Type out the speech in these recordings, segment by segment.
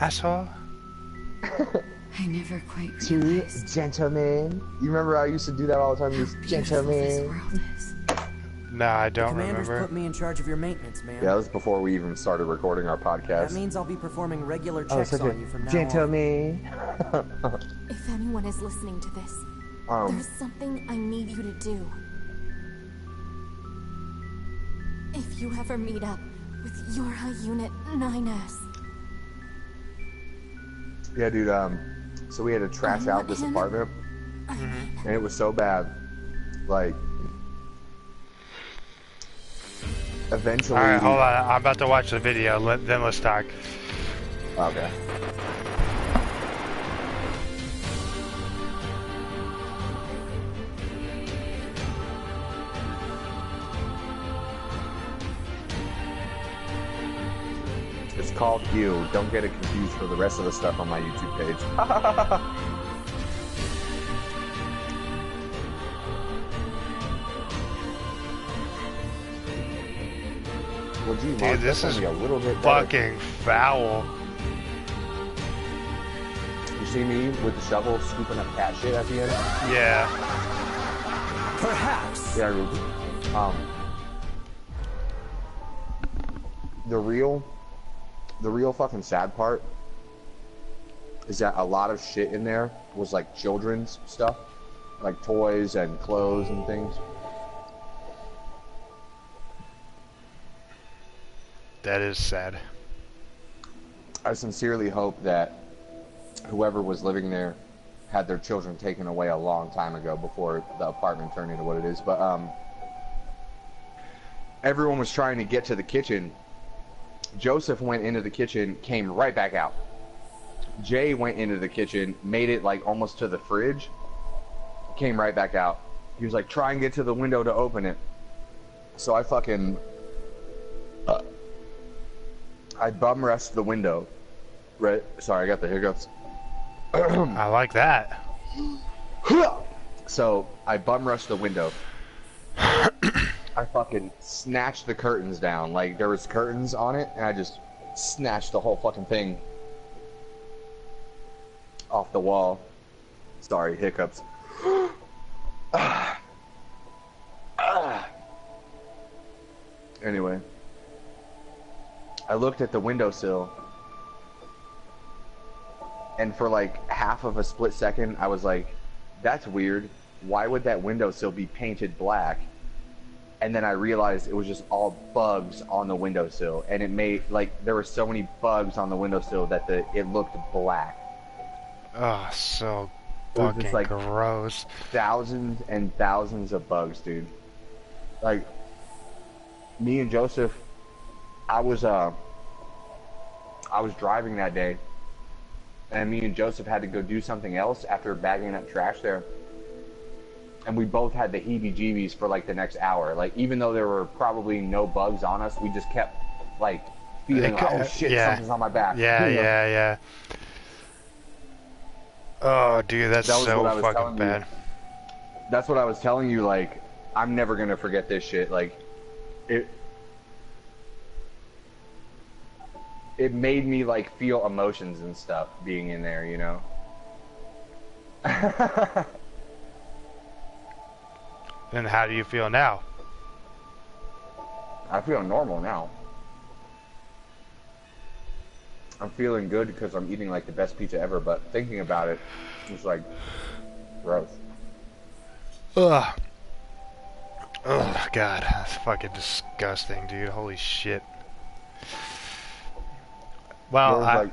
asshole. I never quite Two realized gentlemen. You remember I used to do that all the time? how This beautiful this gentleman. world is. No, I The don't commander's remember. put me in charge of your maintenance, man. Yeah, that was before we even started recording our That podcast. means I'll be performing regular Oh, checks such on a you from now on. gentleman. If anyone is listening to this, there's something I need you to do. If you ever meet up with your high unit 9S. Yeah, dude, so we had to trash out this apartment, and it was so bad, like, eventually... Alright, hold on. I'm about to watch the video, then let's talk. Okay. It's called You. Don't get it confused for the rest of the stuff on my YouTube page. Well, gee, Mark, Dude, this that's is only a little bit better. fucking foul. You see me with the shovel scooping up cat shit at the end? Yeah. Perhaps. Yeah, Ruby. The real fucking sad part is that a lot of shit in there was like children's stuff, like toys and clothes and things. That is sad. I sincerely hope that whoever was living there had their children taken away a long time ago before the apartment turned into what it is. But everyone was trying to get to the kitchen. Joseph went into the kitchen, came right back out. Jay went into the kitchen, made it like almost to the fridge, came right back out. He was like, try and get to the window to open it. So I fucking... I bum rushed the window. Right? Sorry, I got the hiccups. I like that. So I bum rushed the window. I fucking snatched the curtains down. Like, there was curtains on it, and I just snatched the whole fucking thing off the wall. Sorry, hiccups. Anyway. I looked at the windowsill, and for like half of a split second, I was like, that's weird. Why would that windowsill be painted black? And then I realized it was just all bugs on the windowsill, and it made, like, there were so many bugs on the windowsill that it looked black. Oh, so It was fucking just like gross. thousands and thousands of bugs, dude. Like, me and Joseph, I was driving that day, and me and Joseph had to go do something else after bagging up trash there. And we both had the heebie-jeebies for like the next hour. Like, even though there were probably no bugs on us, we just kept like feeling like, oh shit, something's on my back. Yeah, You know? yeah. Oh, dude, that's That was so what I was fucking telling bad. you. That's what I was telling you. Like, I'm never gonna forget this shit. Like, it made me like feel emotions and stuff being in there, you know. Then how do you feel now? I feel normal now. I'm feeling good because I'm eating like the best pizza ever, but thinking about it, it's like gross. Ugh. Oh god, that's fucking disgusting, dude. Holy shit. Well, Like,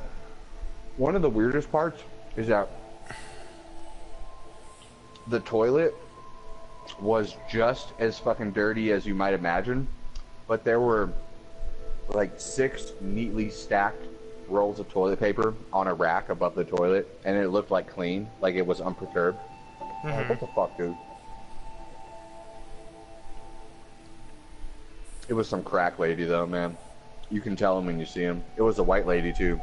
one of the weirdest parts is that the toilet was just as fucking dirty as you might imagine, but there were like 6 neatly stacked rolls of toilet paper on a rack above the toilet, and it looked like clean, like it was unperturbed. Like, what the fuck, dude? It was some crack lady though, man. You can tell him when you see him. It was a white lady too.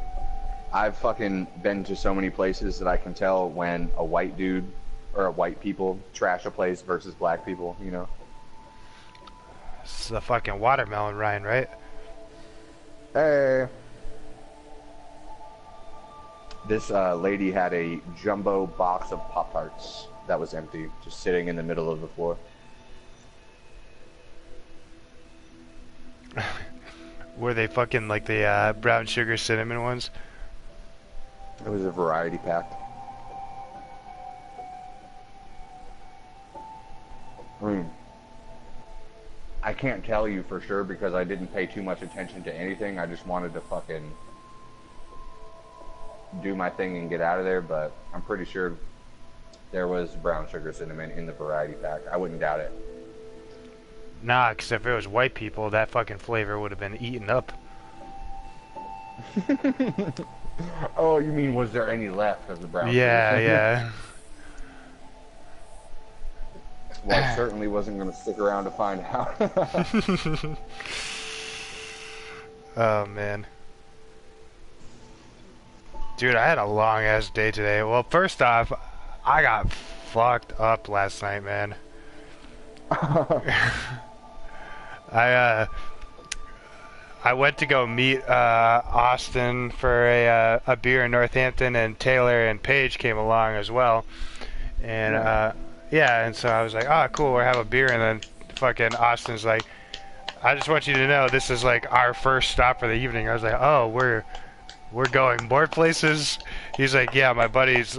I've fucking been to so many places that I can tell when a white dude or a white people trash a place versus black people, you know? it's the fucking watermelon rind, right? Hey. This lady had a jumbo box of Pop-Tarts that was empty, just sitting in the middle of the floor. Were they fucking like the brown sugar cinnamon ones? It was a variety pack. I can't tell you for sure because I didn't pay too much attention to anything. I just wanted to fucking do my thing and get out of there, but I'm pretty sure there was brown sugar cinnamon in the variety pack. I wouldn't doubt it. Nah, because if it was white people, that fucking flavor would have been eaten up. Oh, you mean was there any left of the brown sugar? Yeah. Well, I certainly wasn't going to stick around to find out. Oh, man. Dude, I had a long-ass day today. Well, first off, I got fucked up last night, man. I went to go meet Austin for a beer in Northampton, and Taylor and Paige came along as well. And yeah, and so I was like, oh, cool, we'll have a beer. And then fucking Austin's like, I just want you to know this is like our first stop for the evening. I was like, oh, we're going more places. He's like, yeah, my buddy's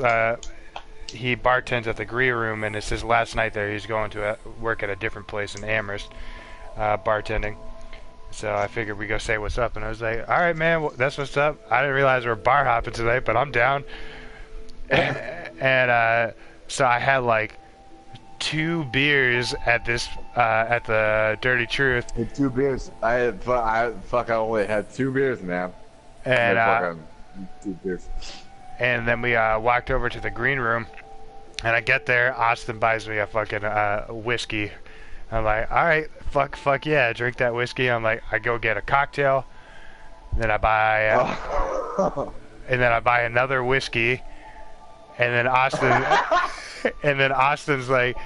he bartends at the Green Room, and it's his last night there. He's going to work at a different place in Amherst, bartending. So I figured we go say what's up, and I was like, all right, man, well, that's what's up. I didn't realize we were bar hopping tonight, but I'm down. And so I had like 2 beers at this at the Dirty Truth. 2 beers. I only had 2 beers, man. And 2 beers. And then we walked over to the Green Room, and I get there. Austin buys me a fucking whiskey. I'm like, all right, fuck yeah, drink that whiskey. I'm like, I go get a cocktail, then I buy, and then I buy another whiskey, and then Austin's like,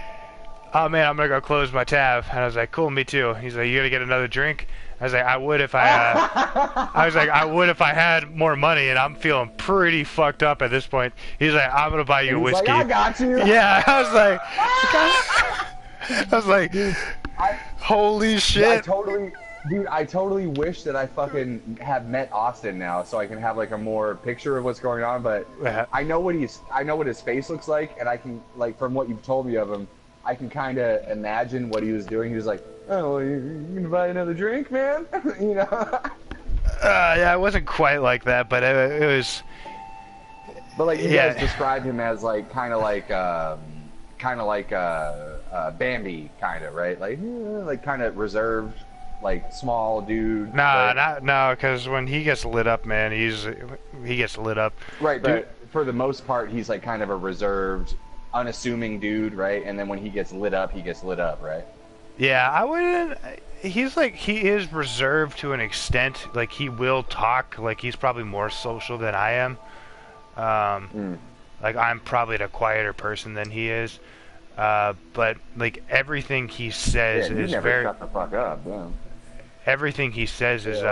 oh man, I'm gonna go close my tab, and I was like, cool, me too. He's like, you gonna get another drink? I was like, I would if I would if I had more money, and I'm feeling pretty fucked up at this point. He's like, I'm gonna buy you a whiskey. Like, I got you. Yeah, I was like, dude, holy shit. I totally wish that I fucking had met Austin now, so I can have like a more picture of what's going on. But I know what his face looks like, and I can, like, from what you've told me of him, I can kind of imagine what he was doing. He was like, oh, you gonna buy another drink, man? You know? Yeah, it wasn't quite like that, but it was. But like you guys described him as like kind of like Bambi, kind of, right? Like kind of reserved, like small dude. No, because when he gets lit up, man, he gets lit up. Right, but for the most part, he's like kind of a reserved, unassuming dude, right? And then when he gets lit up, right? Yeah, I wouldn't. He is reserved to an extent. Like, he will talk. Like, he's probably more social than I am. Like, I'm probably the quieter person than he is. But like everything he says is very. Shut the fuck up, yeah. Everything he says is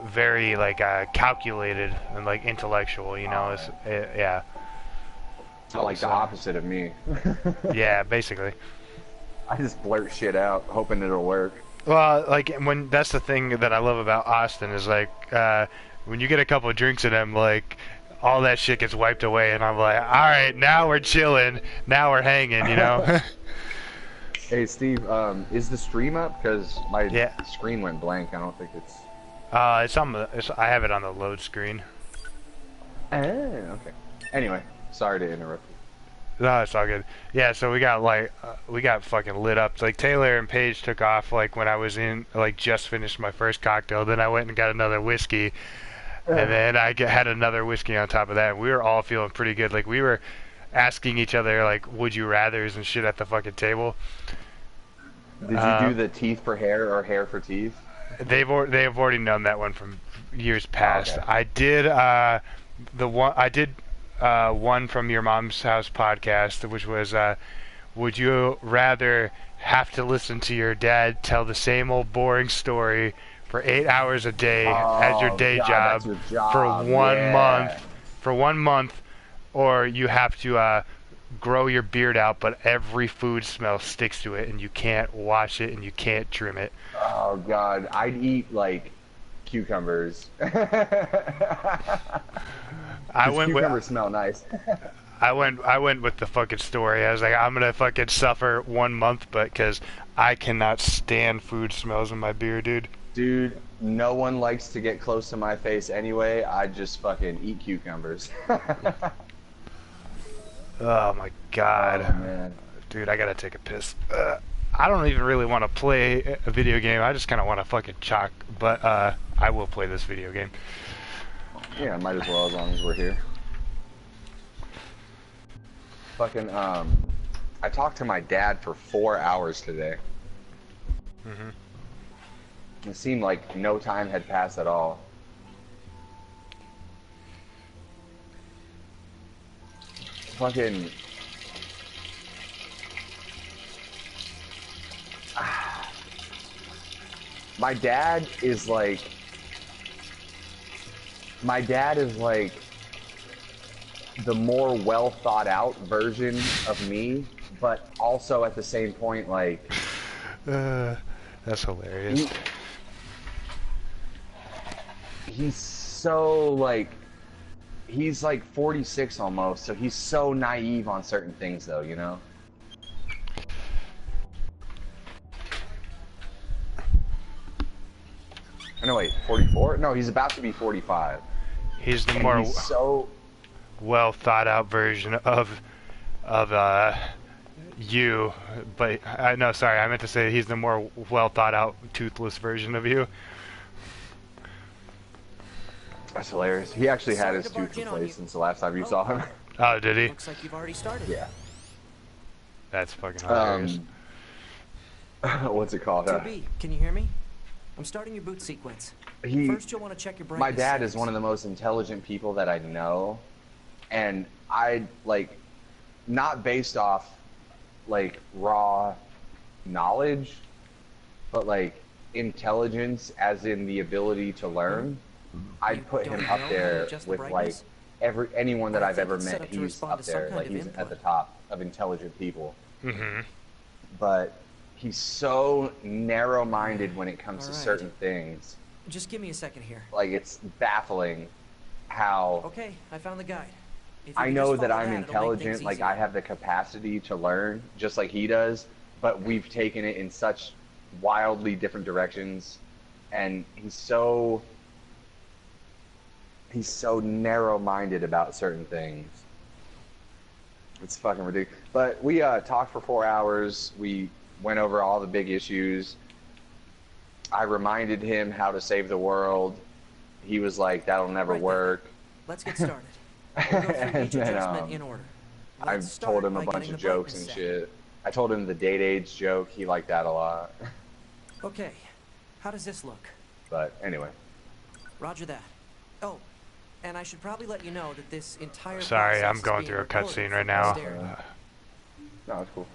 very like calculated and like intellectual. You know, yeah. Like the opposite of me. Yeah, basically. I just blurt shit out, hoping it'll work. Well, like that's the thing that I love about Austin is like when you get a couple of drinks in him, like all that shit gets wiped away, and I'm like, all right, now we're chilling, now we're hanging, you know. Hey Steve, is the stream up? Because my screen went blank. I don't think it's. It's on I have it on the load screen. Okay. Anyway, sorry to interrupt you. No, it's all good. Yeah, so we got fucking lit up. Like Taylor and Paige took off like when I was just finished my first cocktail. Then I went and got another whiskey, and then I had another whiskey on top of that. And we were all feeling pretty good. Like we were asking each other like would you rathers and shit at the fucking table. Did you do the teeth for hair or hair for teeth? They have already known that one from years past. Okay. I did one from Your Mom's House podcast, which was, would you rather have to listen to your dad tell the same old boring story for 8 hours a day as your day job for 1 month, for 1 month, or you have to grow your beard out, but every food smell sticks to it, and you can't wash it and you can't trim it. Oh God, I'd eat like cucumbers. Cucumbers smell nice. I went with the fucking story. I was like, I'm gonna fucking suffer 1 month, but because I cannot stand food smells in my beer, dude. Dude, no one likes to get close to my face anyway. I just fucking eat cucumbers. Oh my God. Oh, man. Dude, I gotta take a piss. I don't even really want to play a video game. I just kind of want to fucking chalk, but I will play this video game. Yeah, might as well, as long as we're here. Fucking, I talked to my dad for 4 hours today. It seemed like no time had passed at all. Fucking... My dad is like the more well thought out version of me, but also at the same point like that's hilarious. He's so like, he's like 46 almost, so he's so naive on certain things though, you know? No, wait, 44? No, he's about to be 45. He's the more so well thought out version of you, but no, sorry, I meant to say he's the more well thought out toothless version of you. That's hilarious. He actually had his tooth replaced since the last time you saw him. Oh, did he? Looks like you've already started. Yeah. That's fucking hilarious. What's it called? 2B, can you hear me? I'm starting your boot sequence. First, you'll want to check your brightness. My dad is one of the most intelligent people that I know, and I like, not based off like raw knowledge, but like intelligence, as in the ability to learn. I'd put him up there with like anyone that I've ever met. He's up there, like he's at the top of intelligent people. But he's so narrow-minded when it comes to certain things. Just give me a second here. Like, it's baffling how... Okay, I found the guide. I know that I'm intelligent, like I have the capacity to learn, just like he does, but we've taken it in such wildly different directions, and he's so narrow-minded about certain things. It's fucking ridiculous. But we talked for 4 hours. We went over all the big issues. I reminded him how to save the world. He was like, that'll never work. Let's get started. We'll go through each adjustment in order. I've told him a bunch of jokes and shit. I told him the date age joke. He liked that a lot. Okay, how does this look? But anyway. Roger that. Oh, and I should probably let you know that this entire Sorry, I'm going through a cutscene right now. No, it's cool.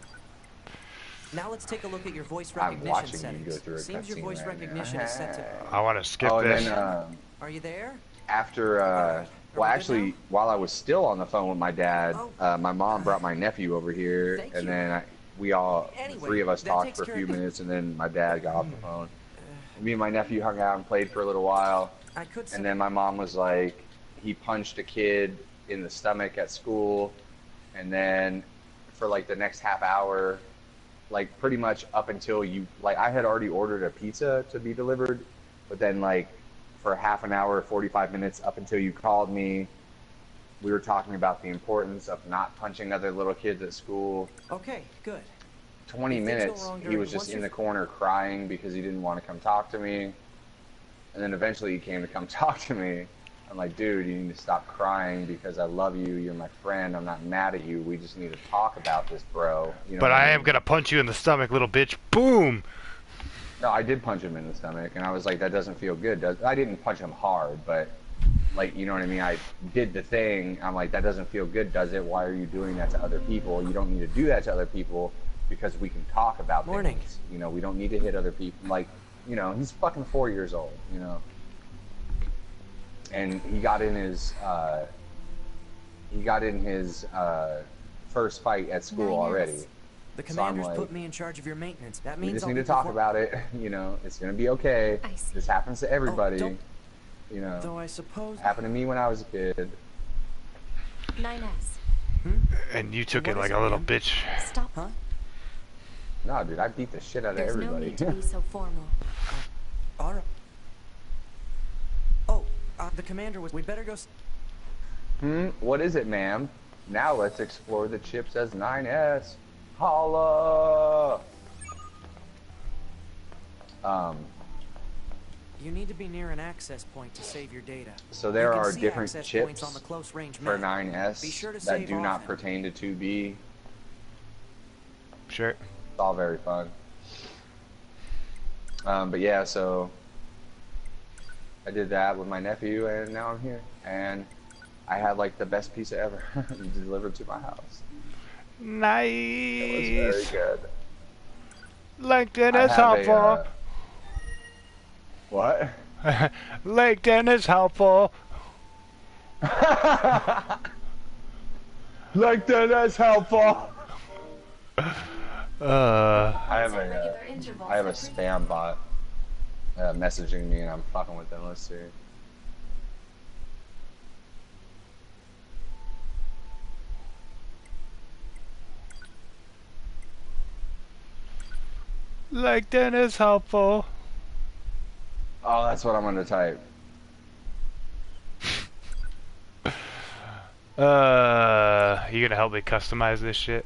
Now let's take a look at your voice recognition settings. I'm watching you go through a Seems your voice cutscene right recognition is set to... I want to skip this. Then, are you there? After, well, actually, while I was still on the phone with my dad, my mom brought my nephew over here, and then the three of us talked for a few minutes, and then my dad got off the phone. Me and my nephew hung out and played for a little while, and then my mom was like, he punched a kid in the stomach at school, and then for like the next half hour, like pretty much up until I had already ordered a pizza to be delivered, but then like for half an hour, 45 minutes up until you called me, we were talking about the importance of not punching other little kids at school. Okay, good. 20 minutes, he was just in the corner crying because he didn't want to come talk to me. And then eventually he came to come talk to me. I'm like, dude, you need to stop crying because I love you. You're my friend. I'm not mad at you. We just need to talk about this, bro. You know but I am going to punch you in the stomach, little bitch. Boom! No, I did punch him in the stomach, and I was like, that doesn't feel good. I didn't punch him hard, but, like, you know what I mean? I did the thing. I'm like, that doesn't feel good, does it? Why are you doing that to other people? You don't need to do that to other people because we can talk about things. You know, we don't need to hit other people. Like, you know, he's fucking 4 years old, you know? And he got in his he got in his first fight at school already. The So I'm commander's like, put me in charge of your maintenance. That we means just I'll need be to talk perform- about it. You know, it's gonna be okay. I see. This happens to everybody. don't- You know, Though I suppose. happened to me when I was a kid. 9S. And you took it What like is a it, little ma'am? bitch. Stop. Huh? No, dude, I beat the shit out of There's no everybody. need to be so formal. All right. Oh, the commander was. We better go. What is it, ma'am? Now let's explore the chips as 9S. Holla! You need to be near an access point to save your data. So there You can are see different access chips points on the close range for map. 9S Be sure to that save do not often. pertain to 2B. Sure. It's all very fun. But yeah, so I did that with my nephew, and now I'm here. And I had like the best pizza ever delivered to my house. Nice. It was very good. LinkedIn I is have helpful. What? LinkedIn is helpful. LinkedIn is helpful. I I have a spam bot messaging me, and I'm fucking with them. Let's see. LinkedIn is helpful. Oh, that's what I'm gonna type. You gonna help me customize this shit?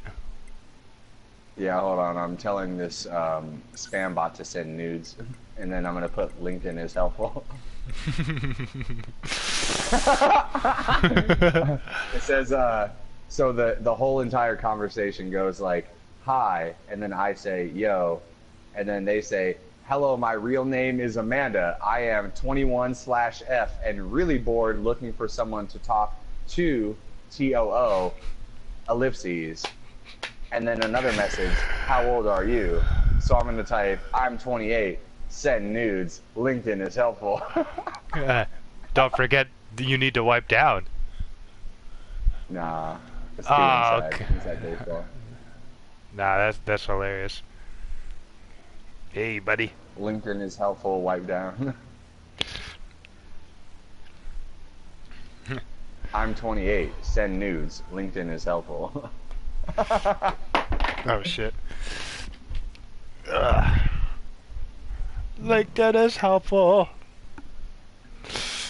Yeah, hold on. I'm telling this spam bot to send nudes, and then I'm gonna put LinkedIn is helpful. It says, so the whole entire conversation goes like, hi, and then I say, yo, and then they say, hello, my real name is Amanda. I am 21/F and really bored looking for someone to talk to, TOO, ellipses. And then another message, how old are you? So I'm going to type, I'm 28, send nudes, LinkedIn is helpful. Don't forget, you need to wipe down. Nah, it's too Oh, inside. okay. Inside baseball. Nah, that's hilarious. Hey, buddy. LinkedIn is helpful, wipe down. I'm 28, send nudes, LinkedIn is helpful. Oh shit. LinkedIn is helpful.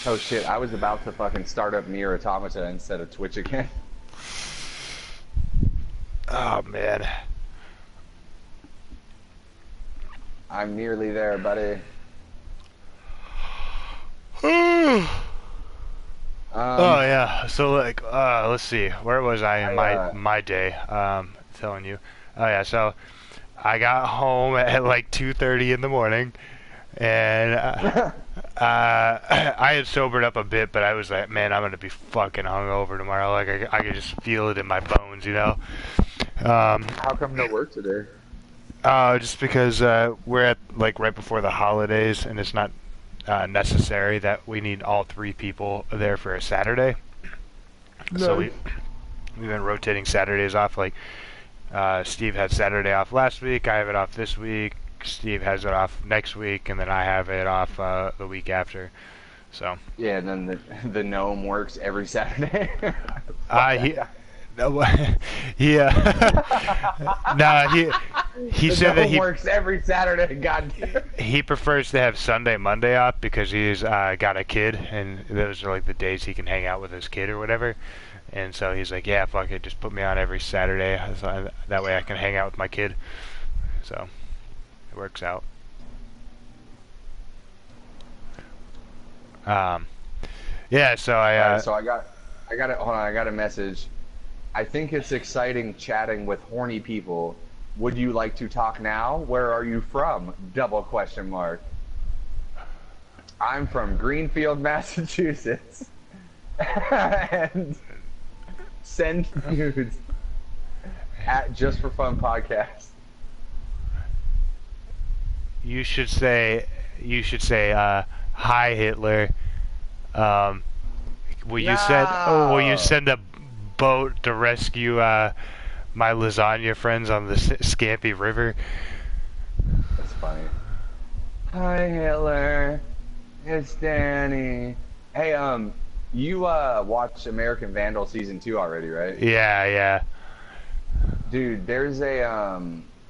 Oh shit, I was about to fucking start up Nier Automata instead of Twitch again. Oh man. I'm nearly there, buddy. Oh yeah. So like, let's see. Where was I in my day? Telling you. Oh yeah. So I got home at like 2:30 in the morning, and I had sobered up a bit, but I was like, man, I'm gonna be fucking hungover tomorrow. Like I could just feel it in my bones, you know. How come no work today? Just because we're at like right before the holidays, and it's not necessary that we need all 3 people there for a Saturday. No. So we've been rotating Saturdays off. Like Steve had Saturday off last week, I have it off this week. Steve has it off next week, and then I have it off the week after. So yeah, and then the gnome works every Saturday. He said that he works every Saturday. God damn. He prefers to have Sunday, Monday off because he's got a kid, and those are like the days he can hang out with his kid or whatever. And so he's like, yeah, fuck it, just put me on every Saturday, so that way I can hang out with my kid. So it works out. Yeah. So so I got it. Hold on, I got a message. I think it's exciting chatting with horny people. Would you like to talk now? Where are you from? Double question mark. I'm from Greenfield, Massachusetts. And send nudes at Just for Fun podcast. You should say, hi Hitler. Will you send a boat to rescue my lasagna friends on the Scampi River. That's funny. Hi, Hitler. It's Danny. Hey, you watched American Vandal season 2 already, right? Yeah. Dude, there's a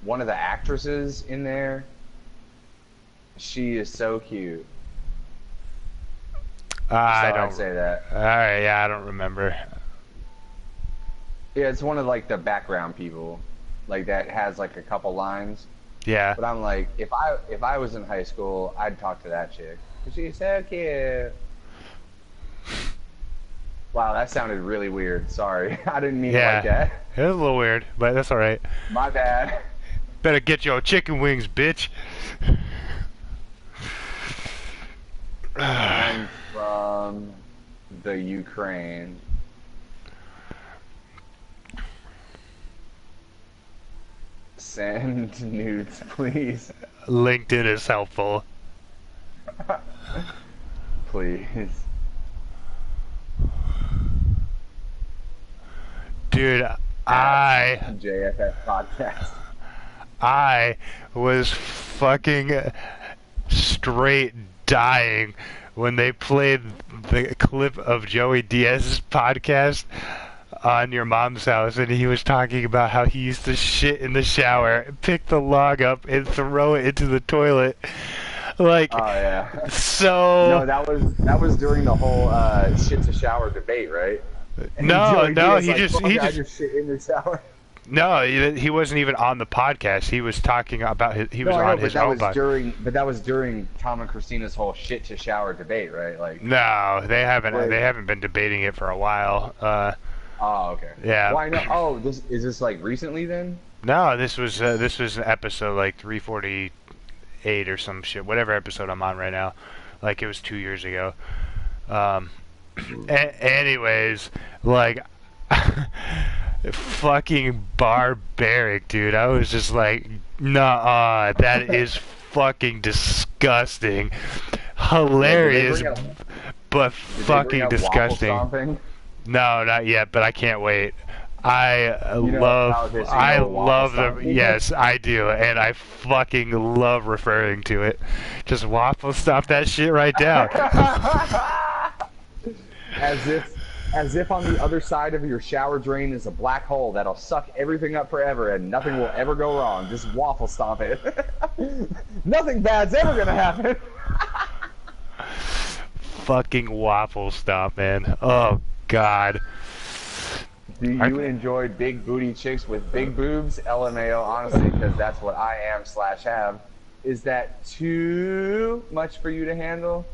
one of the actresses in there. She is so cute. I don't say that. All right, yeah, I don't remember. Yeah, it's one of like the background people, like that has like a couple lines. Yeah. But I'm like, if I was in high school, I'd talk to that chick. She's so cute. Wow, that sounded really weird. Sorry, I didn't mean it like that. It was a little weird, but that's all right. My bad. Better get your chicken wings, bitch. I'm from the Ukraine. Send nudes, please. LinkedIn is helpful. Please. Dude, JFS podcast. I was fucking straight dying when they played the clip of Joey Diaz's podcast on Your Mom's House, and he was talking about how he used to shit in the shower, pick the log up, and throw it into the toilet. Like, oh yeah. So no, that was during the whole shit to shower debate, right? And no, he like, just shit in the shower. No, he wasn't even on the podcast. He was talking about he was on his own podcast. But that was during Tom and Christina's whole shit to shower debate, right? Like, no, they haven't been debating it for a while. Oh, okay. Yeah. Why not? Oh, is this like recently then? No, this was an episode like 348 or some shit. Whatever episode I'm on right now, like it was 2 years ago. Anyways, like. Fucking barbaric, dude. I was just like, nah, that is fucking disgusting. Hilarious, but fucking disgusting. No, not yet, but I can't wait. I love the, yes, I do, and I fucking love referring to it. Just waffle stomp that shit right down. As if on the other side of your shower drain is a black hole that'll suck everything up forever and nothing will ever go wrong. Just waffle stomp it. Nothing bad's ever gonna happen. Fucking waffle stomp, man. Oh, God. Do you enjoy big booty chicks with big boobs? LMAO, honestly, because that's what I am/have. Is that too much for you to handle?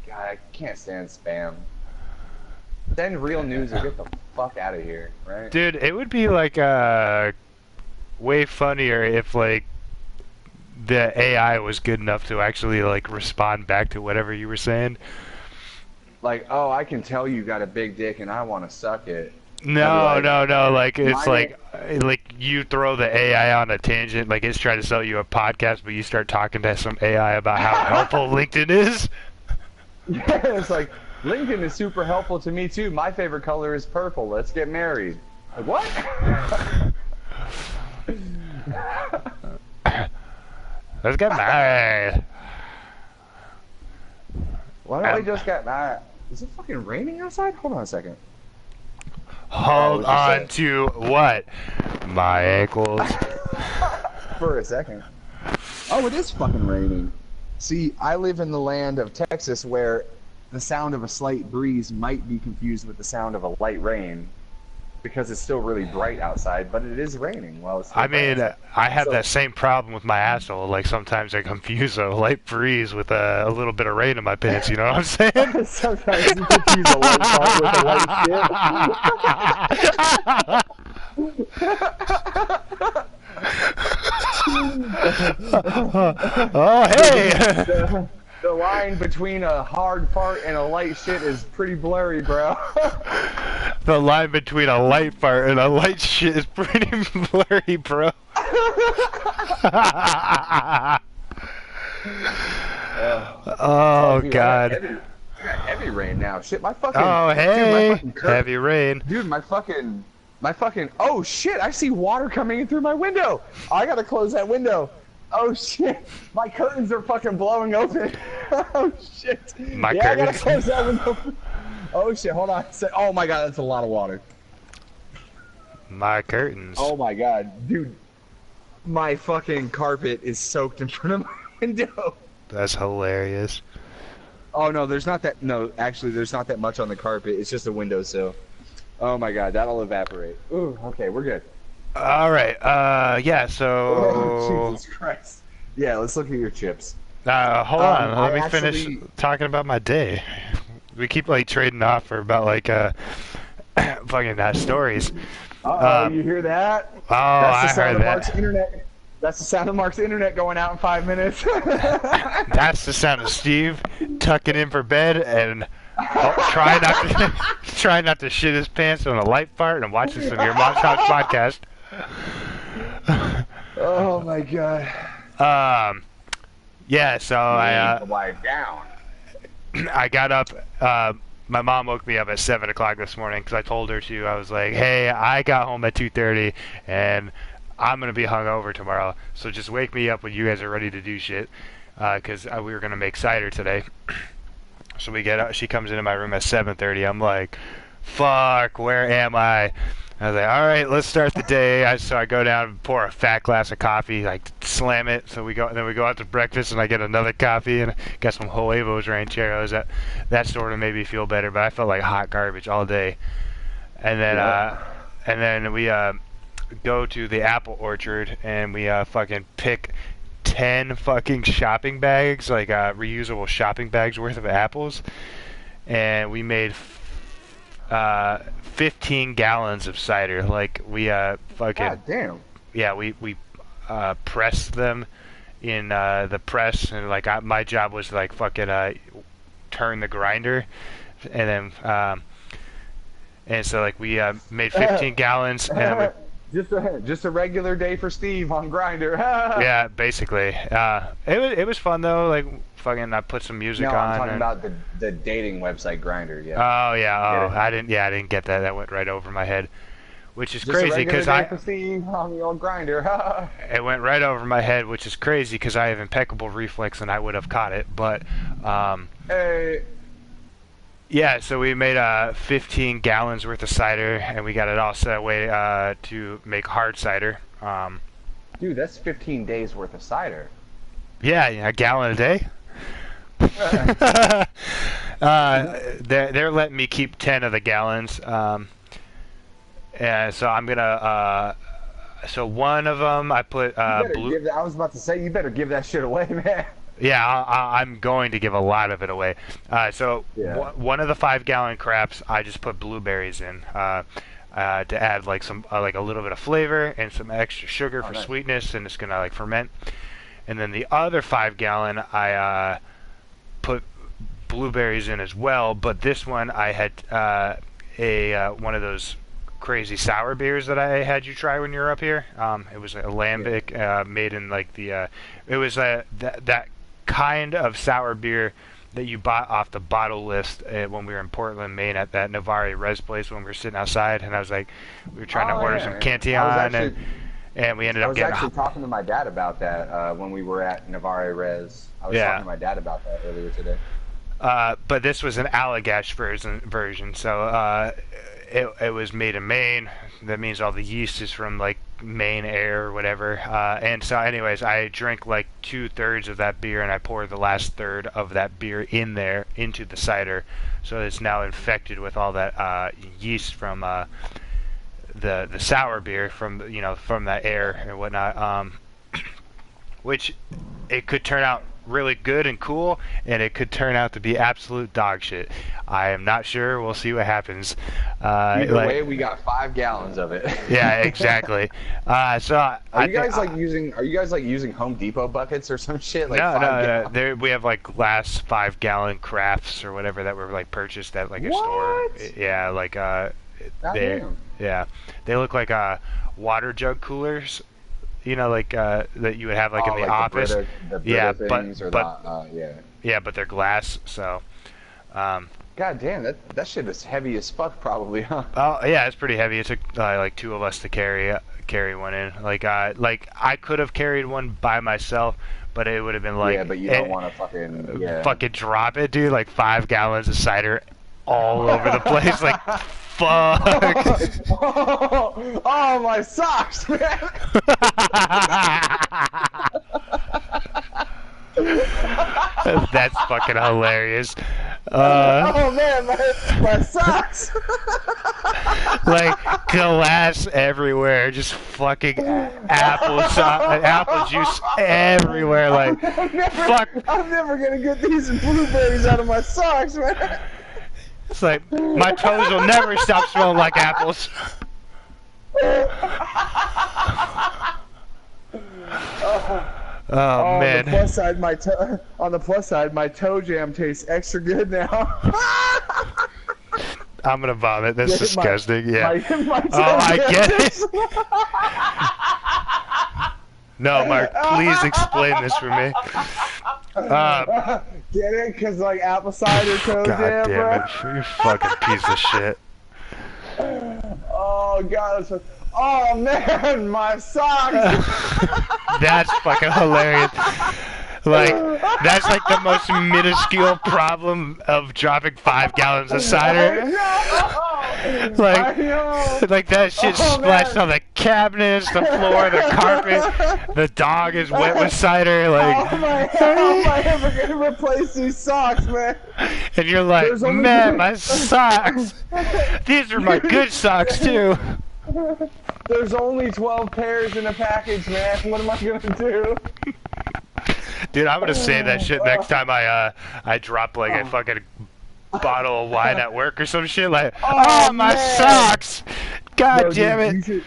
God, I can't stand spam. Send real news or get the fuck out of here, right? Dude, it would be like way funnier if like the AI was good enough to actually like respond back to whatever you were saying. Like, oh, I can tell you got a big dick and I want to suck it. No. Like it's like you throw the AI on a tangent, like it's trying to sell you a podcast, but you start talking to some AI about how helpful LinkedIn is. Yeah, it's like. LinkedIn is super helpful to me too. My favorite color is purple. Let's get married. Like, what? Let's get married. Why don't we just get married? Is it fucking raining outside? Hold on a second. Hold on to what? My ankles. For a second. Oh, it is fucking raining. See, I live in the land of Texas where the sound of a slight breeze might be confused with the sound of a light rain because it's still really bright outside, but it is raining. Well, I mean, I have that same problem with my asshole. Like sometimes I confuse a light breeze with a little bit of rain in my pants. You know what I'm saying? Sometimes you confuse a light part with a light shit. Oh, hey! The line between a hard fart and a light shit is pretty blurry, bro. The line between a light fart and a light shit is pretty blurry, bro. Oh, God. got heavy rain now. Shit, my fucking. Oh, Dude, hey! my fucking Heavy rain. Dude, my fucking. Oh shit! I see water coming in through my window. I gotta close that window. Oh shit! My curtains are fucking blowing open. Oh shit! My I gotta curtains? close that window. Oh shit! Hold on. Oh my god, that's a lot of water. My curtains. Oh my god, dude. My fucking carpet is soaked in front of my window. That's hilarious. Oh no, there's not that. No, actually, there's not that much on the carpet. It's just a windowsill. Oh my god, that'll evaporate. Ooh, okay, we're good. All right. Yeah. So. Oh, Jesus Christ. Yeah, let's look at your chips. Hold on. Let me actually... finish talking about my day. We keep like trading off for about like fucking stories. You hear that? Oh, I heard that. Mark's internet. That's the sound of Mark's internet going out in 5 minutes. That's the sound of Steve tucking in for bed and try not to shit his pants on a light fart and watching some of your mom's house podcast. Oh my god. Yeah. So wipe down. I got up. My mom woke me up at 7 o'clock this morning because I told her to. I was like, "Hey, I got home at 2:30 and I'm gonna be hungover tomorrow. So just wake me up when you guys are ready to do shit, because we were gonna make cider today." So we get up. She comes into my room at 7:30. I'm like, "Fuck, where am I?" I was like, "All right, let's start the day." So I go down and pour a fat glass of coffee, like slam it. So we go, and then we go out to breakfast, and I get another coffee and got some Huevos Rancheros. That sort of made me feel better, but I felt like hot garbage all day. And then we go to the apple orchard and we fucking pick 10 fucking shopping bags, like reusable shopping bags worth of apples, and we made 15 gallons of cider. Like we fucking God damn. Yeah, we pressed them in the press, and like my job was like fucking turn the grinder, and then and so like we made 15 gallons and we, Just a regular day for Steve on Grindr. yeah, basically. It was fun though. Like fucking, I put some music on. I'm talking about the dating website Grindr. Yeah. Oh yeah. Oh, I didn't get that. That went right over my head, which is crazy because for Steve on the old Grindr. It went right over my head, which is crazy because I have impeccable reflex and I would have caught it. But Hey. yeah, so we made 15 gallons worth of cider, and we got it all set away to make hard cider. Dude, that's 15 days worth of cider. Yeah, a gallon a day. They're letting me keep 10 of the gallons, and so I'm gonna. So one of them I put blue. I was about to say you better give that shit away, man. Yeah, I'm going to give a lot of it away. One of the 5-gallon craps, I just put blueberries in to add like some like a little bit of flavor and some extra sugar for sweetness, and it's gonna like ferment. And then the other 5-gallon, I put blueberries in as well. But this one, I had one of those crazy sour beers that I had you try when you were up here. It was a lambic made in like the. It was that kind of sour beer that you bought off the bottle list when we were in Portland, Maine, at that Navarre Res place when we were sitting outside, and I was like, we were trying to order some Cantillon, and we ended up getting. I was actually talking to my dad about that when we were at Navarre Res. I was talking to my dad about that earlier today. But this was an Allagash version, so it was made in Maine. That means all the yeast is from like Maine air or whatever. And so anyways, I drank like 2/3 of that beer, and I poured the last third of that beer in there into the cider, so it's now infected with all that yeast from the sour beer from from that air and whatnot. Which it could turn out really good and cool, and it could turn out to be absolute dog shit. I am not sure. We'll see what happens. Either way, we got 5 gallons of it. Yeah, exactly. Are you guys using Home Depot buckets or some shit? Like no. We have like glass 5-gallon crafts or whatever that were like purchased at like a store. Yeah, like they look like water jug coolers. Like that you would have like in the office. The Brita things but they're glass. So, God damn, that shit is heavy as fuck, probably, huh? Oh yeah, it's pretty heavy. It took like 2 of us to carry one in. Like I could have carried one by myself, but it would have been like Yeah, but you don't want to fucking drop it, dude. Like 5 gallons of cider all over the place. Like fuck. Oh, my socks, man. That's fucking hilarious. Oh man, my socks! Like glass everywhere, just fucking apple juice everywhere. Like fuck. I'm never gonna get these blueberries out of my socks, man. It's like my toes will never stop smelling like apples. Oh man. On the plus side, my toe jam tastes extra good now. I'm gonna vomit. That's disgusting. My I get it. No, Mark, please explain this for me. Get it? Cause like apple cider toe God jam, damn bro. it! You fucking piece of shit. Oh god. Oh man, my socks! That's fucking hilarious. Like, that's like the most minuscule problem of dropping 5 gallons of cider. Like that shit splashed on the cabinets, the floor, the carpet. The dog is wet with cider. Like, how am I ever gonna replace these socks, man? And you're like, man, my socks. These are my good socks too. There's only 12 pairs in a package, man. What am I gonna do? Dude, I'm gonna say that shit next time I drop like a fucking bottle of wine at work or some shit. Like, oh my socks! God damn it!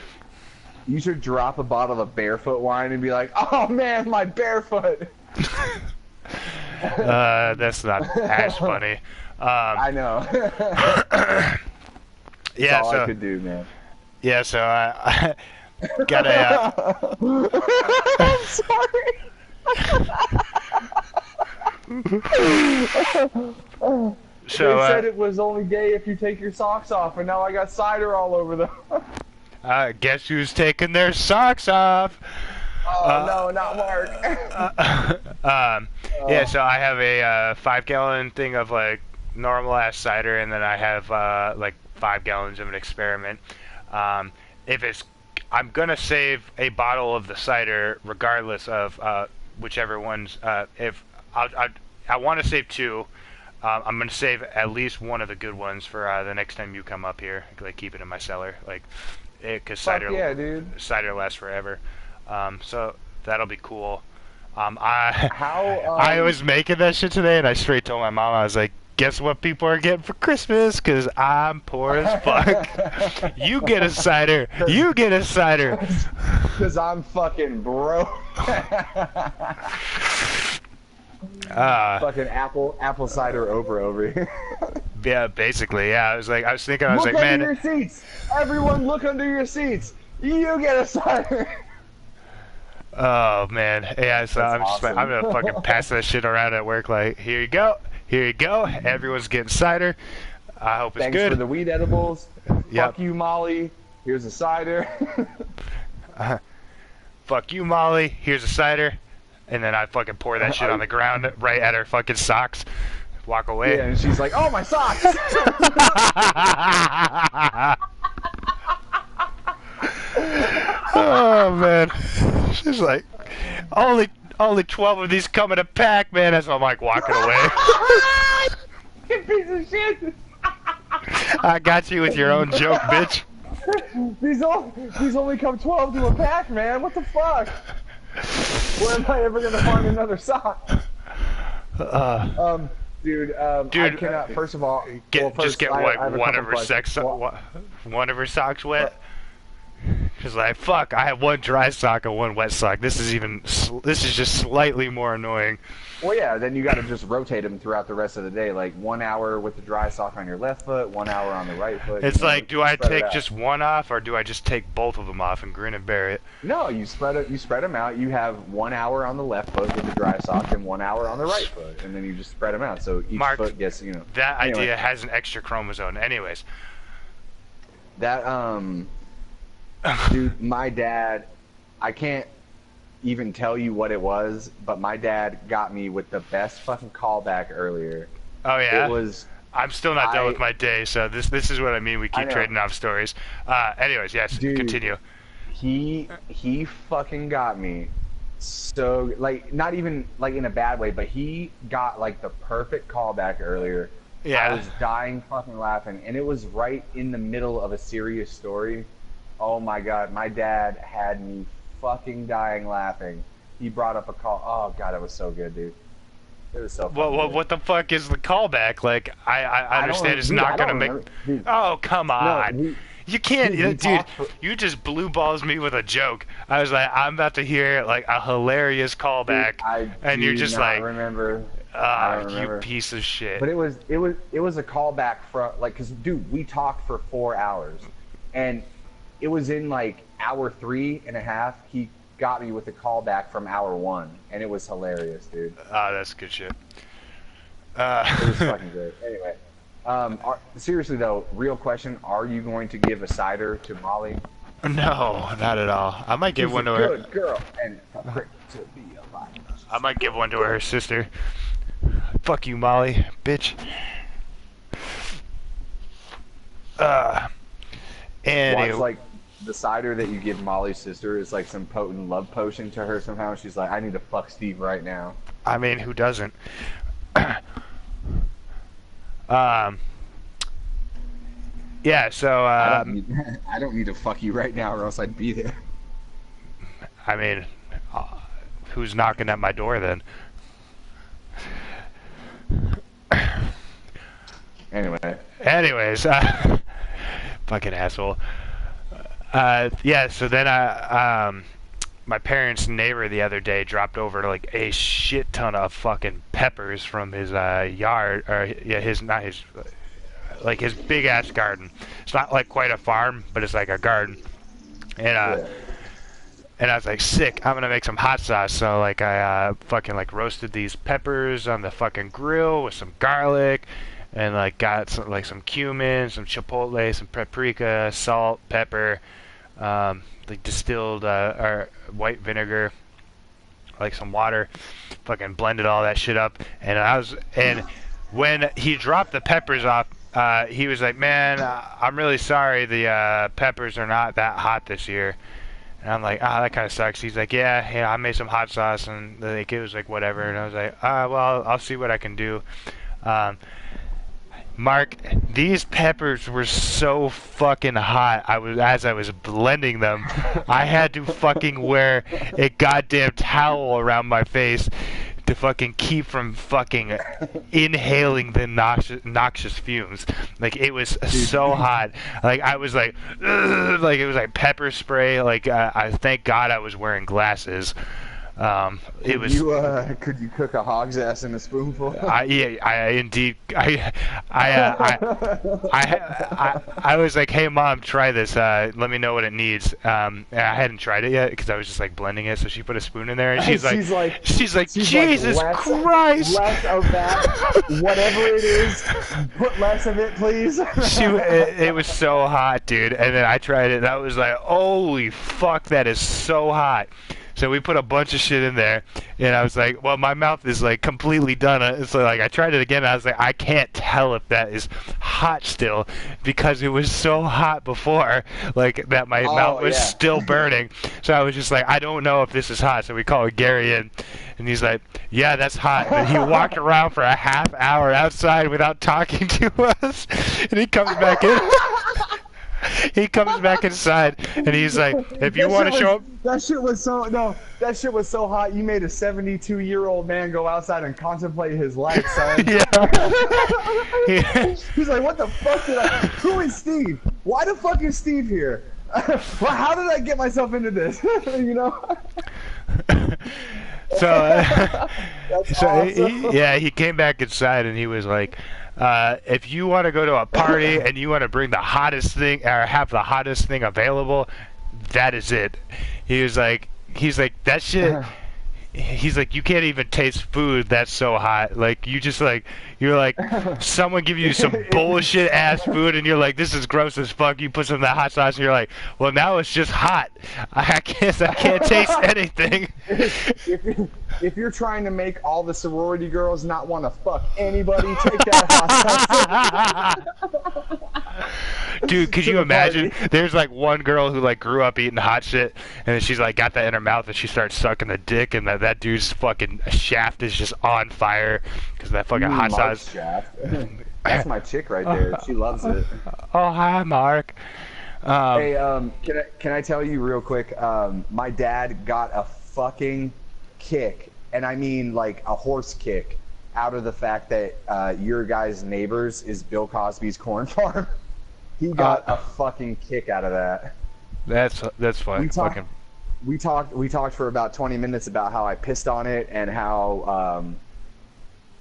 You should drop a bottle of barefoot wine and be like, oh man, my barefoot. That's not as funny. I know. Yeah, That's all so I could do, man. Yeah, so I got a. I'm sorry. So they said it was only gay if you take your socks off, and now I got cider all over them. Guess who's taking their socks off? Oh no, not Mark. Yeah, so I have a 5-gallon thing of like normal ass cider, and then I have like 5 gallons of an experiment. I'm gonna save a bottle of the cider regardless of whichever ones. If I want to save 2, I'm gonna save at least one of the good ones for the next time you come up here. Like keep it in my cellar, like because cider lasts forever. So that'll be cool. I was making that shit today, and I straight told my mom, I was like, guess what people are getting for Christmas? Because I'm poor as fuck. You get a cider. You get a cider. Because I'm fucking broke. Fucking apple cider over here. Yeah, basically, yeah. I was thinking, look under your seats. Everyone look under your seats. You get a cider. Oh, man. Yeah, so I'm awesome. I'm going to fucking pass that shit around at work like, here you go. Here you go. Everyone's getting cider. I hope it's Thanks good. for the weed edibles. Yep. Fuck you, Molly. Here's a cider. Fuck you, Molly. Here's a cider. And then I fucking pour that shit on the ground right at her fucking socks. Walk away. Yeah, and she's like, oh, my socks. Oh, man. She's like, only 12 of these come in a pack, man. As I'm like walking away. You piece of shit. I got you with your own joke, bitch. These only come 12 to a pack, man. What the fuck? Where am I ever gonna find another sock? Dude, I cannot. First of all, just get one of her socks wet. Cause like fuck, I have one dry sock and one wet sock. This is just slightly more annoying. Well, yeah, then you got to just rotate them throughout the rest of the day. Like 1 hour with the dry sock on your left foot, 1 hour on the right foot. It's like, do I take just one off, or do I just take both of them off and grin and bear it? No, you spread them out. You have 1 hour on the left foot with the dry sock and 1 hour on the right foot, and then you just spread them out. So each foot gets, That idea has an extra chromosome. Anyways. That dude, my dad, I can't even tell you what it was, but my dad got me with the best fucking callback earlier. Oh yeah. It was. I'm still not done with my day, so this is what I mean. We keep trading off stories. Anyways, yes, dude, continue. He fucking got me. So like, not even like in a bad way, but he got like the perfect callback earlier. Yeah. I was dying fucking laughing, and it was right in the middle of a serious story. Oh my god, my dad had me fucking dying laughing. He brought up a call. Oh god, it was so good, dude. It was so funny. Well, what the fuck is the callback? Like, I understand it's not gonna make. Dude, oh come on. No, you can't, dude. You just blue balls me with a joke. I was like, I'm about to hear like a hilarious callback, and you're just like, remember. You piece of shit. But it was a callback from like, cause dude, we talked for 4 hours, and it was in like hour 3.5. He got me with a callback from hour 1, and it was hilarious, dude. Oh, that's good shit. It was fucking great. Anyway, seriously though, real question: are you going to give a cider to Molly? No, not at all. I might give one to her. Good girl, and a prick to be alive. I might give one to her sister. Fuck you, Molly, bitch. And it's like the cider that you give Molly's sister is like some potent love potion to her somehow. She's like, I need to fuck Steve right now. I mean, who doesn't? Yeah, so I don't need to fuck you right now, or else I'd be there. I mean, who's knocking at my door then? Anyways, fucking asshole. Yeah, so then my parents' neighbor the other day dropped over like a shit ton of fucking peppers from his yard, or yeah, his big ass garden. It's not like quite a farm, but it's like a garden. And and I was like, sick, I'm gonna make some hot sauce. So like I fucking like roasted these peppers on the fucking grill with some garlic, and like got some cumin, some chipotle, some paprika, salt, pepper, like distilled or white vinegar, like some water. Fucking blended all that shit up, and when he dropped the peppers off, he was like, man, I'm really sorry, the peppers are not that hot this year. And I'm like, that kind of sucks. He's like, yeah, I made some hot sauce, and like it was like whatever. And I was like, well, I'll see what I can do. Mark, these peppers were so fucking hot. As I was blending them, I had to fucking wear a goddamn towel around my face to fucking keep from fucking inhaling the noxious fumes. Like it was so hot. Like I was like, ugh, like it was like pepper spray. Like I thank God I was wearing glasses. It was. Could you cook a hog's ass in a spoonful? Indeed. I was like, hey mom, try this. Let me know what it needs. And I hadn't tried it yet because I was just like blending it. So she put a spoon in there, and she's like, Jesus Christ! Less of that, whatever it is, put less of it, please. It was so hot, dude. And then I tried it, and I was like, holy fuck, that is so hot. So we put a bunch of shit in there, and I was like, well, my mouth is like completely done. So like I tried it again, and I was like, I can't tell if that is hot still, because it was so hot before, like that my mouth was still burning. So I was just like, I don't know if this is hot. So we called Gary in, and he's like, yeah, that's hot. And he walked around for a half hour outside without talking to us, and he comes back in. He comes back inside, and he's like, if you want to show up... That shit was so hot, you made a 72-year-old man go outside and contemplate his life, son. Yeah. He's like, what the fuck did I... Who is Steve? Why the fuck is Steve here? Well, how did I get myself into this? You know? So, Awesome. he came back inside and he was like, if you want to go to a party and you want to bring the hottest thing or have the hottest thing available, that is it. He's like, that shit. He's like, you can't even taste food that's so hot. Like, you're like, someone give you some bullshit ass food and you're like, this is gross as fuck. You put some of that hot sauce and you're like, well, now it's just hot. I can't taste anything. If you're trying to make all the sorority girls not want to fuck anybody, take that hot sauce. Dude, could you imagine? There's like one girl who like grew up eating hot shit, and then she's like got that in her mouth, and she starts sucking the dick, and that dude's fucking shaft is just on fire because that fucking hot sauce. Shaft. That's my chick right there. She loves it. Oh, hi, Mark. Hey, can I tell you real quick? My dad got a fucking kick, and I mean like a horse kick, out of the fact that your guys' neighbors is Bill Cosby's corn farm. He got a fucking kick out of that. That's fun. We talked for about 20 minutes about how I pissed on it and how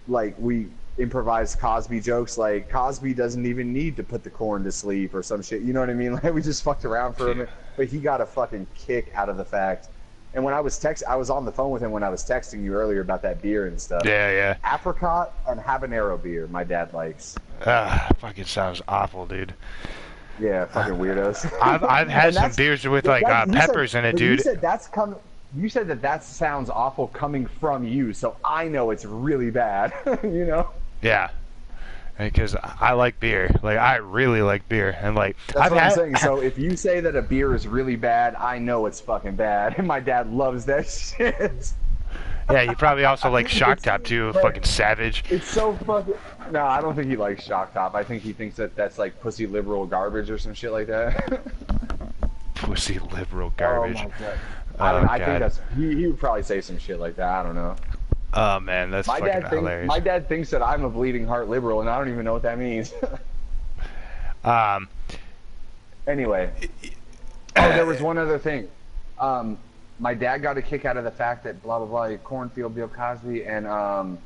like we improvised Cosby jokes, like Cosby doesn't even need to put the corn to sleep or some shit. You know what I mean? Like we just fucked around for a minute, but he got a fucking kick out of the fact. And when I was on the phone with him when I was texting you earlier about that beer and stuff. Yeah. Apricot and habanero beer, my dad likes. Fucking sounds awful, dude. Yeah, fucking weirdos. I've had some beers with like peppers in it, dude. You said that sounds awful coming from you, so I know it's really bad. You know? Yeah. Because I like beer, like I really like beer, and like that's what I'm saying. So if you say that a beer is really bad, I know it's fucking bad, and my dad loves that shit. Yeah, he probably also likes Shock Top too, fucking savage. It's so fucking. No, I don't think he likes Shock Top. I think he thinks that that's like pussy liberal garbage or some shit like that. Pussy liberal garbage. Oh my God. I think that's. He would probably say some shit like that. I don't know. Oh man, that's fucking hilarious. My dad thinks that I'm a bleeding heart liberal, and I don't even know what that means. Anyway. Oh, there was one other thing. My dad got a kick out of the fact that blah blah blah, cornfield Bill Cosby, and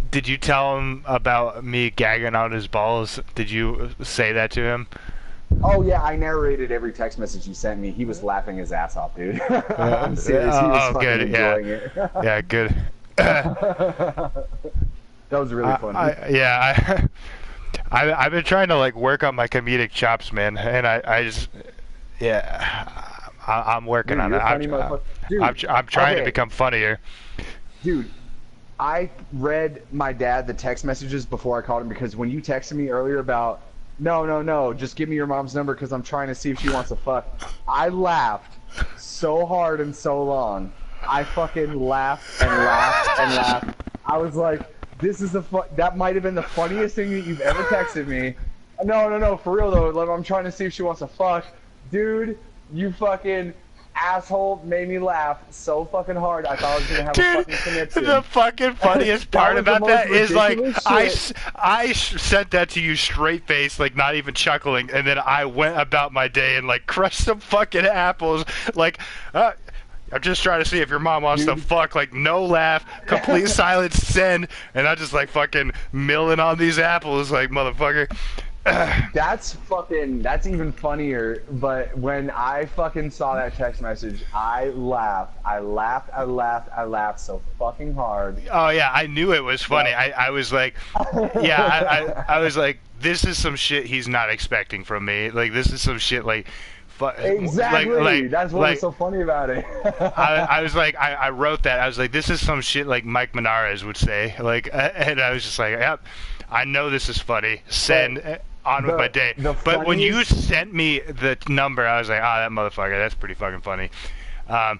Did you tell him about me gagging out his balls? Did you say that to him? Oh yeah, I narrated every text message you sent me. He was laughing his ass off, dude. I'm serious. He was fucking enjoying it. Yeah, good. That was really funny. I've been trying to like work on my comedic chops, man, and I'm working on it. I'm trying to become funnier. Dude, I read my dad the text messages before I called him, because when you texted me earlier about no, just give me your mom's number because I'm trying to see if she wants to fuck, I laughed so hard and so long. I fucking laughed and laughed and laughed. I was like, this is that might have been the funniest thing that you've ever texted me. No, for real though. Like, I'm trying to see if she wants to fuck. Dude, you fucking asshole made me laugh so fucking hard. I thought I was gonna have a fucking connection. The fucking funniest part about that is like I sent that to you straight face, like not even chuckling, and then I went about my day and like crushed some fucking apples, like. I'm just trying to see if your mom wants to fuck, like no laugh, complete silence, send, and I just like fucking milling on these apples, like motherfucker. That's even funnier, but when I fucking saw that text message, I laughed so fucking hard. Oh yeah, I knew it was funny. I was like, yeah, I was like, this is some shit he's not expecting from me. Like this is some shit like. Exactly. That's what was so funny about it. I was like, I wrote that. I was like, this is some shit like Mike Menares would say. Like, and I was just like, yep, I know this is funny. Send on with my day. But when you sent me the number, I was like, that motherfucker, that's pretty fucking funny. That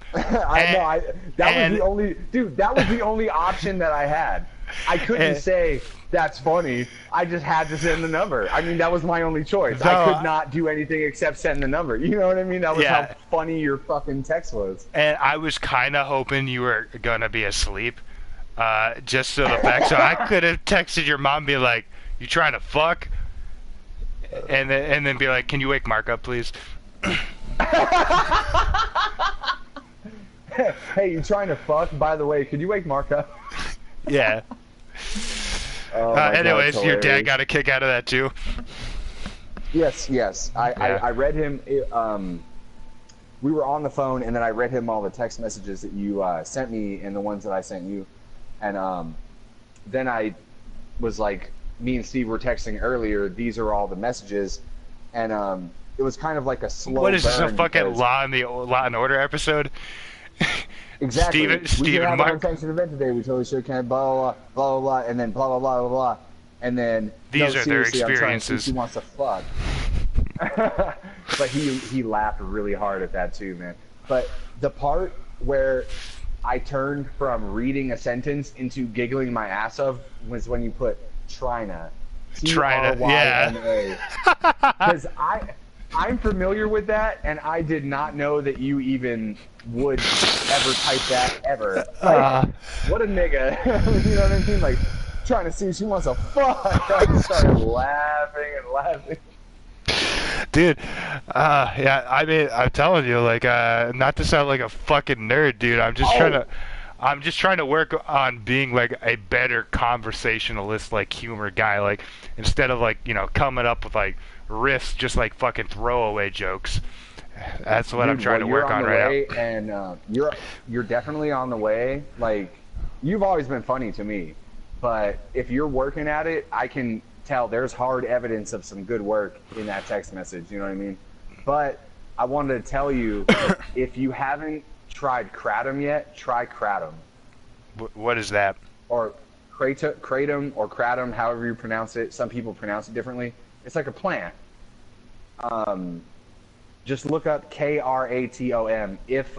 was the only option that I had. I couldn't say that's funny. I just had to send the number. I mean, that was my only choice. I could not do anything except send the number. You know what I mean? That was how funny your fucking text was. And I was kind of hoping you were gonna be asleep, just so the fact, so I could have texted your mom, be like, "You trying to fuck?" And then be like, "Can you wake Mark up, please?" Hey, you trying to fuck? By the way, could you wake Mark up? Yeah. Oh my God, Anyways, it's your dad hilarious. got a kick out of that too. Yes. Yeah. I read him. We were on the phone, and then I read him all the text messages that you sent me and the ones that I sent you. And then I was like, me and Steve were texting earlier. These are all the messages. And it was kind of like a slow What is this, a burn fucking because- Law and Order episode? Exactly. We Steve should and have Mark. an unsanctioned event today. We totally should. Can blah, blah, blah, blah, blah, and then blah, blah, blah, blah, blah. And then, These no, are their seriously, I'm trying to see if experiences. she wants to fuck. But he laughed really hard at that too, man. But the part where I turned from reading a sentence into giggling my ass off was when you put Trina. Trina, Tryna. Because I'm familiar with that, and I did not know that you even would ever type that ever. Like, what a nigga. You know what I mean? Like, trying to see if she wants to fuck. I just started laughing and laughing. Dude, yeah, I mean, I'm telling you, like, not to sound like a fucking nerd, dude. I'm just trying to work on being like a better conversationalist, like humor guy. Like, instead of like, coming up with like riffs, just like fucking throwaway jokes. That's what I'm trying to work on right now. And you're definitely on the way. Like, you've always been funny to me, but if you're working at it, I can tell there's hard evidence of some good work in that text message. You know what I mean? But I wanted to tell you, if you haven't tried kratom yet, try kratom. What is that? Or kratom or kratom, however you pronounce it. Some people pronounce it differently. It's like a plant. Just look up kratom. If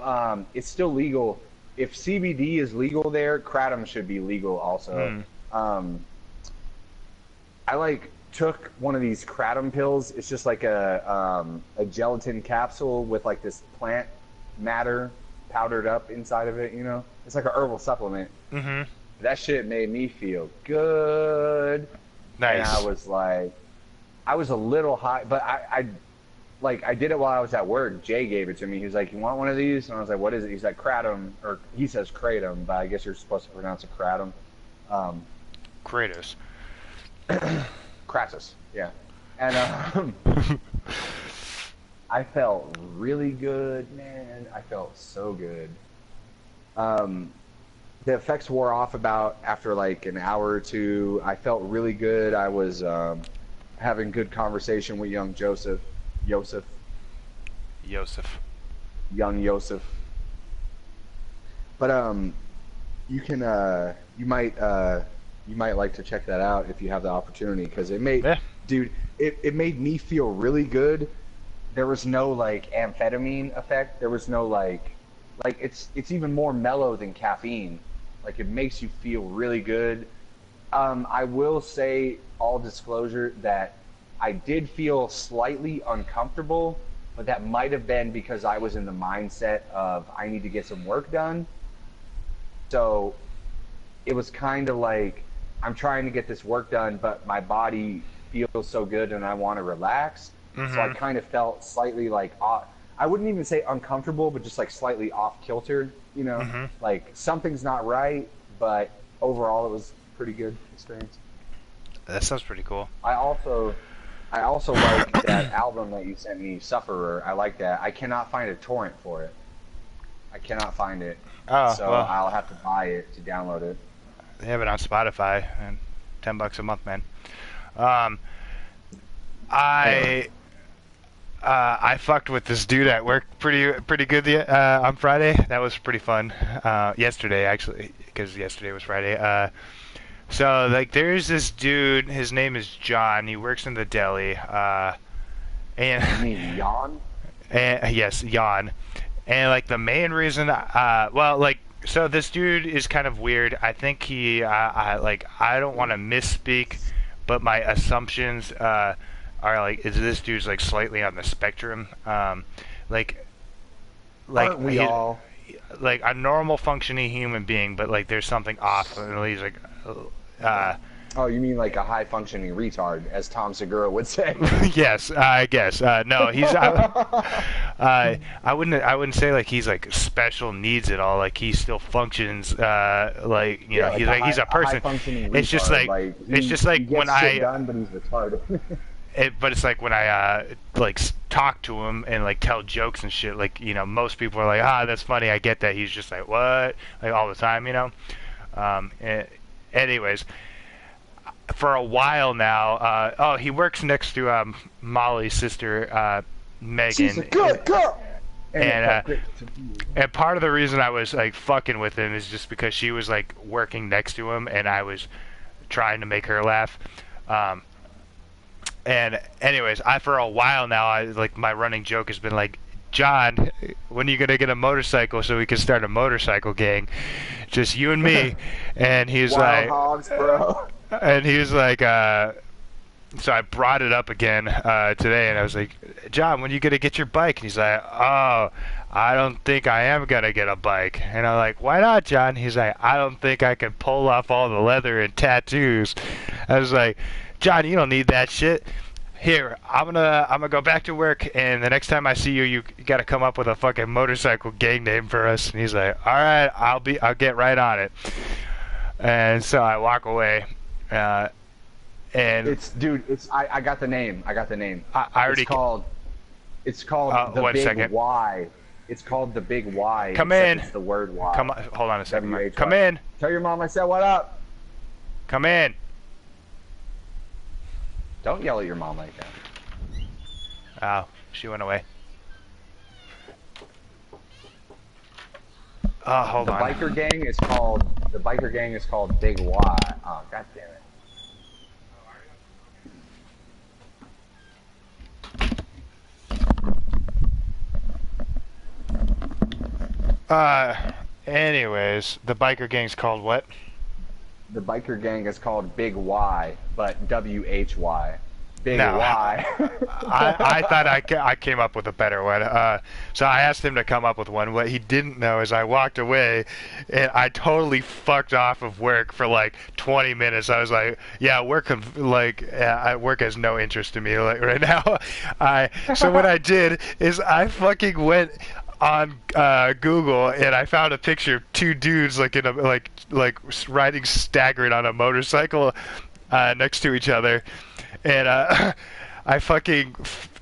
it's still legal, if CBD is legal there, kratom should be legal also. I took one of these kratom pills. It's just like a gelatin capsule with like this plant matter powdered up inside of it. It's like a herbal supplement. Mm-hmm. That shit made me feel good. Nice. And I was a little high, but I did it while I was at work. Jay gave it to me. He was like, "You want one of these?" And I was like, "What is it?" He's like, "Kratom," or he says kratom, but I guess you're supposed to pronounce it kratom. Kratos. Kratos, yeah. And I felt really good, man. I felt so good. The effects wore off after like an hour or two. I felt really good. I was having good conversation with young Joseph. Young Joseph. But you can you might like to check that out if you have the opportunity, because it made it made me feel really good. There was no like amphetamine effect. There was no like it's even more mellow than caffeine. Like, it makes you feel really good. I will say, all disclosure, that I did feel slightly uncomfortable, but that might have been because I was in the mindset of I need to get some work done. So it was kind of like I'm trying to get this work done, but my body feels so good and I want to relax. Mm-hmm. So I kind of felt slightly like I wouldn't even say uncomfortable, but just like slightly off kilter, Mm-hmm. Like something's not right, but overall it was a pretty good experience. That sounds pretty cool. I also like that album that you sent me, Sufferer. I like that. I cannot find a torrent for it. I cannot find it. Oh, so well, I'll have to buy it to download it. They have it on Spotify, and $10 a month, man. I fucked with this dude at work pretty good on Friday. That was pretty fun. Yesterday, actually, because yesterday was Friday. So, like, there's this dude. His name is John. He works in the deli. You mean Jan? Yes, Jan. And, like, the main reason, so this dude is kind of weird. I think I don't want to misspeak, but my assumptions are like, is this dude's like slightly on the spectrum? Like Aren't we all? Like a normal functioning human being, but like there's something off, and he's like, Oh, you mean like a high-functioning retard, as Tom Segura would say? Yes, I guess. No, he's. I wouldn't say like he's like special needs at all. Like he still functions. Like you know, like he's a person. high-functioning It's just retard, like he, it's just like he gets when shit done, but he's retarded. But it's like when I like talk to him and like tell jokes and shit. Like you know, most people are like, that's funny. I get that. He's just like, what? Like all the time, you know. Anyways, for a while now, he works next to Molly's sister, Megan. She's a good girl. And part of the reason I was like fucking with him is just because she was like working next to him, and I was trying to make her laugh. And anyways, for a while now, my running joke has been like, John, when are you gonna get a motorcycle so we can start a motorcycle gang, just you and me? And he's Wild hogs, bro. And he was like, so I brought it up again today, and I was like, John, when are you gonna get your bike? And he's like, oh, I don't think I am gonna get a bike. And I'm like, why not, John? He's like, I don't think I can pull off all the leather and tattoos. I was like, John, you don't need that shit. Here, I'm gonna go back to work, and the next time I see you, you gotta come up with a fucking motorcycle gang name for us. And he's like, all right, I'll get right on it. And so I walk away, and I got the name. I already it's called the one Big second. Y. It's called the Big Y. Come in. It's the word Y. Come on, hold on a second. W-H-Y. Come in. Tell your mom I said what up. Come in. Don't yell at your mom like that. Oh, she went away. Oh, hold on. The biker gang is called Big Y. Oh, god damn it. Anyways, the biker gang's called what? The biker gang is called Big Y, but W-H-Y. Big No, Y. I thought I came up with a better one. So I asked him to come up with one. What he didn't know is I walked away, and I totally fucked off of work for like 20 minutes. I was like, yeah, work has no interest in me like right now. So what I did is I fucking went on Google, and I found a picture of two dudes like in a like riding staggered on a motorcycle next to each other, and I fucking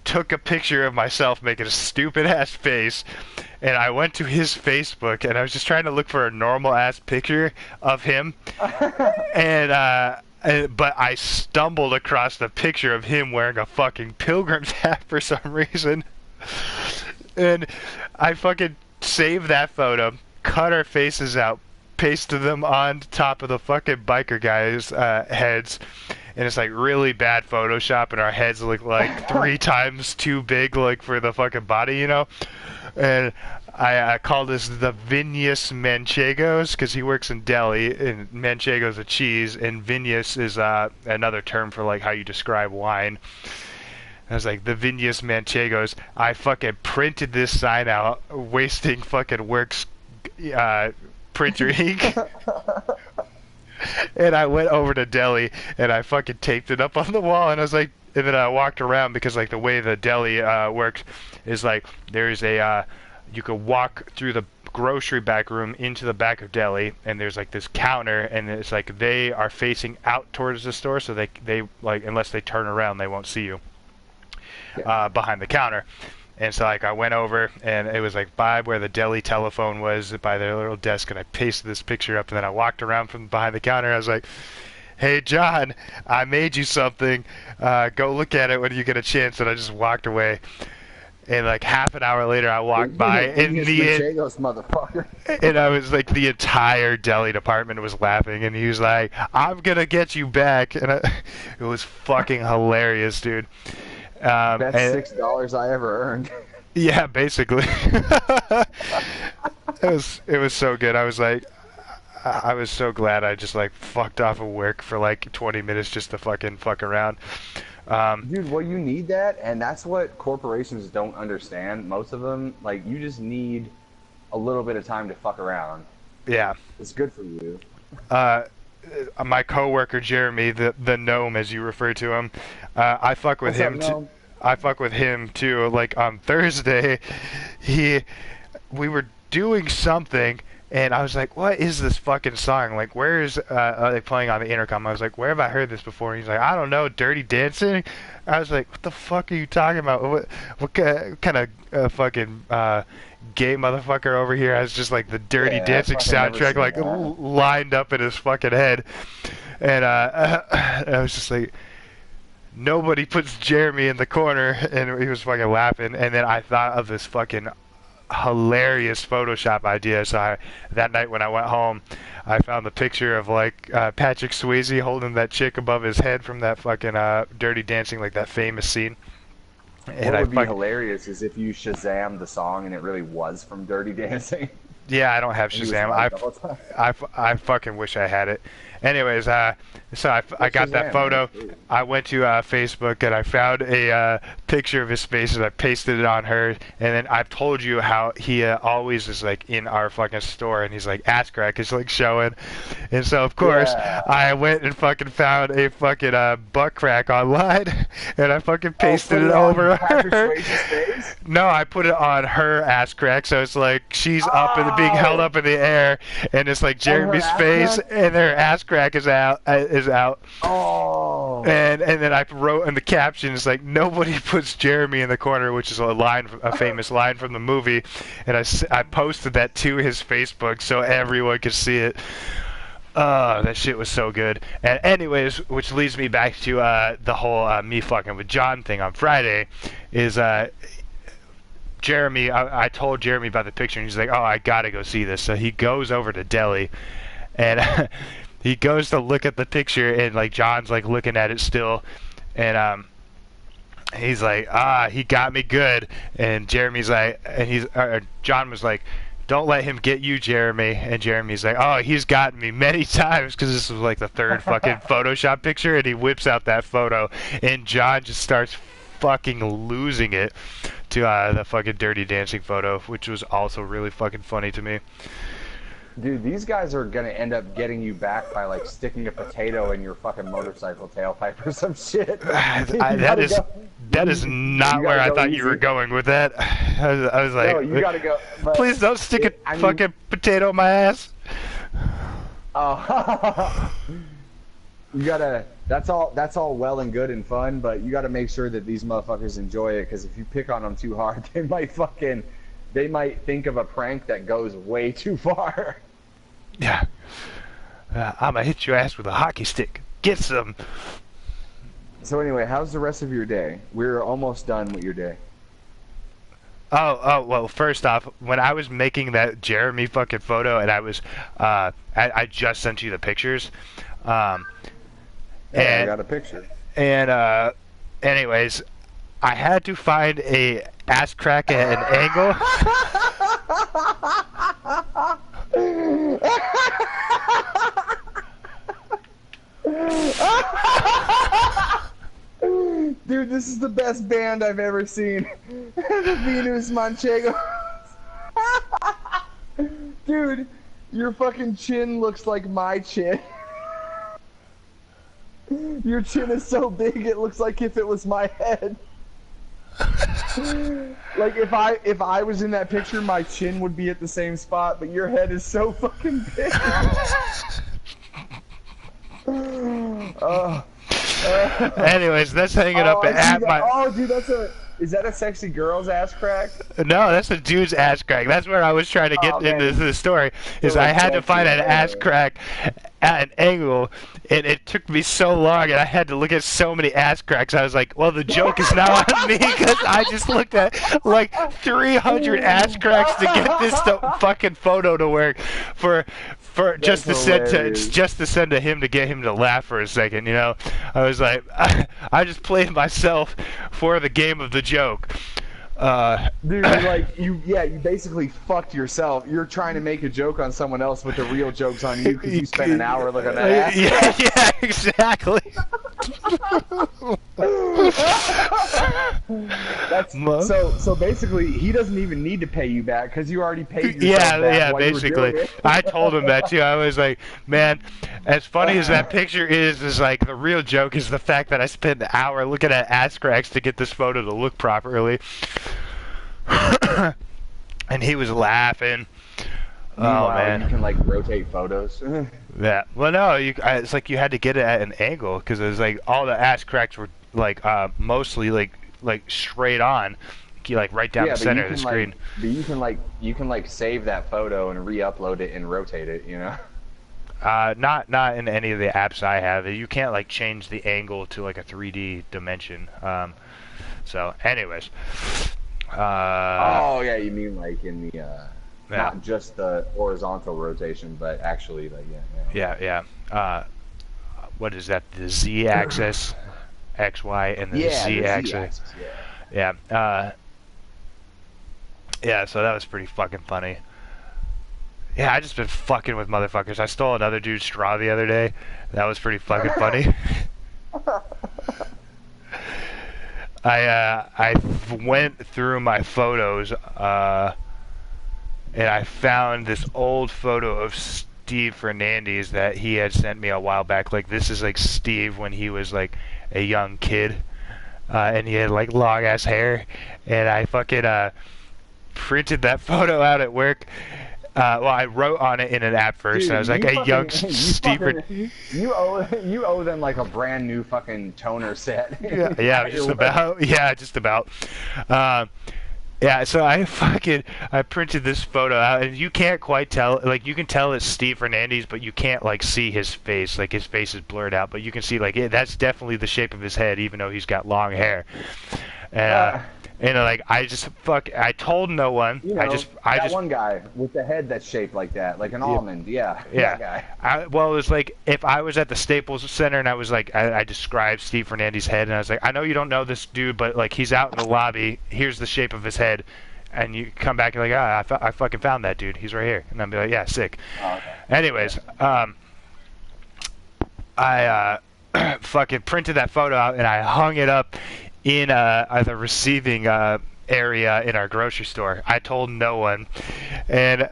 took a picture of myself making a stupid ass face, and I went to his Facebook, and I was just trying to look for a normal ass picture of him, but I stumbled across the picture of him wearing a fucking pilgrim's hat for some reason. And I fucking saved that photo, cut our faces out, pasted them on top of the fucking biker guys' heads, and it's like really bad Photoshop, and our heads look like 3 times too big, like for the fucking body, you know. And I call this the Vincent Manchegos because he works in Delhi, and Manchego's a cheese, and Vinyas is another term for like how you describe wine. I was like, the Vincent Manchegos. I fucking printed this sign out, wasting fucking works printer ink. And I went over to Delhi, and I fucking taped it up on the wall, and I was like, and then I walked around, because like the way the deli works is like, there's you could walk through the grocery back room into the back of deli, and there's like this counter, and it's like they are facing out towards the store, so they like, unless they turn around, they won't see you. Behind the counter. And so like I went over, and it was like by where the deli telephone was, by their little desk, and I pasted this picture up, and then I walked around from behind the counter. I was like, hey John, I made you something, go look at it when you get a chance. And I just walked away, and like half an hour later I walked by, and motherfucker. And I was like, the entire deli department was laughing, and he was like, I'm gonna get you back. And it was fucking hilarious, dude. That's $6 I ever earned. Yeah, basically. It was so good. I was like, I was so glad I just like fucked off of work for like 20 minutes just to fucking fuck around. Dude, well, you need that, and that's what corporations don't understand. Most of them, like, you just need a little bit of time to fuck around. Yeah. It's good for you. my coworker Jeremy, the gnome as you refer to him, I fuck with him. I fuck with him too. Like on Thursday, we were doing something, and I was like, "What is this fucking song? Like, where is they playing on the intercom?" I was like, "Where have I heard this before?" And he's like, "I don't know, Dirty Dancing." I was like, "What the fuck are you talking about? What kind of fucking gay motherfucker over here has just like the Dirty Dancing soundtrack like lined up in his fucking head?" And I was just like, nobody puts Jeremy in the corner, and he was fucking laughing. And then I thought of this fucking hilarious Photoshop idea. So that night when I went home, I found the picture of like Patrick Swayze holding that chick above his head from that fucking Dirty Dancing, like that famous scene. And what would be hilarious is if you Shazam the song and it really was from Dirty Dancing. Yeah, I don't have Shazam. I fucking wish I had it. Anyways, so I got that photo. I went to Facebook and I found a picture of his face and I pasted it on her. And then I've told you how he always is like in our fucking store and he's like ass crack is like showing. And so of course I went and fucking found a fucking butt crack online and I fucking pasted it over her. No, I put it on her ass crack. So it's like she's up and being held up in the air and it's like Jeremy's face and her ass crack is out. Oh. And then I wrote in the caption, it's like, nobody puts Jeremy in the corner, which is a famous line from the movie. And I posted that to his Facebook so everyone could see it. That shit was so good. And anyways, which leads me back to the whole me fucking with John thing on Friday, is Jeremy, I told Jeremy about the picture, and he's like, oh, I gotta go see this. So he goes over to Delhi, and he goes to look at the picture, and like John's like looking at it still, and he's like, he got me good. And Jeremy's like, and John was like, don't let him get you, Jeremy. And Jeremy's like, oh, he's gotten me many times, because this was like the third fucking Photoshop picture, and he whips out that photo, and John just starts fucking losing it to the fucking Dirty Dancing photo, which was also really fucking funny to me. Dude, these guys are gonna end up getting you back by like sticking a potato in your fucking motorcycle tailpipe or some shit. That is not where I thought you were going with that. I was like, no, you gotta go. Please don't stick a fucking potato in my ass. Oh, you gotta. That's all well and good and fun, but you gotta make sure that these motherfuckers enjoy it. Because if you pick on them too hard, they might think of a prank that goes way too far. Yeah. I'm gonna hit your ass with a hockey stick. Get some. So anyway, how's the rest of your day? We're almost done with your day. Oh, well, first off, when I was making that Jeremy fucking photo, and I was, I just sent you the pictures, I got a picture. And, anyways, I had to find a ass crack at an angle. Dude, this is the best band I've ever seen. The Vincent Manchego. Dude, your fucking chin looks like my chin. Your chin is so big it looks like if it was my head. Like if I was in that picture, my chin would be at the same spot, but your head is so fucking big. Anyways, that's hanging up at my. Oh, dude, is that a sexy girl's ass crack? No, that's a dude's ass crack. That's where I was trying to get into the story. Is I had to find an ass crack at an angle, and it took me so long, and I had to look at so many ass cracks. I was like, well, the joke is now on me, because I just looked at like 300 ass cracks to get this fucking photo to work for just to send to him to get him to laugh for a second. You know, I was like, I just played myself for the game of the joke. Dude, like you basically fucked yourself. You're trying to make a joke on someone else, but the real joke's on you because you spent an hour looking at that ass. Yeah, exactly. That's so basically he doesn't even need to pay you back because you already paid yourself back while basically. you were doing it. I told him that too. I was like, man, as funny as that picture is like the real joke is the fact that I spent an hour looking at ass cracks to get this photo to look properly. And he was laughing. Meanwhile, oh man, you can like rotate photos. yeah. Well, no, it's like you had to get it at an angle because it was like all the ass cracks were like mostly like straight on, like right down the center of the screen. But you can like save that photo and re-upload it and rotate it, you know. Not in any of the apps I have. You can't like change the angle to like a 3D dimension. So, anyways. Oh yeah, you mean like in the not just the horizontal rotation, but actually like yeah. What is that? The Z-axis, X, Y, and the Z-axis. Yeah. Yeah. So that was pretty fucking funny. Yeah, I just been fucking with motherfuckers. I stole another dude's straw the other day. That was pretty fucking funny. I went through my photos and I found this old photo of Steve Fernandez that he had sent me a while back. Like, this is like Steve when he was like a young kid, and he had like long ass hair, and I fucking printed that photo out at work. Well, I wrote on it in an app first, Dude, and I was like, "A young Steve." You owe them like a brand new fucking toner set. yeah, just about. Yeah, just about. Yeah, so I printed this photo out, and you can't quite tell. Like, you can tell it's Steve Fernandez, but you can't like see his face. Like, his face is blurred out, but you can see like that's definitely the shape of his head, even though he's got long hair. And like I told no one. You know, I just one guy with the head that's shaped like that, like an almond. Yeah. That guy. Well, it was like if I was at the Staples Center and I was like I described Steve Fernandez's head, and I was like, I know you don't know this dude, but like he's out in the lobby. Here's the shape of his head, and you come back and like, I fucking found that dude. He's right here, and I'd be like, yeah, sick. Oh, okay. Anyways, I fucking printed that photo out and I hung it up in the receiving area in our grocery store. I told no one, and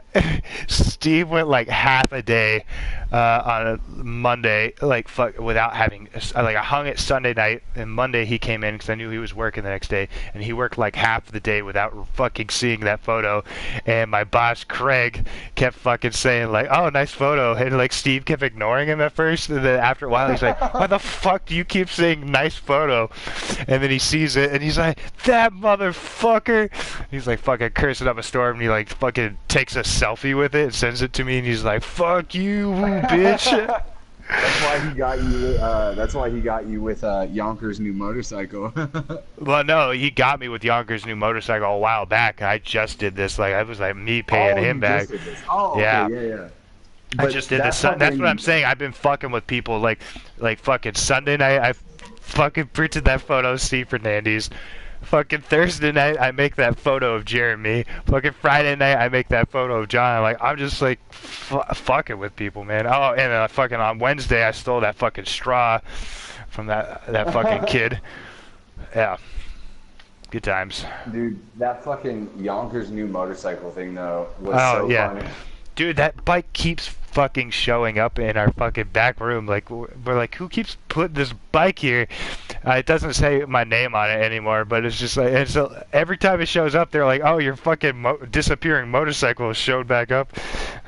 Steve went like half a day on a Monday, like without having like I hung it Sunday night, and Monday he came in because I knew he was working the next day, and he worked like half the day without fucking seeing that photo. And my boss Craig kept fucking saying like, "Oh, nice photo," and like Steve kept ignoring him at first, and then after a while he's like, "Why the fuck do you keep saying nice photo?" And then he sees it and he's like, "That motherfucker!" He's like fucking cursing up a storm, and he like fucking takes a selfie with it and sends it to me, and he's like, "Fuck you, bitch." That's why he got you. That's why he got you with Yonkers' new motorcycle. Well, no, he got me with Yonkers' new motorcycle a while back. I just did this. Like, I was like me paying him back. Oh, yeah. Okay, yeah. I just did this. That's what I'm saying. I've been fucking with people. Like fucking Sunday night, I fucking printed that photo of Steve Fernandez. Fucking Thursday night, I make that photo of Jeremy. Fucking Friday night, I make that photo of John. Like, I'm just like fucking with people, man. Oh, and fucking on Wednesday, I stole that fucking straw from that fucking kid. Yeah, good times. Dude, that fucking Yonkers' new motorcycle thing though was so funny. Dude, that bike keeps fucking showing up in our fucking back room. Like, we're like, who keeps putting this bike here? It doesn't say my name on it anymore, but it's just like, and so every time it shows up, they're like, oh, your fucking disappearing motorcycle showed back up.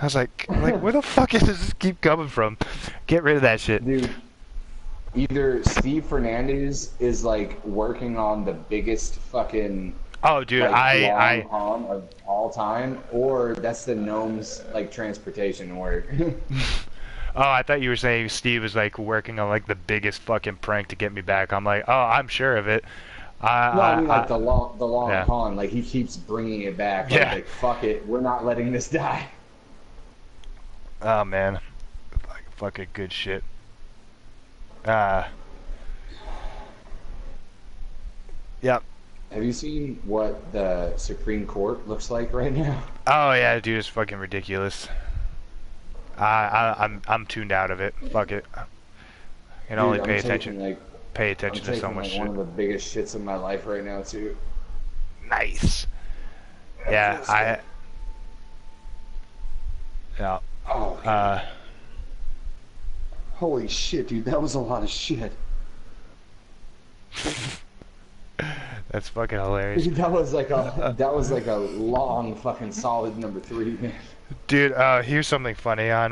I was like, where the fuck does this keep coming from? Get rid of that shit. Dude, either Steve Fernandez is like working on the biggest fucking dude, like, long con of all time, or that's the Gnome's like transportation work. Oh, I thought you were saying Steve is like working on like the biggest fucking prank to get me back. I'm like, oh, I'm sure of it. I mean like the long con, like he keeps bringing it back. Like, fuck it, we're not letting this die. Oh man, fucking good shit. Yep. Have you seen what the Supreme Court looks like right now? Oh yeah, dude, it's fucking ridiculous. I'm tuned out of it. Fuck it. I can only pay pay I'm attention to taking so much like one shit. of the biggest shits in my life right now too. Nice. Yeah, yeah. Oh, holy shit, dude, that was a lot of shit. That's fucking hilarious. That was like a long fucking solid number 3, man. Dude, here's something funny on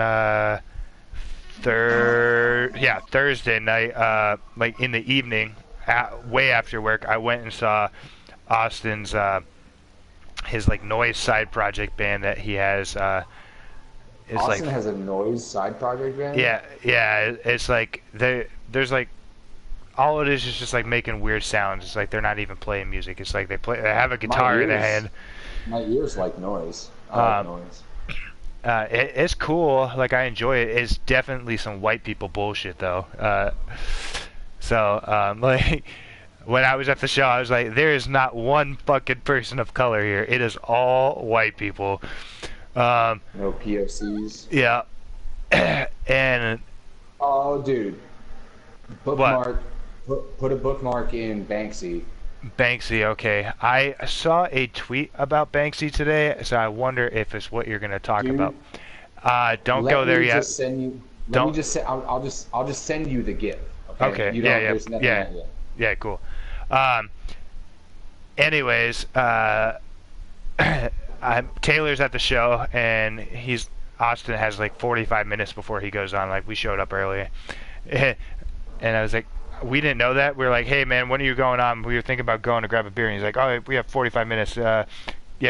Thursday night, like in the evening, way after work, I went and saw Austin's his like noise side project band that he has. It's Austin like, has a noise side project band? yeah, it's like there's like all it is just like making weird sounds. It's like they're not even playing music. It's like they have a guitar in their hand. My ears like noise. I like noise. It's cool. Like I enjoy it. It's definitely some white people bullshit though. Like when I was at the show, I was like, there is not one fucking person of color here. It is all white people. No POCs. Yeah. And oh, dude, bookmark. Put a bookmark in Banksy. Banksy, okay. I saw a tweet about Banksy today, so I wonder if it's what you're going to talk about. Don't go there yet. I'll just send you the GIF. Okay. There's nothing yet. Yeah, cool. Anyways, Taylor's at the show, and Austin has like 45 minutes before he goes on. Like we showed up early, and I was like, we didn't know that. We were like, hey man, when are you going on? We were thinking about going to grab a beer, and he's like, oh, we have 45 minutes. Yeah,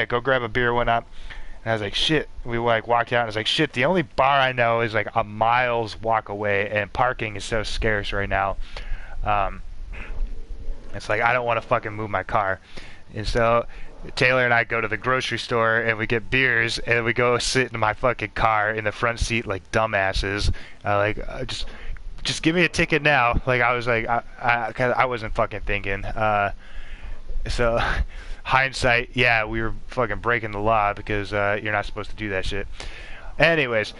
go grab a beer, whatnot. And I was like, shit. We like walked out, and I was like, shit. The only bar I know is like a mile's walk away, and parking is so scarce right now. It's like I don't want to fucking move my car, and so Taylor and I go to the grocery store and we get beers and we go sit in my fucking car in the front seat like dumbasses. Just give me a ticket now. Like I was like, I wasn't fucking thinking. So hindsight, yeah, we were fucking breaking the law because you're not supposed to do that shit. Anyways,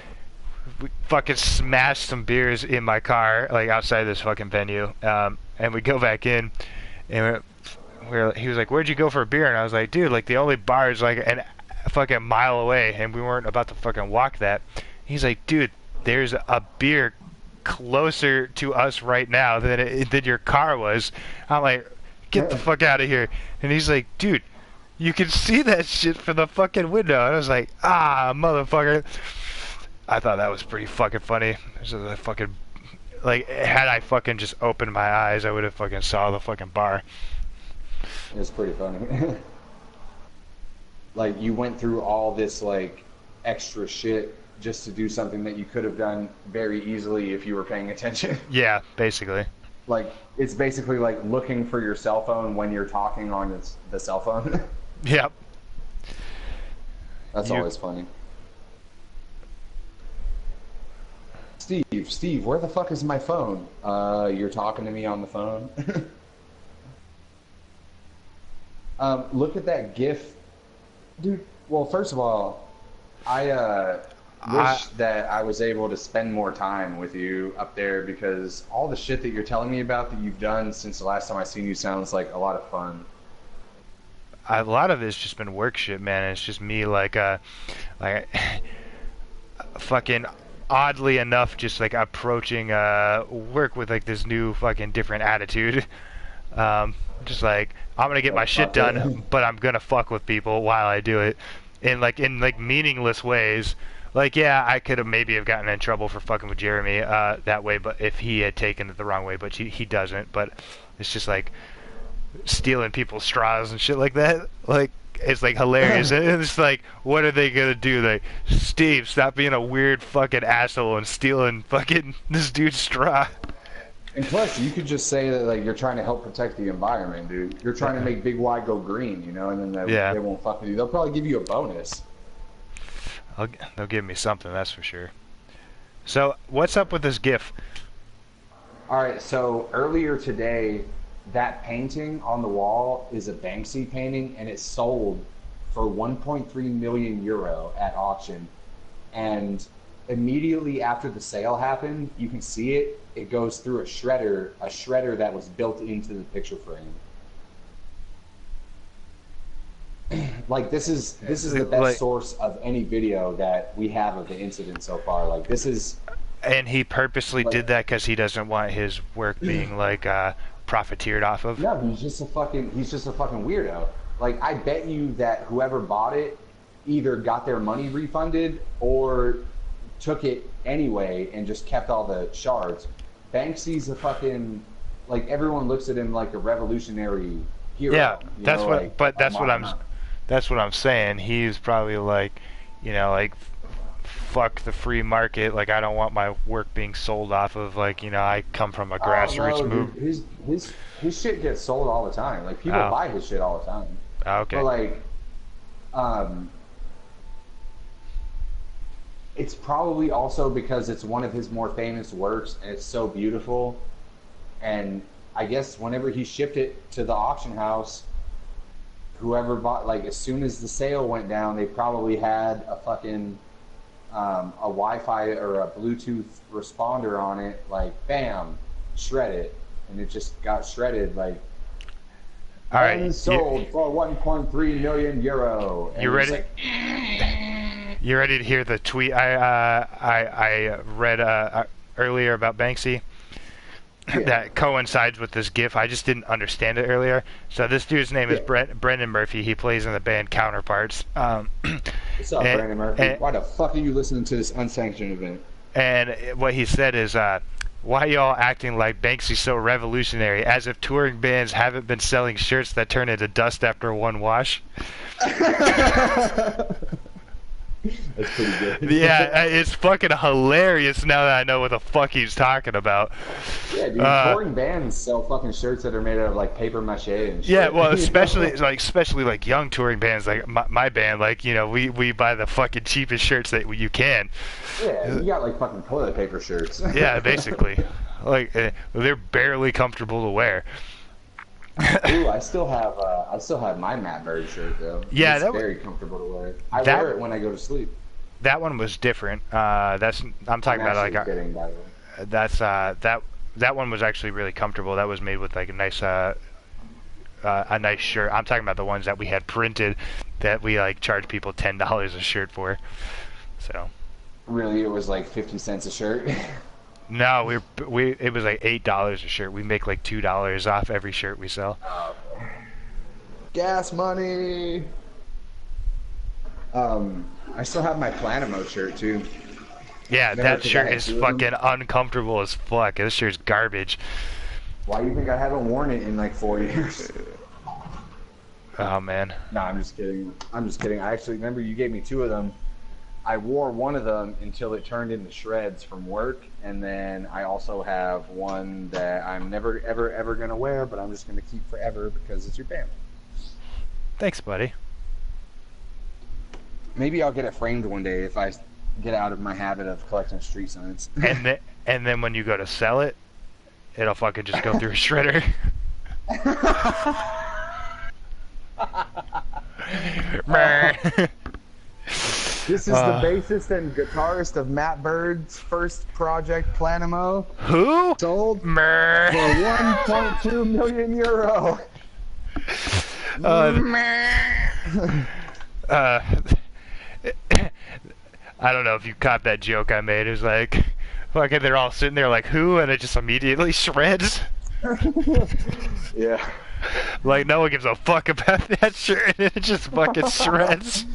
we fucking smashed some beers in my car like outside this fucking venue, and we go back in, and he was like, where'd you go for a beer? And I was like, dude, like the only bar is like a fucking mile away, and we weren't about to fucking walk that. He's like, dude, there's a beer closer to us right now than your car was. I'm like, get the fuck out of here. And he's like, dude, you can see that shit from the fucking window. And I was like, motherfucker. I thought that was pretty fucking funny. So I fucking, like, had I fucking just opened my eyes, I would have fucking saw the fucking bar. It's pretty funny. Like, you went through all this, like, extra shit just to do something that you could have done very easily if you were paying attention. Yeah, basically. Like, it's basically like looking for your cell phone when you're talking on the cell phone. Yep. That's always funny. Steve, where the fuck is my phone? You're talking to me on the phone? Look at that GIF. Dude, well, first of all, I wish that I was able to spend more time with you up there because all the shit that you're telling me about that you've done since the last time I seen you sounds like a lot of fun. A lot of it's just been work shit, man. It's just me like fucking oddly enough just like approaching work with like this new fucking different attitude. Just like I'm gonna get my shit done, but I'm gonna fuck with people while I do it in meaningless ways. Like, yeah, I could have maybe gotten in trouble for fucking with Jeremy that way, but if he had taken it the wrong way, but he doesn't. But it's just like stealing people's straws and shit like that. Like, it's like hilarious. And it's like, what are they gonna do? Like, Steve, stop being a weird fucking asshole and stealing fucking this dude's straw. And plus, you could just say that like you're trying to help protect the environment, dude. You're trying to make Big Y go green, you know, and then they won't fuck with you. They'll probably give you a bonus. They'll give me something, that's for sure. So, what's up with this GIF? All right, so earlier today, that painting on the wall is a Banksy painting, and it sold for 1.3 million euro at auction. And immediately after the sale happened, you can see it. It goes through a shredder that was built into the picture frame. Like this is the best source of any video that we have of the incident so far. Like this is. And he purposely did that because he doesn't want his work being like profiteered off of. No, he's just a fucking weirdo. Like I bet you that whoever bought it either got their money refunded or took it anyway and just kept all the shards. Banksy's a fucking, like, everyone looks at him like a revolutionary hero. Yeah, that's what I'm saying. He's probably like, you know, like, fuck the free market. Like, I don't want my work being sold off of, like, you know, I come from a grassroots movement. His shit gets sold all the time. Like, people buy his shit all the time. Okay. But, like, it's probably also because it's one of his more famous works and it's so beautiful. And I guess whenever he shipped it to the auction house, whoever bought, like, as soon as the sale went down, they probably had a fucking a Wi-Fi or a Bluetooth responder on it, like, bam, shred it. And it just got shredded, like, all right, and sold for 1.3 million euro. And you ready? Like, you ready to hear the tweet I read earlier about Banksy? Yeah. That coincides with this GIF. I just didn't understand it earlier. So this dude's name is Brendan Murphy. He plays in the band Counterparts. What's up, Brendan Murphy? Why the fuck are you listening to this unsanctioned event? And what he said is, why y'all acting like Banksy's so revolutionary, as if touring bands haven't been selling shirts that turn into dust after one wash? That's pretty good. Yeah, it's fucking hilarious now that I know what the fuck he's talking about. Yeah, dude, touring bands sell fucking shirts that are made out of, like, paper mache and shit. Yeah, well, especially like young touring bands, like my band, like, you know, we buy the fucking cheapest shirts that you can. Yeah, you got, like, fucking toilet paper shirts. Yeah, basically. Like, they're barely comfortable to wear. Ooh, I still have my Matt Bird shirt though. Yeah, it's very comfortable to wear. I wear it when I go to sleep. That one was different. I'm talking about like kidding, by the way. That's that one was actually really comfortable. That was made with like a nice shirt. I'm talking about the ones that we had printed that we like charge people $10 a shirt for. So. Really, it was like 50 cents a shirt. No, it was like $8 a shirt. We make like $2 off every shirt we sell. Gas money. I still have my Planamo shirt too. Yeah, that shirt is fucking uncomfortable as fuck. This shirt's garbage. Why do you think I haven't worn it in like 4 years? Oh man. No, I'm just kidding. I actually remember you gave me 2 of them. I wore one of them until it turned into shreds from work, and then I also have one that I'm never, ever going to wear, but I'm just going to keep forever because it's your band. Thanks, buddy. Maybe I'll get it framed one day if I get out of my habit of collecting street signs. and then when you go to sell it, it'll fucking just go through a shredder. This is the bassist and guitarist of Matt Bird's first project, Planamo. Who? Sold for 1.2 million euro. I don't know if you caught that joke I made. It was like, fucking, they're all sitting there like, who? And it just immediately shreds. Yeah. Like, no one gives a fuck about that shirt, and it just fucking shreds.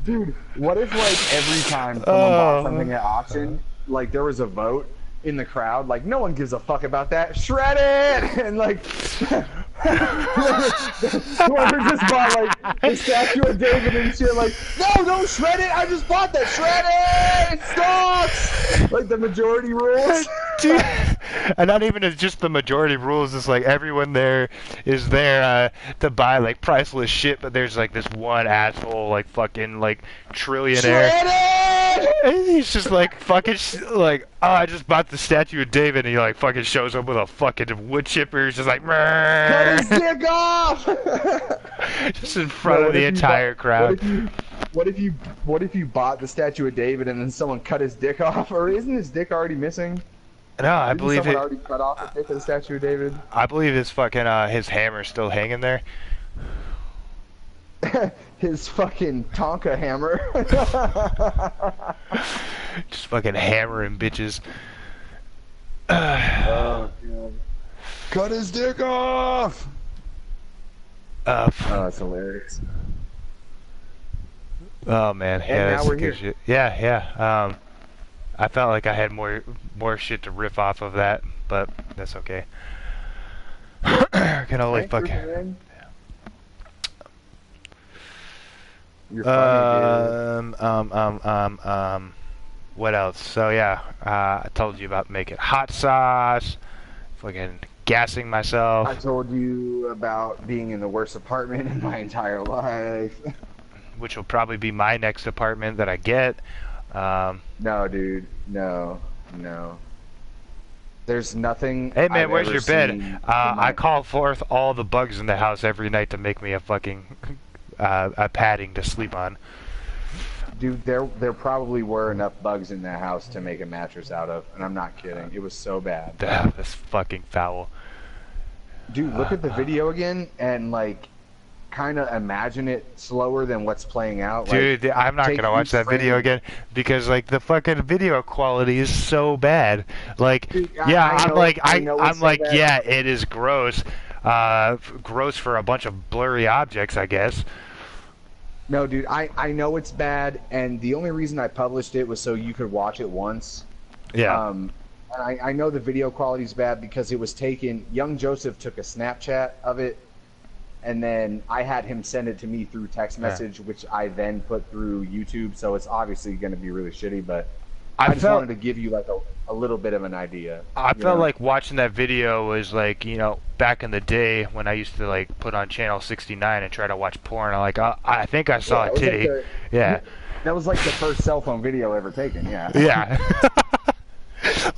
Dude, what if, like, every time someone bought something at auction, like, there was a vote in the crowd, like, no one gives a fuck about that, shred it! And, like, whoever just bought, like, the statue of David and shit, like, no, don't shred it, I just bought that, shred it! It sucks! Like, the majority rules. Dude, and not even just the majority rules, it's like everyone there is there to buy like priceless shit, but there's like this one asshole, like fucking like trillionaire. He's just like fucking like, oh, I just bought the statue of David, and he like fucking shows up with a fucking wood chipper. He's just like, cut his dick off! Just in front of the entire crowd. What if you bought the statue of David and then someone cut his dick off? Or isn't his dick already missing? No, I Didn't believe someone it. already cut off the dick of the statue of David? I believe his fucking his hammer's still hanging there. His fucking Tonka hammer. Just fucking hammering bitches. Oh, God. Cut his dick off! Oh, that's hilarious. Oh man, And yeah, now that's we're good here. shit. Yeah. I felt like I had more shit to riff off of that, but that's okay. Can only Thanks for fucking. coming. You're funny, dude. What else? So yeah, I told you about making hot sauce, fucking gassing myself. I told you about being in the worst apartment in my entire life. Which will probably be my next apartment that I get. No, dude. No. There's nothing. Hey man, I've where's ever your bed? seen I call forth all the bugs in the house every night to make me a fucking a padding to sleep on. Dude, there probably were enough bugs in that house to make a mattress out of, and I'm not kidding. It was so bad. That's fucking foul. Dude, look at the video again and like kind of imagine it slower than what's playing out. Dude, like, I'm not gonna watch that video again because like the fucking video quality is so bad. Like, Dude, yeah, I I'm know- like, I know it's I'm so like, bad. yeah, it is gross. Gross for a bunch of blurry objects, I guess. No, dude, I know it's bad, and the only reason I published it was so you could watch it once. Yeah. And I know the video quality is bad because it was taken. Young Joseph took a Snapchat of it, and then I had him send it to me through text message, which I then put through YouTube. So it's obviously going to be really shitty, but I just wanted to give you like a little bit of an idea. I felt like watching that video was like, you know, back in the day when I used to like put on channel 69 and try to watch porn. I'm like, I think I saw a titty. Yeah. That was like the first cell phone video ever taken. Yeah. Yeah.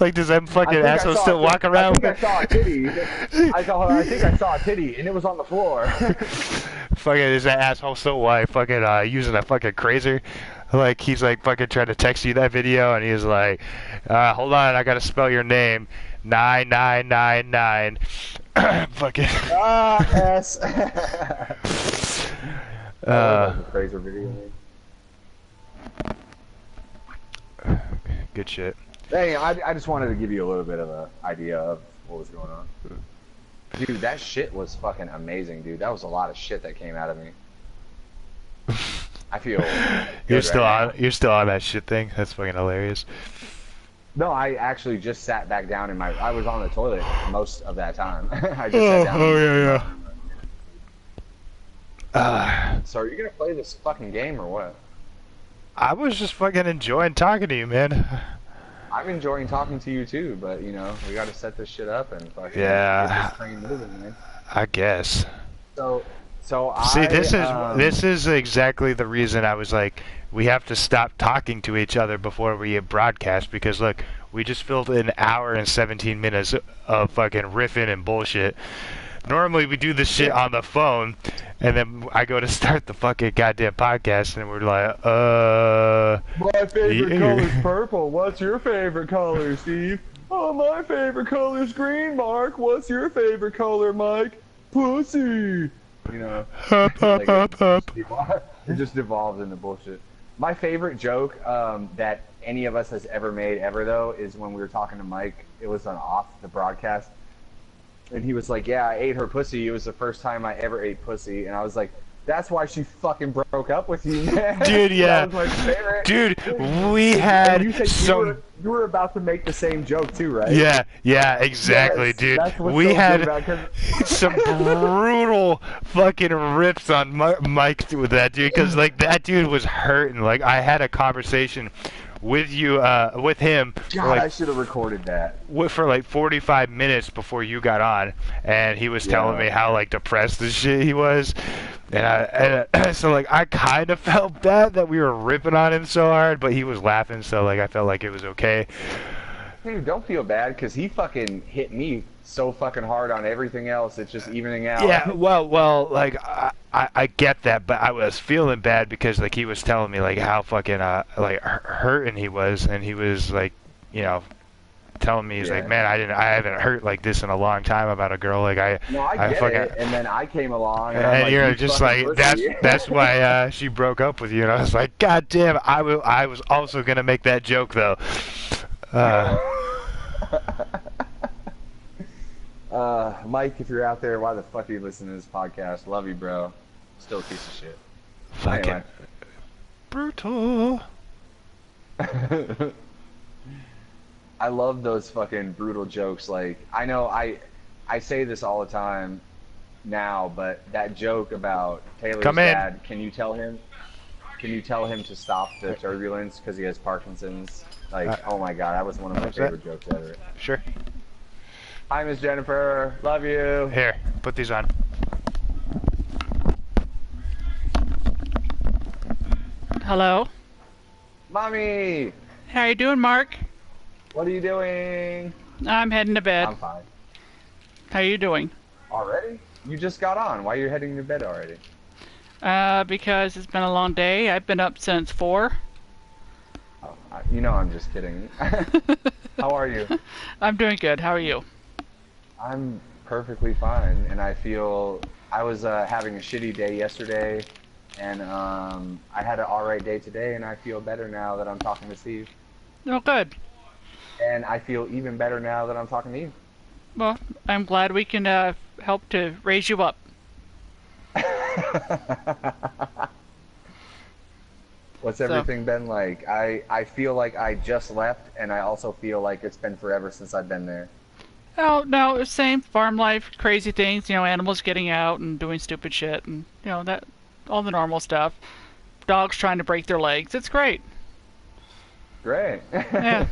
Like, does that fucking asshole still walk around? I think I saw a titty. I think I saw a titty, and it was on the floor. Fucking, is that asshole still fucking using a fucking crazer? Like, he's like fucking trying to text you that video, and he's like, hold on, I gotta spell your name. 9999. Fucking. S. Crazer video. Good shit. Hey, I just wanted to give you a little bit of an idea of what was going on. Dude, that shit was fucking amazing, dude. That was a lot of shit that came out of me. I feel you're still on that shit thing. That's fucking hilarious. No, I actually just sat back down in I was on the toilet most of that time. I just sat down. Oh yeah. So are you gonna play this fucking game or what? I was just fucking enjoying talking to you, man. I'm enjoying talking to you too, but you know, we gotta set this shit up and fucking yeah. get this train moving, man. I guess. So see, this is exactly the reason I was like, we have to stop talking to each other before we broadcast, because look, we just filled an hour and 17 minutes of fucking riffing and bullshit. Normally we do this shit on the phone, and then I go to start the fucking goddamn podcast, and we're like, my favorite color's purple. What's your favorite color, Steve? Oh, my favorite color's green, Mark. What's your favorite color, Mike? Pussy. You know, it just devolves into bullshit. My favorite joke that any of us has ever made ever, though, is when we were talking to Mike. It was off the broadcast. And he was like, yeah, I ate her pussy. It was the first time I ever ate pussy. And I was like, that's why she fucking broke up with you, man. Dude, yeah. That was my favorite. Dude, we had some... You were about to make the same joke too, right? Yeah, exactly, yes, dude. That's what's we so had good about some brutal fucking rips on Mike with that dude, because like that dude was hurting. Like, I had a conversation with you, with him. God, like, I should have recorded that. For like 45 minutes before you got on, and he was telling me how like depressed as shit he was, and so like I kind of felt bad that we were ripping on him so hard, but he was laughing, so like I felt like it was okay. Dude, don't feel bad, because he fucking hit me so fucking hard on everything else. It's just evening out. Yeah, well, like I get that, but I was feeling bad because like he was telling me like how fucking like hurting he was, and he was like, you know, telling me he's like, man, I haven't hurt like this in a long time about a girl. Like I get fucking, it. And then I came along, and, and I'm you're like, just like that's why she broke up with you. And I was like, God damn, I was also gonna make that joke though. Mike, if you're out there, why the fuck are you listening to this podcast? Love you, bro. Still a piece of shit. Fucking anyway. brutal. I love those fucking brutal jokes. Like, I know I say this all the time now, but that joke about Taylor's dad, can you tell him to stop the turbulence because he has Parkinson's? Like, oh my god, that was one of my favorite jokes ever. Sure. Hi, Miss Jennifer. Love you. Here, put these on. Hello. Mommy! How you doing, Mark? What are you doing? I'm heading to bed. I'm fine. How you doing? Already? You just got on. Why are you heading to bed already? Because it's been a long day. I've been up since 4. Oh, you know I'm just kidding. How are you? I'm doing good. How are you? I'm perfectly fine, and I feel I was having a shitty day yesterday, and I had an alright day today, and I feel better now that I'm talking to Steve. Oh, good. And I feel even better now that I'm talking to you. Well, I'm glad we can help to raise you up. What's everything been like? I feel like I just left, and I also feel like it's been forever since I've been there. Oh, no, same. Farm life, crazy things, animals getting out and doing stupid shit, and, that, all the normal stuff. Dogs trying to break their legs. It's great. Great. Yeah.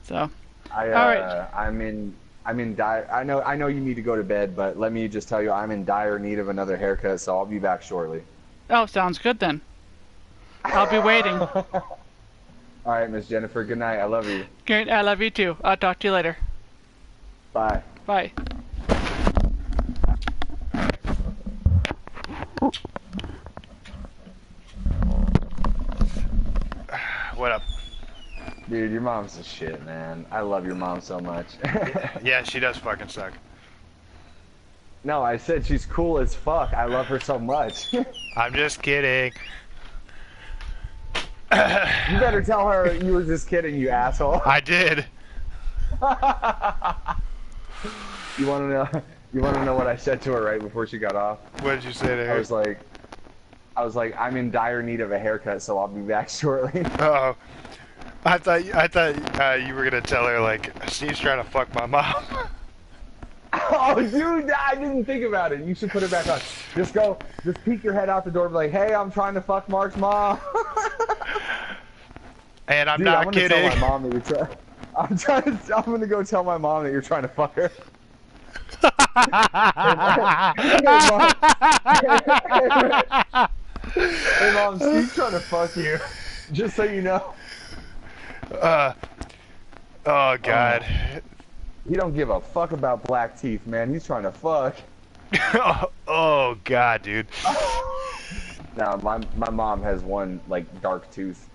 So. All right. I'm in dire. I know you need to go to bed, but let me just tell you, I'm in dire need of another haircut, so I'll be back shortly. Oh, sounds good then. I'll be waiting. All right, Miss Jennifer. Good night. I love you. Great. I love you too. I'll talk to you later. Bye. Bye. What up? Dude, your mom's a shit, man. I love your mom so much. Yeah, she does fucking suck. No, I said she's cool as fuck. I love her so much. I'm just kidding. You better tell her you were just kidding, you asshole. I did. You want to know what I said to her right before she got off? What did you say to her? I was like, I'm in dire need of a haircut, so I'll be back shortly. Uh-oh. I thought you were gonna tell her like Steve's trying to fuck my mom. Oh, dude, I didn't think about it. You should put it back on. Just peek your head out the door and be like, hey, I'm trying to fuck Mark's mom. And I'm dude, not kidding. Tell my mom that I'm gonna go tell my mom that you're trying to fuck her. Hey, Mom, Steve's trying to fuck you. Just so you know. Oh, God. He don't give a fuck about black teeth, man. He's trying to fuck. Oh, God, dude. No, my mom has one, like, dark tooth.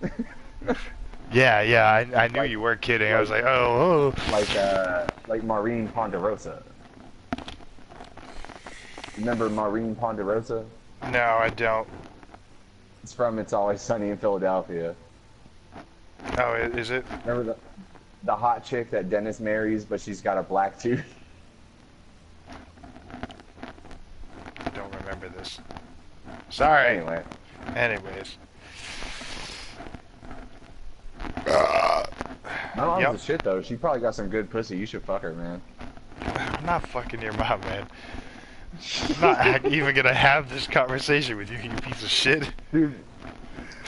Yeah, I knew you weren't kidding. I was like, oh. Like Maureen Ponderosa. Remember Maureen Ponderosa? No, I don't. It's from It's Always Sunny in Philadelphia. Oh, is it? Remember the hot chick that Dennis marries, but she's got a black tooth? I don't remember this. Sorry. My Anyways. mom's a shit, though. She probably got some good pussy. You should fuck her, man. I'm not fucking your mom, man. I'm not even gonna have this conversation with you, you piece of shit. Dude,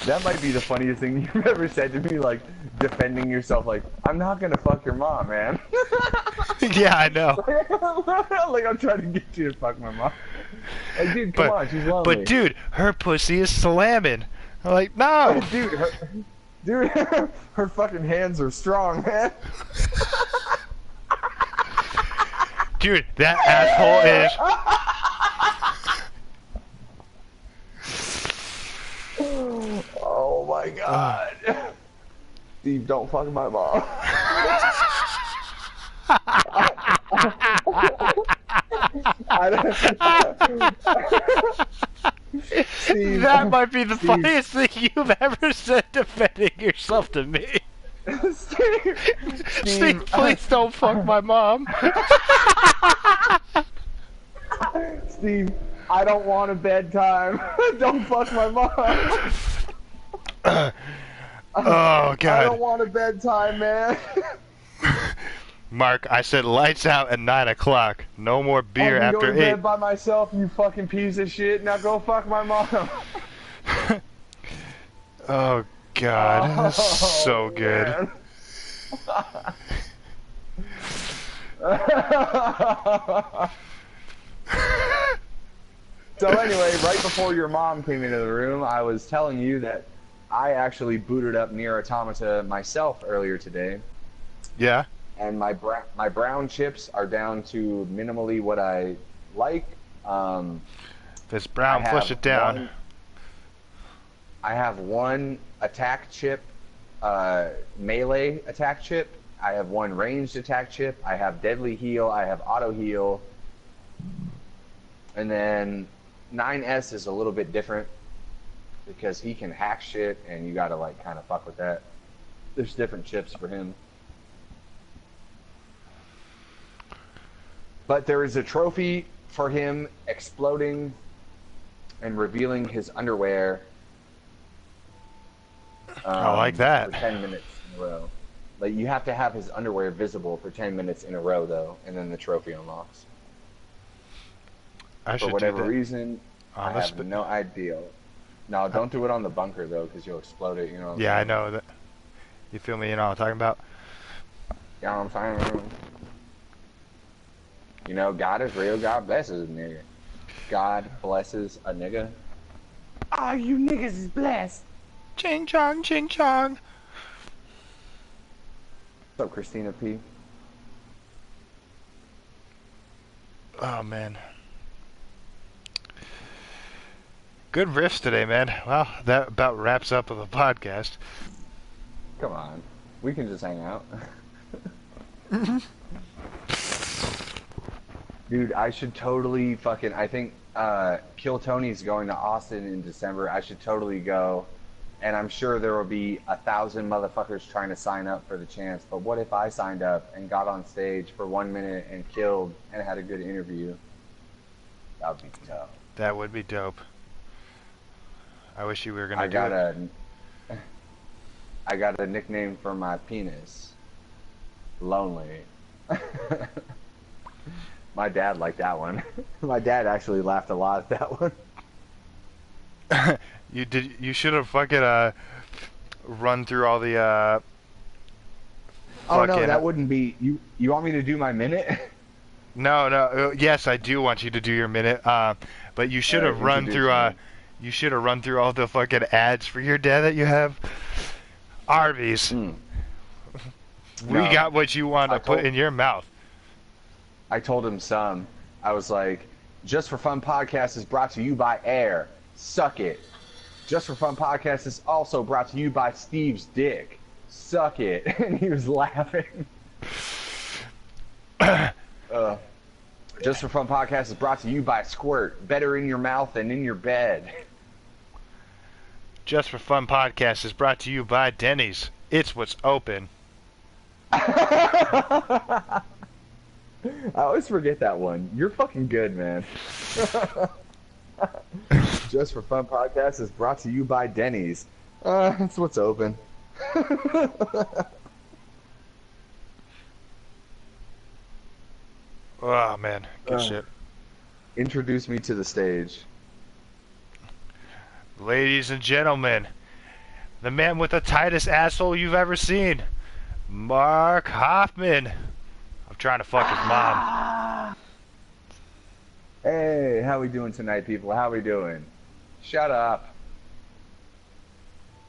that might be the funniest thing you've ever said to me, like, defending yourself, like, I'm not gonna fuck your mom, man. Yeah, I know. Like, I'm trying to get you to fuck my mom. Like, dude, come on, she's lonely. But, dude, her pussy is slamming. I'm like, no! Dude, her fucking hands are strong, man. Dude, that asshole is... Oh my god. Steve, don't fuck my mom. Steve, that might be the funniest thing you've ever said defending yourself to me. Steve, please don't fuck my mom. Steve, I don't want a bedtime. Don't fuck my mom. Oh, God. I don't want a bedtime, man. Mark, I said lights out at 9 o'clock. No more beer I'm after going to 8. bed by myself, you fucking piece of shit. Now go fuck my mom. Oh, God. That's so good. So anyway, right before your mom came into the room, I was telling you that I actually booted up Nier Automata myself earlier today. Yeah? And my brown chips are down to minimally what I like. If it's brown, push it down. I have one attack chip, melee attack chip. I have one ranged attack chip. I have deadly heal. I have auto heal. And then 9S is a little bit different because he can hack shit and you gotta like kind of fuck with that. There's different chips for him. But there is a trophy for him exploding and revealing his underwear. I like that. For 10 minutes in a row. Like, you have to have his underwear visible for 10 minutes in a row, though, and then the trophy unlocks. For whatever reason, I have no idea. No, don't do it on the bunker, though, because you'll explode it, you know what I'm saying? Yeah, I know that. You feel me? You know what I'm talking about? You know what I'm saying? You know, God is real. God blesses a nigga. God blesses a nigga. Ah, you niggas is blessed. Ching chong, ching chong. What's up, Christina P? Oh, man. Good riffs today, man. Well, that about wraps up the podcast. Come on. We can just hang out. Dude, I should totally fucking... I think Kill Tony's going to Austin in December. I should totally go. And I'm sure there will be 1,000 motherfuckers trying to sign up for the chance. But what if I signed up and got on stage for 1 minute and killed and had a good interview? That would be dope. That would be dope. I wish you were gonna do it. I got a nickname for my penis. Lonely. My dad liked that one. My dad actually laughed a lot at that one. You should have fucking run through all the Oh no, that wouldn't be you want me to do my minute? No, yes, I do want you to do your minute. But you should have run through you should have run through all the fucking ads for your dad that you have. Arby's. We got what you want to put in your mouth. I told him some. I was like, Just for Fun Podcast is brought to you by Air. Suck it. Just for Fun Podcast is also brought to you by Steve's Dick. Suck it. And he was laughing. Just for Fun Podcast is brought to you by Squirt. Better in your mouth than in your bed. Just for Fun Podcast is brought to you by Denny's. It's what's open. I always forget that one. You're fucking good, man. Just for Fun Podcast is brought to you by Denny's. That's what's open. Oh, man. Good shit. Introduce me to the stage. Ladies and gentlemen, the man with the tightest asshole you've ever seen, Mark Hoffman. I'm trying to fuck his mom. Hey, how we doing tonight, people? How we doing? Shut up.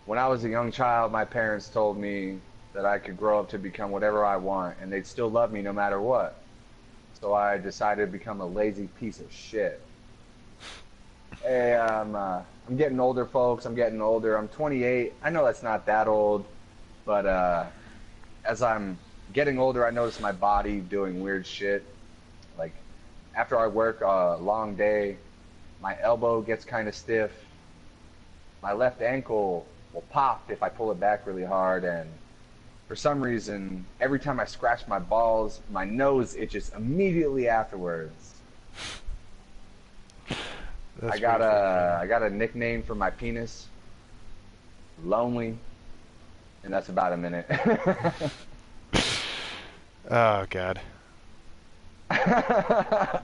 when I was a young child, my parents told me that I could grow up to become whatever I want, and they'd still love me no matter what. So I decided to become a lazy piece of shit. Hey, I'm getting older, folks. I'm getting older. I'm 28. I know that's not that old, but as I'm getting older, I notice my body doing weird shit. Like, after I work a long day, my elbow gets kind of stiff. My left ankle will pop if I pull it back really hard, and for some reason, every time I scratch my balls, my nose itches immediately afterwards. I got a nickname for my penis. Lonely. And that's about a minute. Oh god. I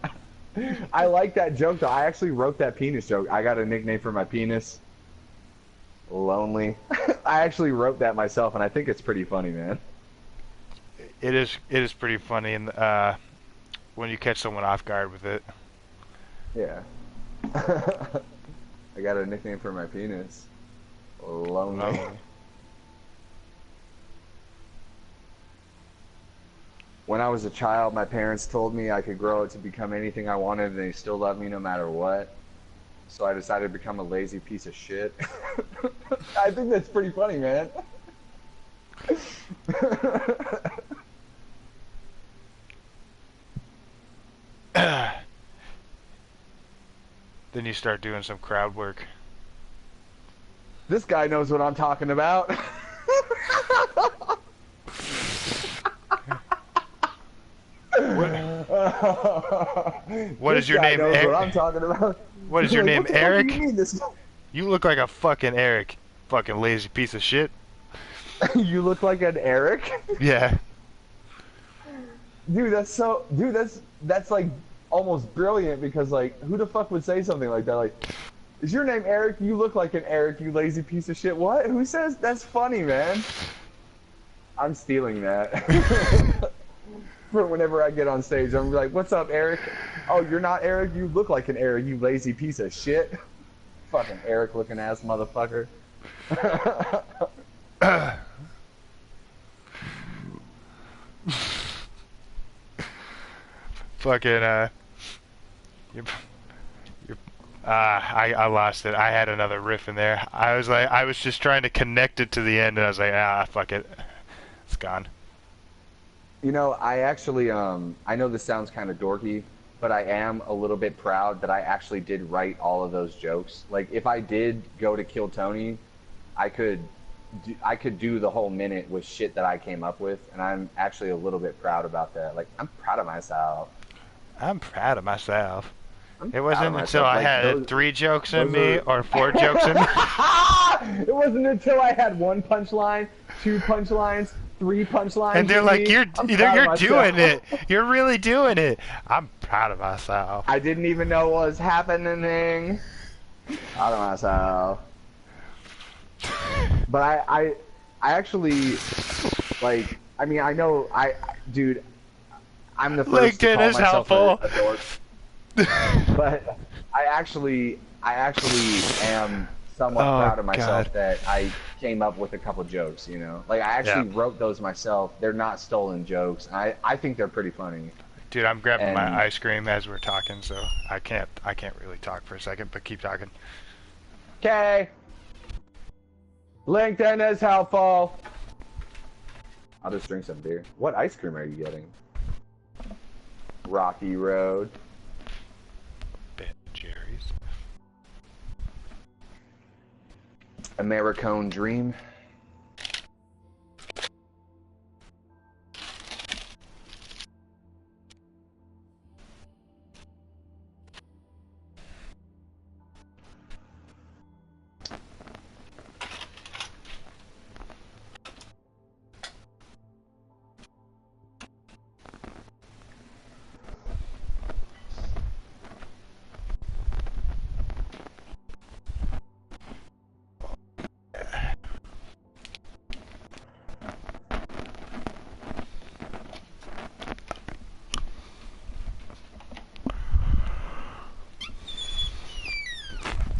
like that joke though. I actually wrote that penis joke. I got a nickname for my penis. Lonely. I actually wrote that myself, and I think it's pretty funny, man. It is pretty funny, and when you catch someone off guard with it. Yeah. I got a nickname for my penis. Lonely. When I was a child, my parents told me I could grow up to become anything I wanted, and they still love me no matter what. So I decided to become a lazy piece of shit. I think that's pretty funny, man. Then you start doing some crowd work. This guy knows what I'm talking about. What is your name, Eric? What I'm talking about. What is your name, Eric? Do you mean this? You look like a fucking Eric. Fucking lazy piece of shit. You look like an Eric? Yeah. Dude, that's like almost brilliant, because like, who the fuck would say something like that? Like, is your name Eric? You look like an Eric, you lazy piece of shit. What? Who says? That's funny, man. I'm stealing that. For whenever I get on stage, I'm like, what's up, Eric? Oh, you're not Eric? You look like an Eric, you lazy piece of shit. Fucking Eric looking ass motherfucker. Fucking, I lost it. I had another riff in there. I was just trying to connect it to the end, and I was like, fuck it. It's gone. You know, I actually, I know this sounds kind of dorky, but I am a little bit proud that I actually did write all of those jokes. Like, if I did go to Kill Tony, I could do the whole minute with shit that I came up with, and I'm actually a little bit proud about that. Like, I'm proud of myself. It wasn't until I had 3 jokes in me or 4 jokes in me. It wasn't until I had 1 punchline, 2 punchlines, 3 punchlines. And they're like, you're doing it. You're really doing it. I'm proud of myself. I didn't even know what was happening. Proud of myself. But I actually, like, I mean, I know, dude, I'm the first to call myself a dork. But I actually am somewhat proud of myself that I came up with a couple jokes, you know? Like, I actually wrote those myself. They're not stolen jokes. I think they're pretty funny. Dude, I'm grabbing my ice cream as we're talking, so I can't really talk for a second, but keep talking. Okay. LinkedIn is helpful. I'll just drink some beer. What ice cream are you getting? Rocky Road. Ben Jerry's. Americone Dream.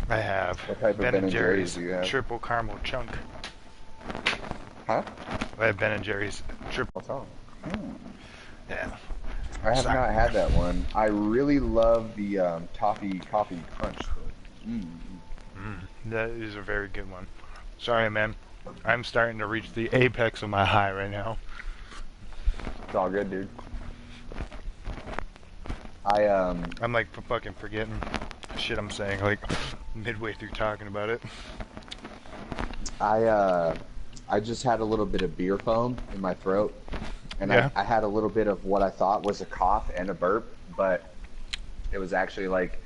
I have What type of Ben and Jerry's do you have? triple caramel chunk. Huh? I have Ben and Jerry's triple. Oh. Yeah. I have not had that one. I really love the toffee coffee crunch. That is a very good one. Sorry, man. I'm starting to reach the apex of my high right now. It's all good, dude. I'm like fucking forgetting shit I'm saying like midway through talking about it. I just had a little bit of beer foam in my throat, and yeah. I had a little bit of what I thought was a cough and a burp, but it was actually like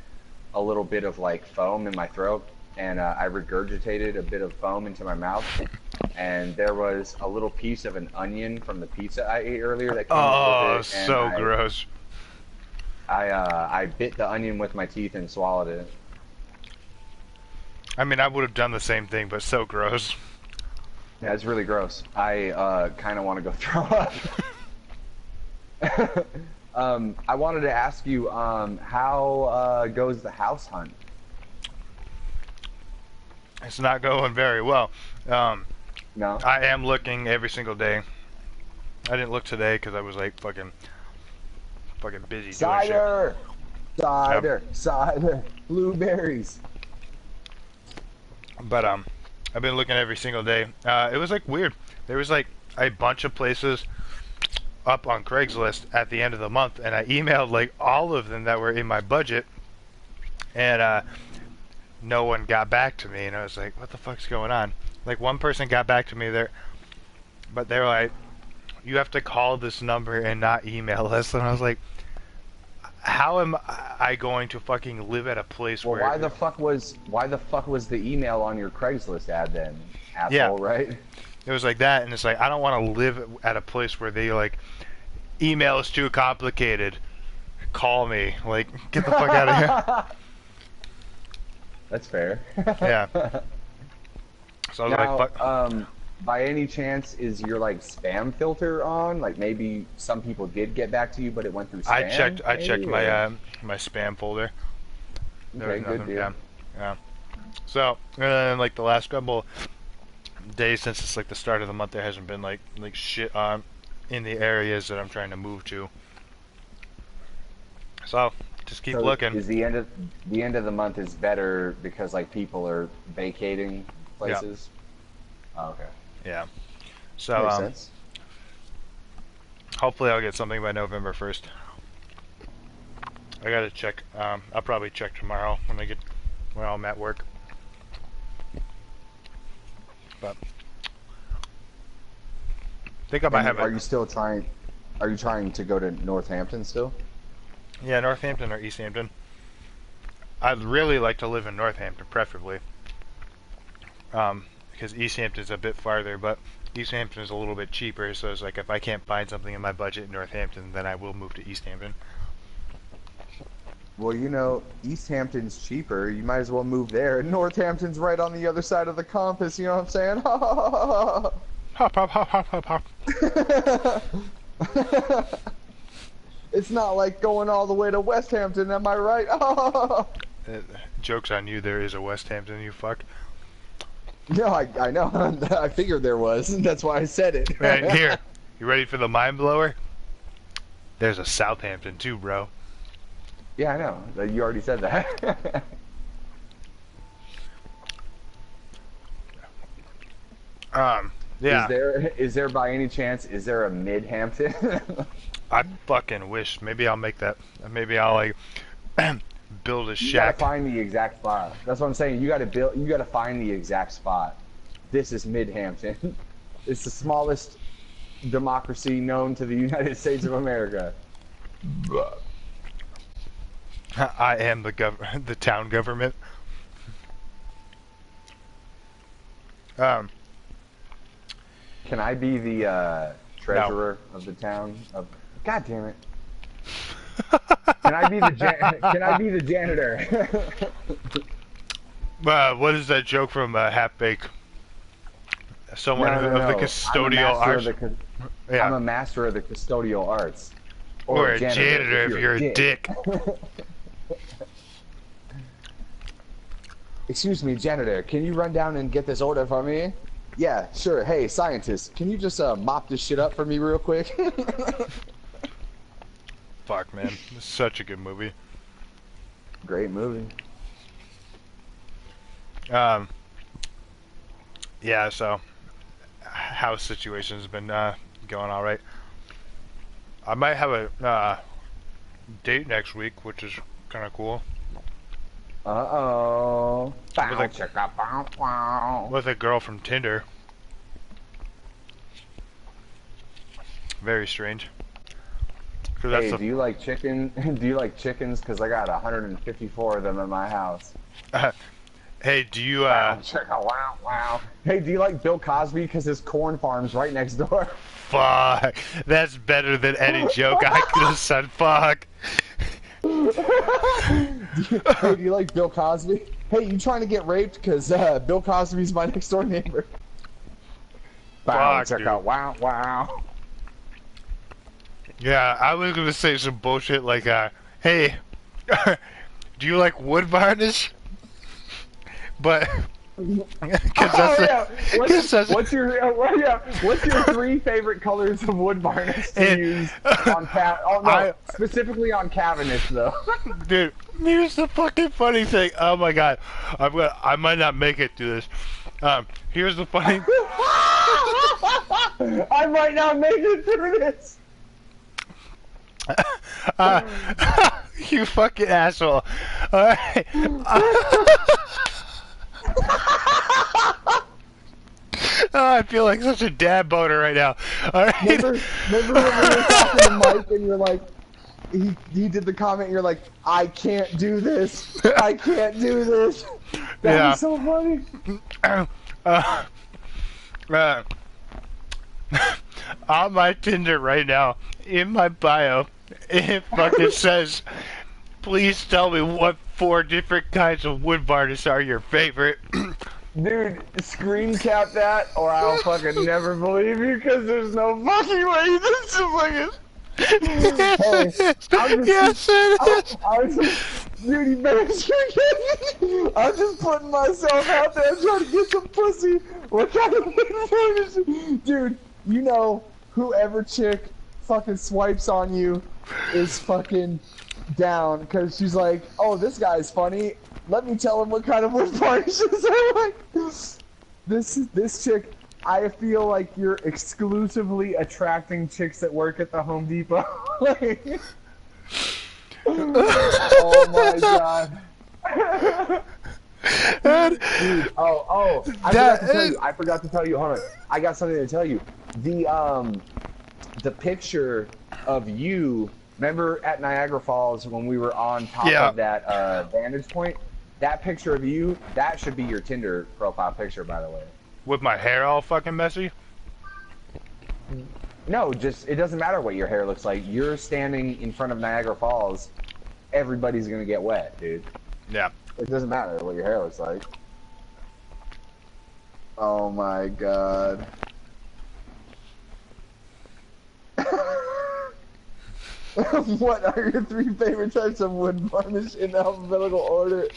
a little bit of like foam in my throat, and I regurgitated a bit of foam into my mouth, and there was a little piece of an onion from the pizza I ate earlier that came up with it. And so gross. I bit the onion with my teeth and swallowed it. I mean, I would have done the same thing, but so gross. Yeah, it's really gross. I kind of want to go throw up. I wanted to ask you, how goes the house hunt? It's not going very well. No? I am looking every single day. I didn't look today because I was like fucking busy Cider! doing shit. Cider! Yep. Cider! Blueberries! But I've been looking every single day. It was like weird. There was like a bunch of places up on Craigslist at the end of the month, and I emailed like all of them that were in my budget, and no one got back to me, and I was like, what the fuck's going on? Like, one person got back to me there, but they were like, you have to call this number and not email us, and I was like, how am I going to fucking live at a place where... why the fuck was the email on your Craigslist ad then, asshole, right? It was like that, and it's like, I don't want to live at a place where they like, email is too complicated, call me, like, get the fuck out of here. That's fair. Yeah. So I was now, like, fuck. By any chance, is your like spam filter on? Like maybe some people did get back to you, but it went through spam? I checked my my spam folder. Okay, good deal. Yeah. So like the last couple days since it's like the start of the month, there hasn't been like shit on in the areas that I'm trying to move to. So just keep looking. Is the end of the month is better because like people are vacating places? Yeah. Oh, okay. Yeah. So makes sense. Hopefully I'll get something by November 1st. I gotta check. I'll probably check tomorrow when I'm at work. But I think I might have. Are you still trying? Are you trying to go to Northampton still? Yeah, Northampton or East Hampton. I'd really like to live in Northampton, preferably. Because East Hampton's a bit farther, but East Hampton is a little bit cheaper, so it's like if I can't find something in my budget in Northampton, then I will move to East Hampton. Well, you know, East Hampton's cheaper. You might as well move there. Northampton's right on the other side of the compass, you know what I'm saying? Hop, hop, hop, hop, hop, hop. It's not like going all the way to West Hampton, am I right? Joke's on you, there is a West Hampton, you fuck. No, I know. I figured there was. That's why I said it. Right, here. You ready for the mind blower? There's a Southampton too, bro. Yeah, I know. You already said that. Yeah. Is there by any chance, is there a Mid-Hampton? I fucking wish. Maybe I'll make that. Maybe I'll like build a shack. You gotta find the exact spot. That's what I'm saying. You gotta find the exact spot. This is Mid-Hampton. It's the smallest democracy known to the United States of America. I am the town government. Can I be the treasurer of the town of? God damn it! Can I be the janitor? What is that joke from Half Baked? Someone of the custodial arts. I'm a master of the custodial arts. Or a janitor if you're a dick. Excuse me, janitor. Can you run down and get this order for me? Yeah, sure. Hey, scientist, can you just mop this shit up for me real quick? Fuck, man. This is such a good movie. Great movie. Yeah, so house situation's been going all right. I might have a date next week, which is kind of cool. Uh-oh. With a girl from Tinder. Very strange. Hey, do you like chicken? Do you like chickens? Because I got 154 of them in my house. Hey, do you Wow. Hey, do you like Bill Cosby? Because his corn farm's right next door. Fuck. That's better than any joke I could have said. Fuck. Hey, do you like Bill Cosby? Hey, you trying to get raped? Because Bill Cosby's my next door neighbor. Fuck, check dude. out. Wow. Yeah, I was gonna say some bullshit like, hey, do you like wood varnish? But, What's your 3 favorite colors of wood varnish to use on specifically on cabinets though? Dude, here's the fucking funny thing. Oh my god, I might not make it through this. Here's the funny. I might not make it through this. You fucking asshole. Alright. I feel like such a dad boner right now. Alright. Remember when we were talking to Mike and you're like, he did the comment, you're like, I can't do this. I can't do this. That was so funny. On my Tinder right now, in my bio, it fucking says, please tell me what 4 different kinds of wood varnish are your favorite. Dude, screen cap that or I'll fucking never believe you because there's no fucking way this is like it. Hey, dude, you better I'm just putting myself out there trying to get some pussy. What kind of wood varnish? Dude, you know, whoever chick fucking swipes on you is fucking down because she's like, oh, this guy's funny. Let me tell him what kind of wood varnishes I like. This chick, I feel like you're exclusively attracting chicks that work at the Home Depot. Like, oh my god. Dude, I forgot to tell you. Hold on. I got something to tell you. The picture of you, remember at Niagara Falls when we were on top of that vantage point? That picture of you, that should be your Tinder profile picture, by the way. With my hair all fucking messy? No, just, it doesn't matter what your hair looks like. You're standing in front of Niagara Falls. Everybody's gonna get wet, dude. Yeah. It doesn't matter what your hair looks like. Oh my god. What are your 3 favorite types of wood varnish in alphabetical order?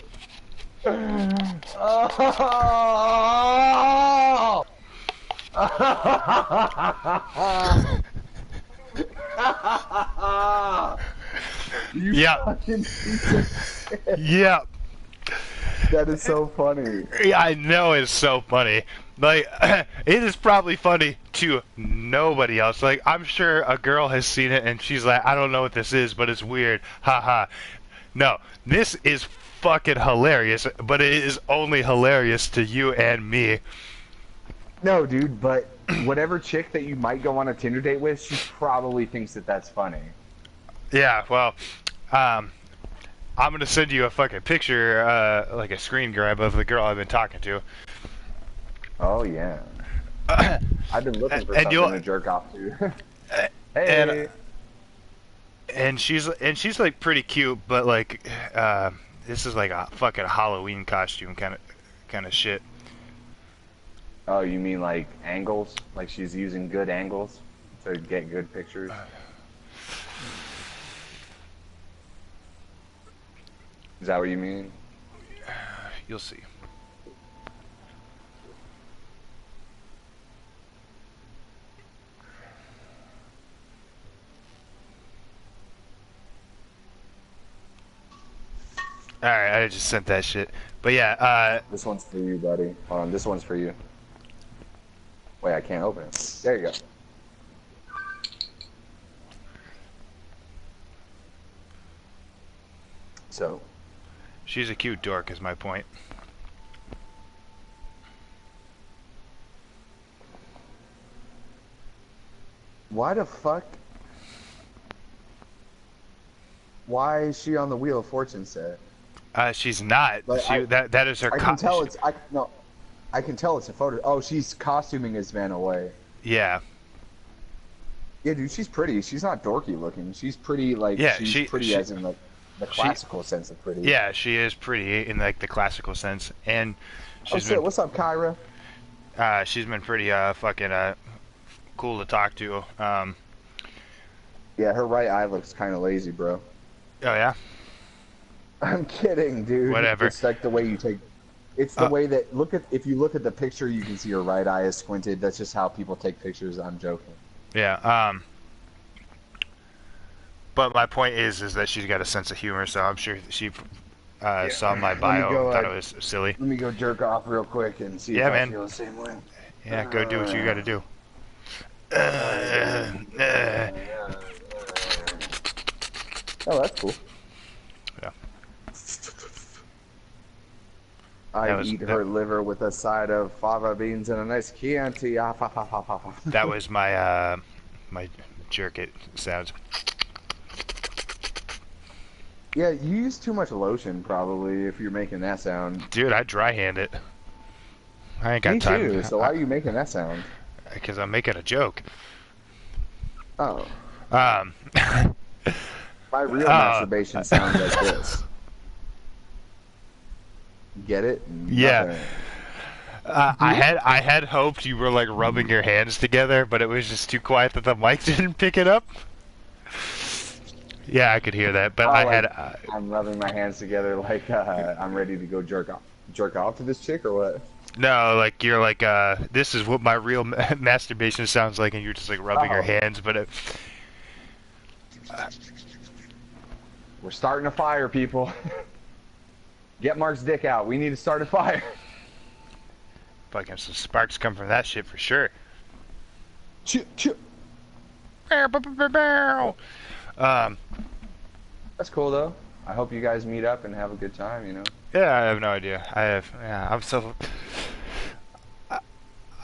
Oh! Yep. Yep. That is so funny. Yeah, I know it's so funny. Like, it is probably funny to nobody else. Like, I'm sure a girl has seen it and she's like, I don't know what this is, but it's weird. Haha. No, this is fucking hilarious, but it is only hilarious to you and me. No, dude, but whatever chick that you might go on a Tinder date with, she probably thinks that that's funny. Yeah, well, I'm gonna send you a fucking picture, like a screen grab of the girl I've been talking to. Oh yeah. I've been looking for something to jerk off to. Hey. And she's like pretty cute, but like this is like a fucking Halloween costume kind of shit. Oh, you mean like angles? Like she's using good angles to get good pictures? Is that what you mean? You'll see. Alright, I just sent that shit. But yeah, This one's for you, buddy. Hold on, this one's for you. Wait, I can't open it. There you go. So, she's a cute dork is my point. why the fuck? Why is she on the Wheel of Fortune set? She's not. Like, that is her. I can tell it's. I can tell it's a photo. Oh, she's costuming as Vanna White. Yeah. Yeah, dude, she's pretty. She's not dorky looking. She's pretty, like, Yeah, she's pretty as in, like, the classical sense of pretty. Yeah, she is pretty in, like, the classical sense. And she's been, what's up, Kyra? she's been pretty, fucking, cool to talk to. Yeah, her right eye looks kind of lazy, bro. Oh, yeah? I'm kidding, dude. Whatever. It's like the way you take... It's the way that... If you look at the picture, you can see her right eye is squinted. That's just how people take pictures. I'm joking. Yeah, but my point is that she's got a sense of humor, so I'm sure she saw my bio and thought it was silly. Let me go jerk off real quick and see if I feel the same way. Yeah, go do what you gotta do. Oh, that's cool. Yeah. I eat her liver with a side of fava beans and a nice Chianti. That was my my jerk it sounds. Yeah, you use too much lotion probably if you're making that sound. Dude, I dry hand it. I ain't got Me time. too. So why are you making that sound? Because I'm making a joke. Oh. My real masturbation sounds like this. Get it? Yeah. I had hoped you were like rubbing your hands together, but it was just too quiet that the mic didn't pick it up. Yeah, I could hear that, but I'm rubbing my hands together like I'm ready to go jerk off to this chick or what? No, like you're like this is what my real masturbation sounds like, and you're just like rubbing your hands, but it. We're starting a fire, people. Get Mark's dick out. We need to start a fire. Fucking some sparks come from that shit for sure. That's cool though. I hope you guys meet up and have a good time. You know. Yeah, I have no idea. I'm so.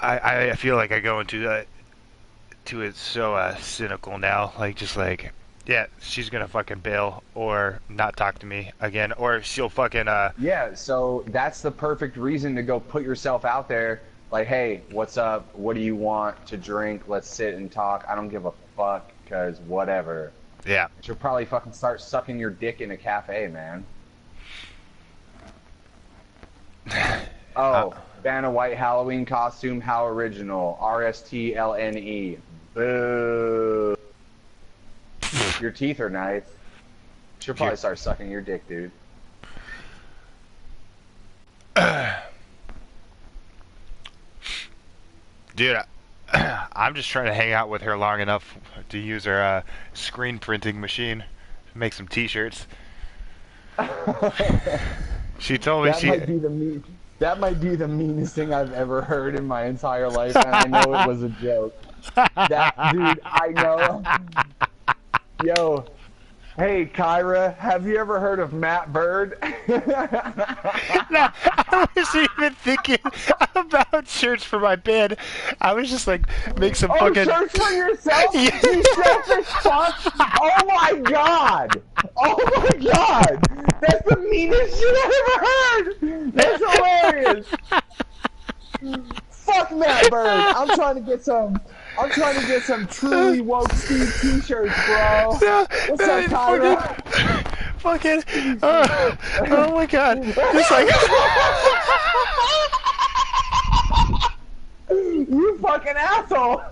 I feel like I go into it so cynical now. Like just like. Yeah, she's gonna fucking bail or not talk to me again, or she'll fucking Yeah, so that's the perfect reason to go put yourself out there. Like, hey, what's up? What do you want to drink? Let's sit and talk. I don't give a fuck, cause whatever. Yeah. She'll probably fucking start sucking your dick in a cafe, man. Oh, Vanna White Halloween costume, how original. RSTLNE. Boo. Your teeth are nice. She'll probably start sucking your dick, dude. Dude, I'm just trying to hang out with her long enough to use her screen printing machine to make some t-shirts. She told me that might be the meanest thing I've ever heard in my entire life, and I know it was a joke. Dude, I know. Yo, hey Kyra, have you ever heard of Matt Bird? No, I wasn't even thinking about shirts for my band. I was just like, make some fucking shirts for yourself? Yeah. You selfish fuck! Oh my god! Oh my god! That's the meanest shit I've ever heard! That's hilarious! Fuck Matt Bird! I'm trying to get some truly woke Steve t-shirts, bro. No, What's up, Kyra? Fucking, oh my god. Just like... You fucking asshole!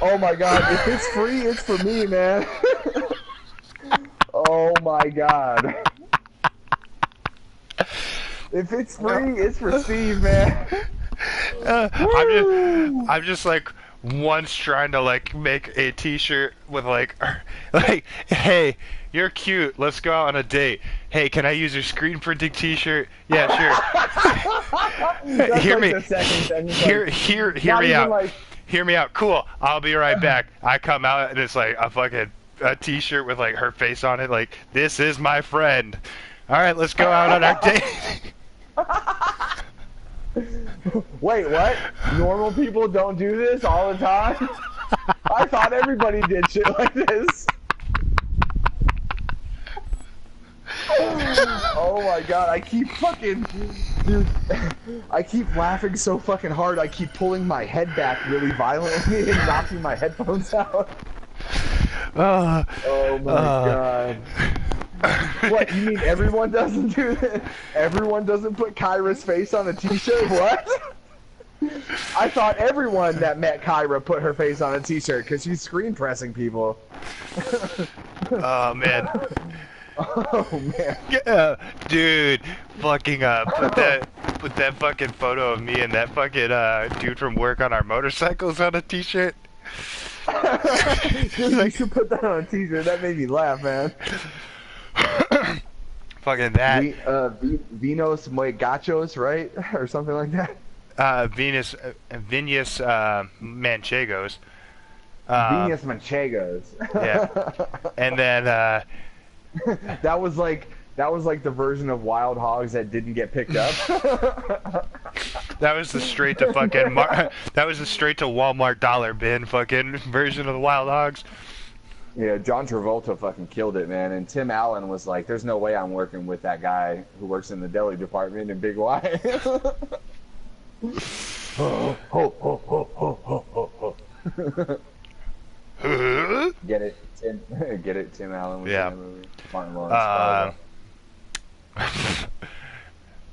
Oh my god, if it's free, it's for me, man. Oh my god. If it's free, it's for Steve, man. I'm just like once trying to like make a T-shirt with like, hey, you're cute. Let's go out on a date. Hey, can I use your screen printing T-shirt? Yeah, sure. Hear me. Hear me out. Like... Hear me out. Cool. I'll be right back. I come out and it's like a T-shirt with like her face on it. Like, this is my friend. All right, let's go out on our date. Wait, what? Normal people don't do this all the time? I thought everybody did shit like this. Oh my god, I keep fucking... Dude, I keep laughing so fucking hard, I keep pulling my head back really violently and knocking my headphones out. Oh my god. What, you mean everyone doesn't do that? Everyone doesn't put Kyra's face on a t-shirt? What? I thought everyone that met Kyra put her face on a t-shirt because she's screen pressing people. Oh man. Oh man. Dude, fucking put that fucking photo of me and that fucking dude from work on our motorcycles on a t-shirt. Dude, you should put that on a t-shirt. That made me laugh, man. Fucking that. Vinos Muy Gachos, right? Or something like that. Vinos Manchegos. Vinos Manchegos. Yeah. And then that was like the version of Wild Hogs that didn't get picked up. That was the straight to fucking that was the straight to Walmart dollar bin fucking version of the Wild Hogs. Yeah, John Travolta fucking killed it, man. And Tim Allen was like, "There's no way I'm working with that guy who works in the deli department in Big Y." Get it, Tim? Get it, Tim Allen? Was yeah. in that movie. Martin Lawrence.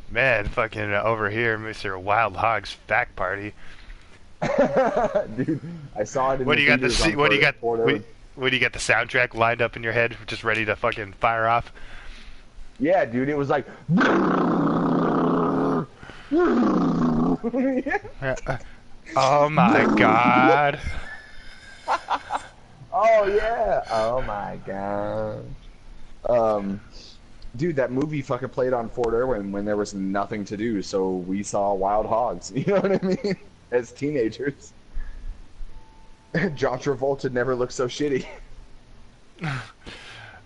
Man, fucking over here, Mr. Wild Hogs back party. Dude, I saw it in what do you got the What do you got the soundtrack lined up in your head, just ready to fucking fire off? Yeah, dude, it was like. Oh my god. Oh yeah. Oh my god. Dude, that movie fucking played on Fort Irwin when there was nothing to do, so we saw Wild Hogs. You know what I mean? As teenagers. John Travolta never looked so shitty.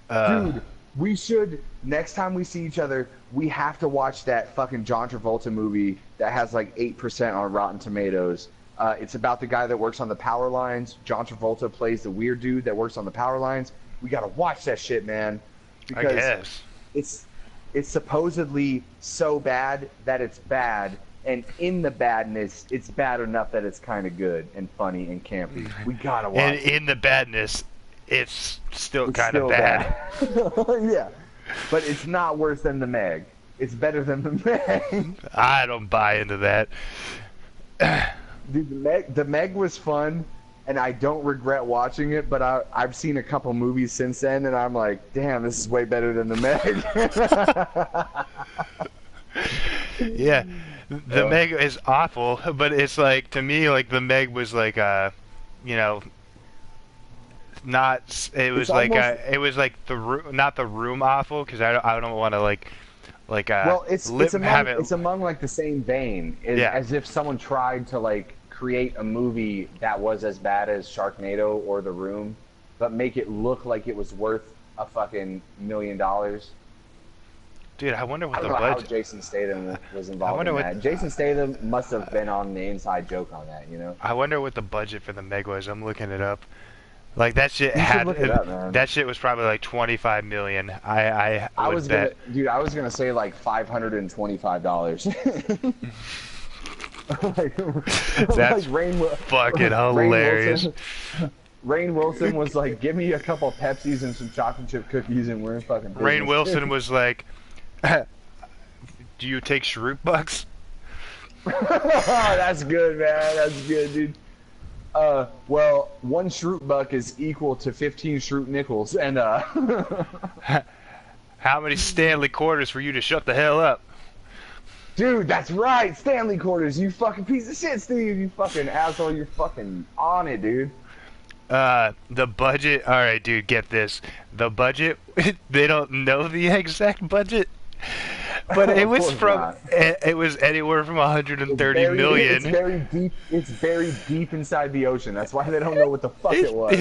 Dude, we should, next time we see each other, we have to watch that fucking John Travolta movie that has like 8% on Rotten Tomatoes. It's about the guy that works on the power lines. John Travolta plays the weird dude that works on the power lines. We gotta watch that shit, man. Because I guess. It's supposedly so bad that it's bad. And in the badness, it's bad enough that it's kind of good and funny and campy. We gotta watch and it. In the badness, it's still kind of bad. Yeah. But it's not worse than the Meg. It's better than the Meg. I don't buy into that. Dude, the Meg was fun, and I don't regret watching it, but I've seen a couple movies since then, and I'm like, damn, this is way better than the Meg. Yeah. The Meg is awful, but it's like, to me, like, the Meg was like, you know, not, it was like, almost, it was like not the Room awful, because I don't want to, like, well, it's among, like, the same vein, as if someone tried to, like, create a movie that was as bad as Sharknado or The Room, but make it look like it was worth a fucking $1 million. Dude, I wonder what I don't know how Jason Statham was involved in that. Jason Statham must have been on the inside joke on that, you know? I wonder what the budget for the Meg was. I'm looking it up. Like, that shit that shit was probably like $25 million. I was bet. Dude, I was gonna say like $525. That's fucking hilarious. Rainn Wilson was like, give me a couple Pepsis and some chocolate chip cookies and we're in fucking business. Rainn Wilson was like, do you take Shroot bucks? That's good, man. That's good, dude. Well, one Shroot buck is equal to 15 Shroot nickels, and how many Stanley quarters for you to shut the hell up? Dude, that's right! Stanley quarters, you fucking piece of shit, Steve! You fucking asshole, you're fucking on it, dude. The budget, alright dude, get this. The budget, they don't know the exact budget, but it was it was anywhere from 130 million. It's very deep inside the ocean, that's why they don't know what the fuck it was.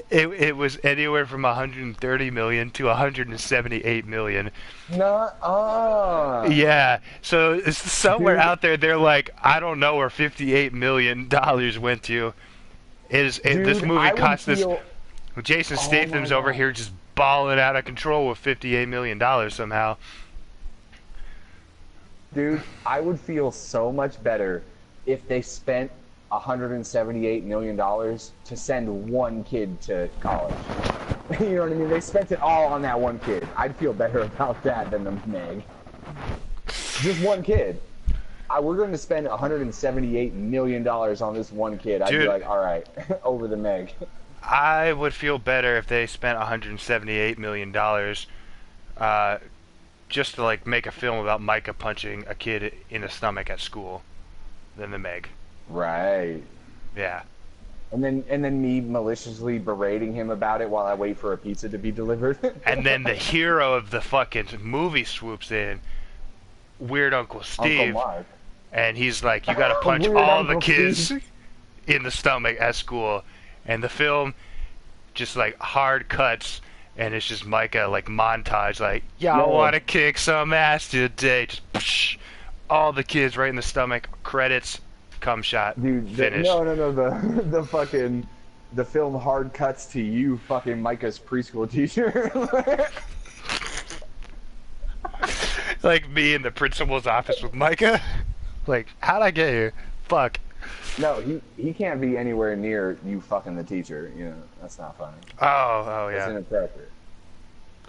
It was anywhere from 130 million to 178 million. Yeah, so it's somewhere out there, they're like, I don't know where $58 million went to. This movie cost this. Jason Statham's over here just balling out of control with $58 million somehow. Dude, I would feel so much better if they spent $178 million to send one kid to college. You know what I mean? They spent it all on that one kid. I'd feel better about that than the Meg. Just one kid. We're going to spend $178 million on this one kid. I'd be like, all right, over the Meg. I would feel better if they spent $178 million just to like make a film about Micah punching a kid in the stomach at school than the Meg. Right. Yeah. And then me maliciously berating him about it while I wait for a pizza to be delivered. And then the hero of the fucking movie swoops in, Weird Uncle Steve. Uncle Mark. And he's like, you gotta punch all the kids in the stomach at school. And the film just like hard cuts, and it's just Micah like montage, like, y'all wanna kick some ass today? Just psh, all the kids right in the stomach. Credits, cum shot, dude. finish. No. The film hard cuts to you, fucking Micah's preschool teacher. Like me in the principal's office with Micah. Like, how'd I get here? Fuck. No, he can't be anywhere near you fucking the teacher. You know, that's not funny. Oh yeah. It's inappropriate.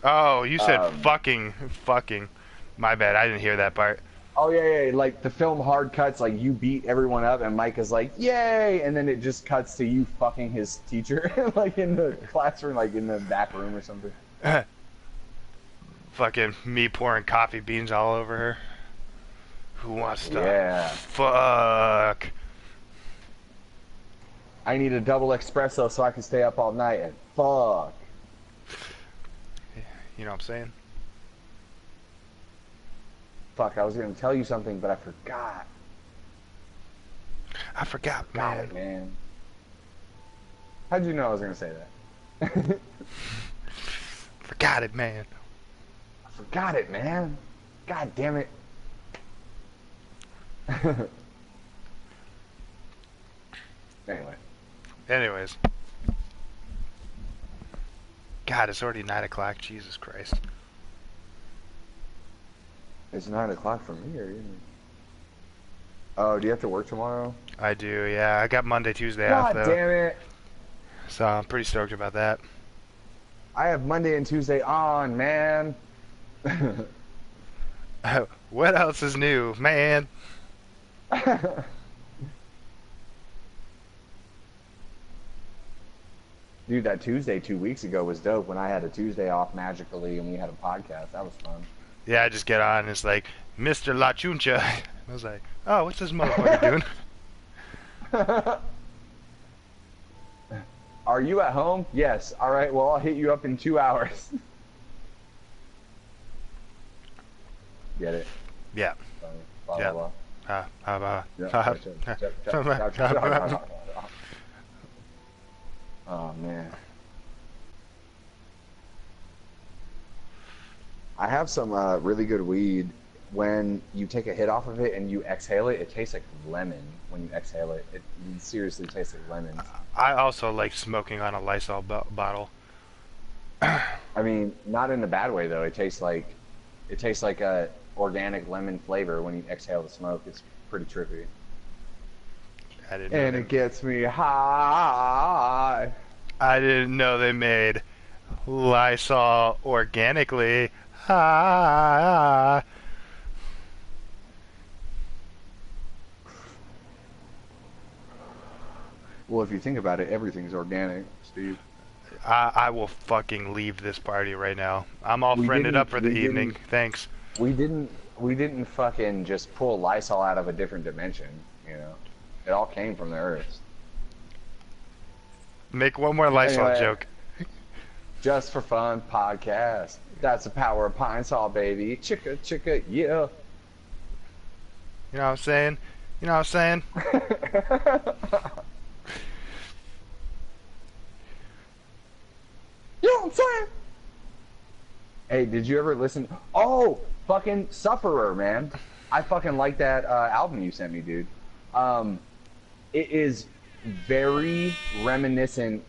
Oh, you said fucking. My bad, I didn't hear that part. Oh yeah. Like the film hard cuts, like you beat everyone up, and Micah's like, "Yay!" And then it just cuts to you fucking his teacher, like in the classroom, like in the back room or something. Fucking me pouring coffee beans all over her. Who wants to? Yeah. Fuck. I need a double espresso so I can stay up all night and fuck. You know what I'm saying? Fuck, I was gonna tell you something, but I forgot. Man. It, man. How'd you know I was gonna say that? Forgot it, man. I forgot it, man. God damn it. Anyways. God, it's already 9 o'clock. Jesus Christ. It's 9 o'clock for me, or you? Oh, do you have to work tomorrow? I do, yeah. I got Monday, Tuesday off, though. God damn it. So I'm pretty stoked about that. I have Monday and Tuesday on, man. What else is new, man? Dude, that Tuesday 2 weeks ago was dope when I had a Tuesday off magically and we had a podcast. That was fun. Yeah, I just get on and it's like, Mr. La Chuncha. I was like, oh, what's this motherfucker doing? Are you at home? Yes. All right, well, I'll hit you up in 2 hours. Get it? Yeah. Blah, yeah. blah, blah. Oh, man. I have some really good weed. When you take a hit off of it and you exhale it, it tastes like lemon when you exhale it. It seriously tastes like lemon. I also like smoking on a Lysol bottle. I mean, not in a bad way, though. It tastes like a organic lemon flavor when you exhale the smoke. It's pretty trippy. And it gets me high. I didn't know they made Lysol organically. High. Well, if you think about it, everything's organic, Steve. I will fucking leave this party right now. I'm all friended up for the evening. Thanks. We didn't. we didn't fucking just pull Lysol out of a different dimension, you know? It all came from the earth. Make one more Lysol Anyway. joke. Just for fun podcast. That's the power of Pine Sol, baby. Chicka, chicka, yeah. You know what I'm saying? You know what I'm saying? You know what I'm saying? Hey, did you ever listen? Oh, fucking Sufferer, man. I fucking like that album you sent me, dude. It is very reminiscent.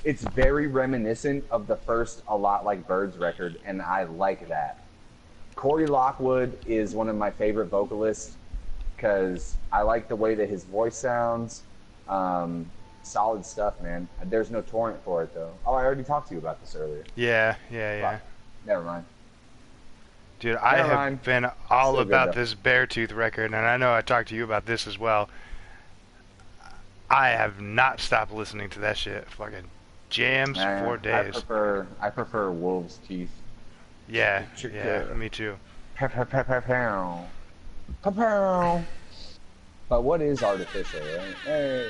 It's very reminiscent of the first A Lot Like Birds record, and I like that. Corey Lockwood is one of my favorite vocalists because I like the way that his voice sounds. Solid stuff, man. There's no torrent for it, though. Oh, I already talked to you about this earlier. Yeah. Fuck. Never mind. Dude, I Never have mind. been all Still good, about though. this Beartooth record, and I know I talked to you about this as well. I have not stopped listening to that shit. Fucking jams for days. I prefer Wolves' Teeth. Yeah, Chick- yeah, me too. Pow. Pow. But what is artificial, right? Hey.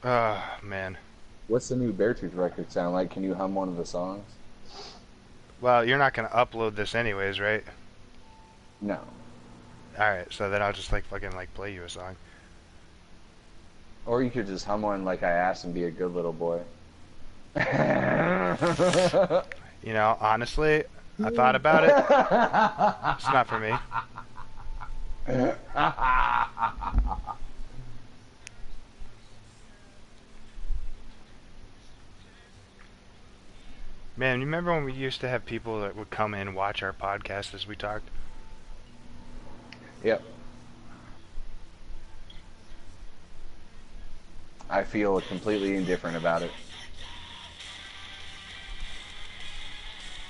Oh, man. What's the new Beartooth record sound like? Can you hum one of the songs? Well, you're not going to upload this anyways, right? No. Alright, so then I'll just, like, fucking, like, play you a song. Or you could just hum one like I asked and be a good little boy. You know, honestly, I thought about it. It's not for me. Man, you remember when we used to have people that would come in and watch our podcast as we talked? Yep. I feel completely indifferent about it.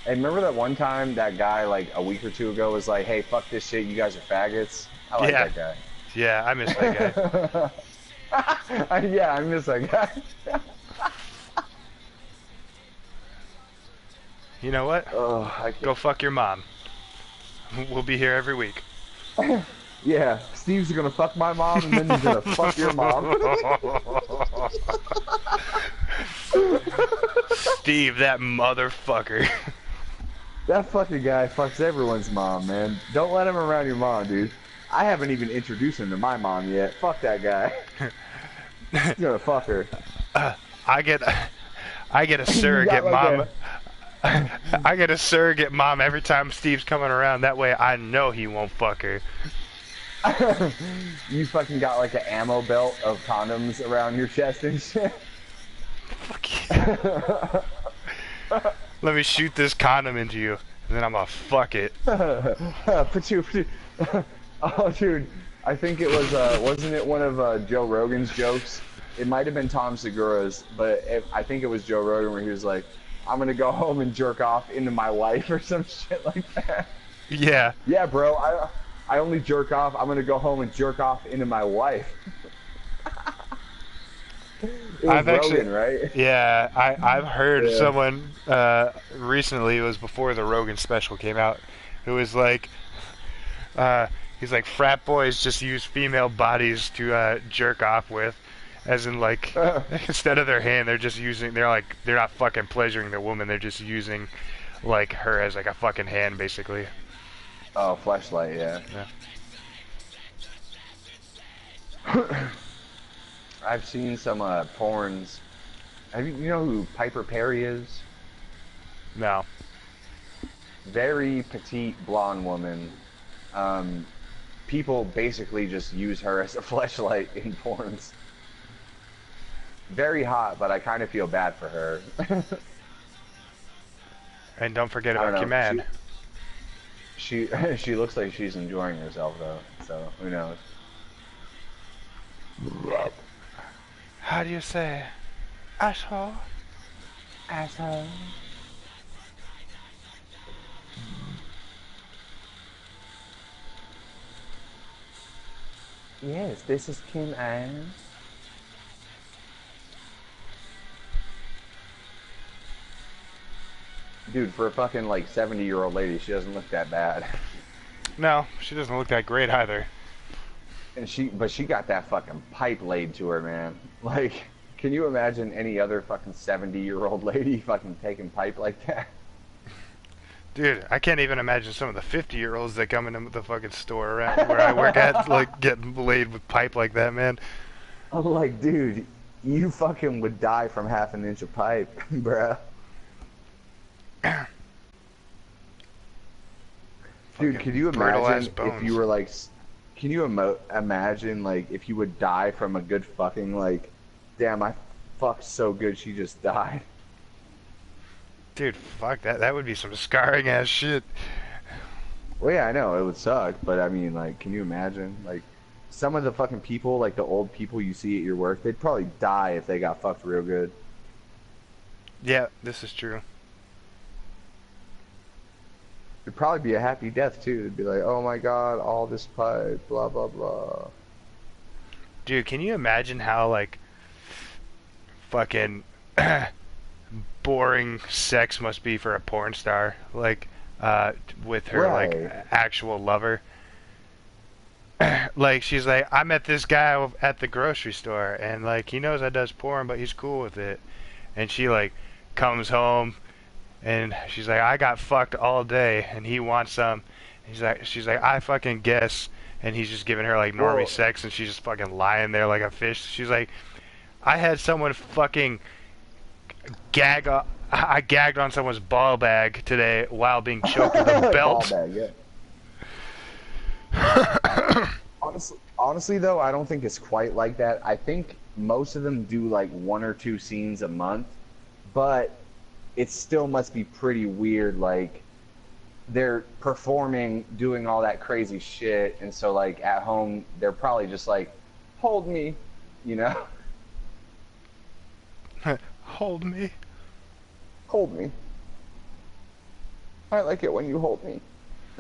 Hey, remember that one time that guy, like, a week or two ago was like, hey, fuck this shit, you guys are faggots? I like Yeah. that guy. Yeah, I miss that guy. Yeah, I miss that guy. You know what? Oh, I can't. Go fuck your mom. We'll be here every week. Yeah, Steve's gonna fuck my mom and then he's gonna fuck your mom. Steve, that motherfucker. That fucking guy fucks everyone's mom, man. Don't let him around your mom, dude. I haven't even introduced him to my mom yet. Fuck that guy. He's gonna fuck her. I get a surrogate like mom. I get a surrogate mom every time Steve's coming around. That way I know he won't fuck her. You fucking got like an ammo belt of condoms around your chest and shit. Fuck you. Let me shoot this condom into you, and then I'm gonna fuck it. Pachoo. Oh, dude. I think it was, wasn't it one of Joe Rogan's jokes? It might have been Tom Segura's, but I think it was Joe Rogan where he was like, I'm gonna go home and jerk off into my wife or some shit like that. Yeah. Yeah, bro, I only jerk off. I'm gonna go home and jerk off into my wife. It was Rogan, right? Yeah, I've heard someone recently, it was before the Rogan special came out, who was like, he's like, frat boys just use female bodies to jerk off with. As in, like, instead of their hand, they're not fucking pleasuring the woman, they're just using, like, her as, like, a fucking hand, basically. Oh, fleshlight, yeah. I've seen some, porns. You know who Piper Perry is? No. Very petite blonde woman. People basically just use her as a fleshlight in porns. Very hot, but I kind of feel bad for her. And don't forget about your man. She looks like she's enjoying herself though, so who knows? How do you say, asshole? Asshole. Yes, this is Kim Ann. dude, for a fucking like 70-year-old lady, she doesn't look that bad. No, she doesn't look that great either. And but she got that fucking pipe laid to her, man. Like, can you imagine any other fucking 70-year-old lady fucking taking pipe like that? Dude, I can't even imagine some of the 50-year-olds that come into the fucking store around where I work at, like, getting laid with pipe like that, man. I'm like, dude, you fucking would die from half an inch of pipe, bruh. Dude, could you imagine if you were like, can you imagine like if you would die from a good fucking like, damn, I fucked so good she just died. Dude, fuck that. That would be some scarring ass shit. Well, yeah, I know it would suck, but I mean, like, can you imagine like some of the fucking people, like the old people you see at your work, they'd probably die if they got fucked real good. Yeah, this is true. It'd probably be a happy death too. It'd be like, oh my god, all this pipe, blah blah blah. Dude, can you imagine how like fucking boring sex must be for a porn star, like with her like actual lover? Like she's like, I met this guy at the grocery store, and like he knows I does porn, but he's cool with it. And she like comes home. And she's like, I got fucked all day, and he wants some. And she's like, I fucking guess. And he's just giving her like normie sex, and she's just fucking lying there like a fish. She's like, I had someone fucking I gagged on someone's ball bag today while being choked with a belt. Ball bag, yeah. Honestly, though, I don't think it's quite like that. I think most of them do like 1 or 2 scenes a month, but it still must be pretty weird, like, they're performing, doing all that crazy shit, and so, like, at home, they're probably just like, hold me, you know? Hold me. Hold me. I like it when you hold me.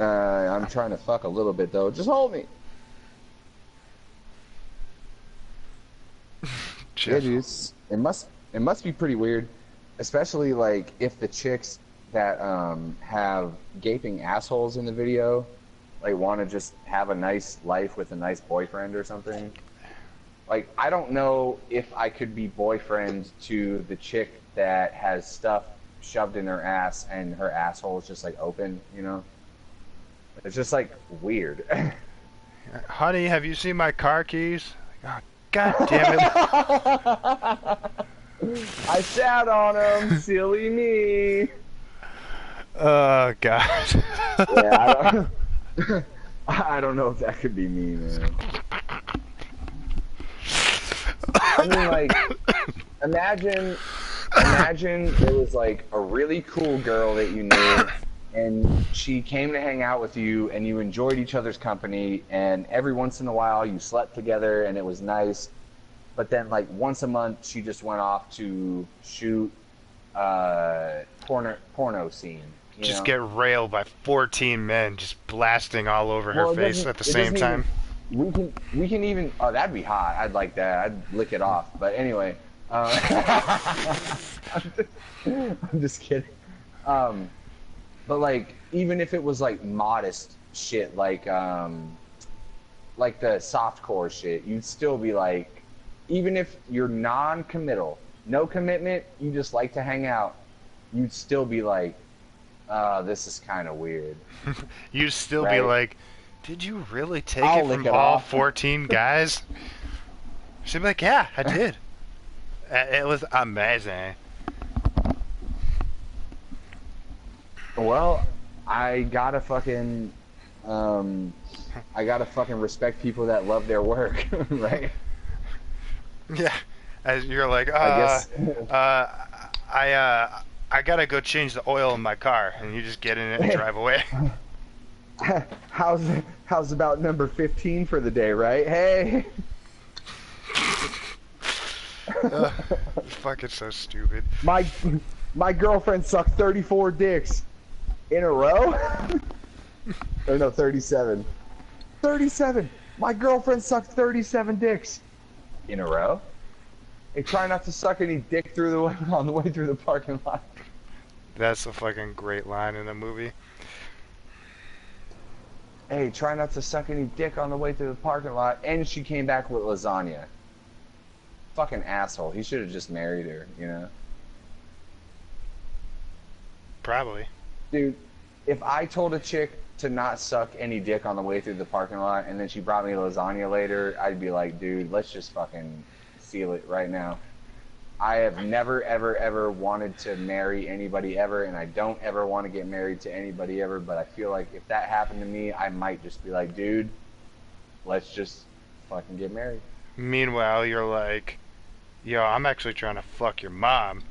I'm trying to fuck a little bit, though. Just hold me. Yeah, dude, it must be pretty weird. Especially, like, if the chicks that have gaping assholes in the video, like, want to just have a nice life with a nice boyfriend or something. Like, I don't know if I could be boyfriend to the chick that has stuff shoved in her ass and her asshole is just, like, open, you know? It's just, like, weird. Honey, have you seen my car keys? Oh, God damn it. I sat on him, silly me. Oh God. Yeah, I don't know if that could be me, man. I mean, like, imagine it was like a really cool girl that you knew, and she came to hang out with you, and you enjoyed each other's company, and every once in a while you slept together, and it was nice. But then, like, once a month, she just went off to shoot porno scene. Just get railed by 14 men just blasting all over her face at the same time. We can even... Oh, that'd be hot. I'd like that. I'd lick it off. But anyway. I'm just kidding. But, like, even if it was, like, modest shit, like the softcore shit, you'd still be like... Even if you're non-committal, no commitment, you just like to hang out, you'd still be like, this is kind of weird. You'd still be like, did you really take it from all 14 guys? She'd be like, yeah, I did. It was amazing. Well, I gotta fucking respect people that love their work, right? Yeah, as you're like, I gotta go change the oil in my car, and you just get in it and drive away. How's about number 15 for the day, right? Hey. Fucking so stupid. My girlfriend sucked 34 dicks in a row. Or no, 37. 37. My girlfriend sucked 37 dicks. In a row? Hey, try not to suck any dick on the way through the parking lot. That's a fucking great line in the movie. Hey, try not to suck any dick on the way through the parking lot. And she came back with lasagna. Fucking asshole. He should have just married her, you know? Probably. Dude, if I told a chick to not suck any dick on the way through the parking lot and then she brought me lasagna later, I'd be like, dude, let's just fucking seal it right now. I have never, ever, ever wanted to marry anybody ever, and I don't ever want to get married to anybody ever, but I feel like if that happened to me, I might just be like, dude, let's just fucking get married. Meanwhile, you're like, yo, I'm actually trying to fuck your mom.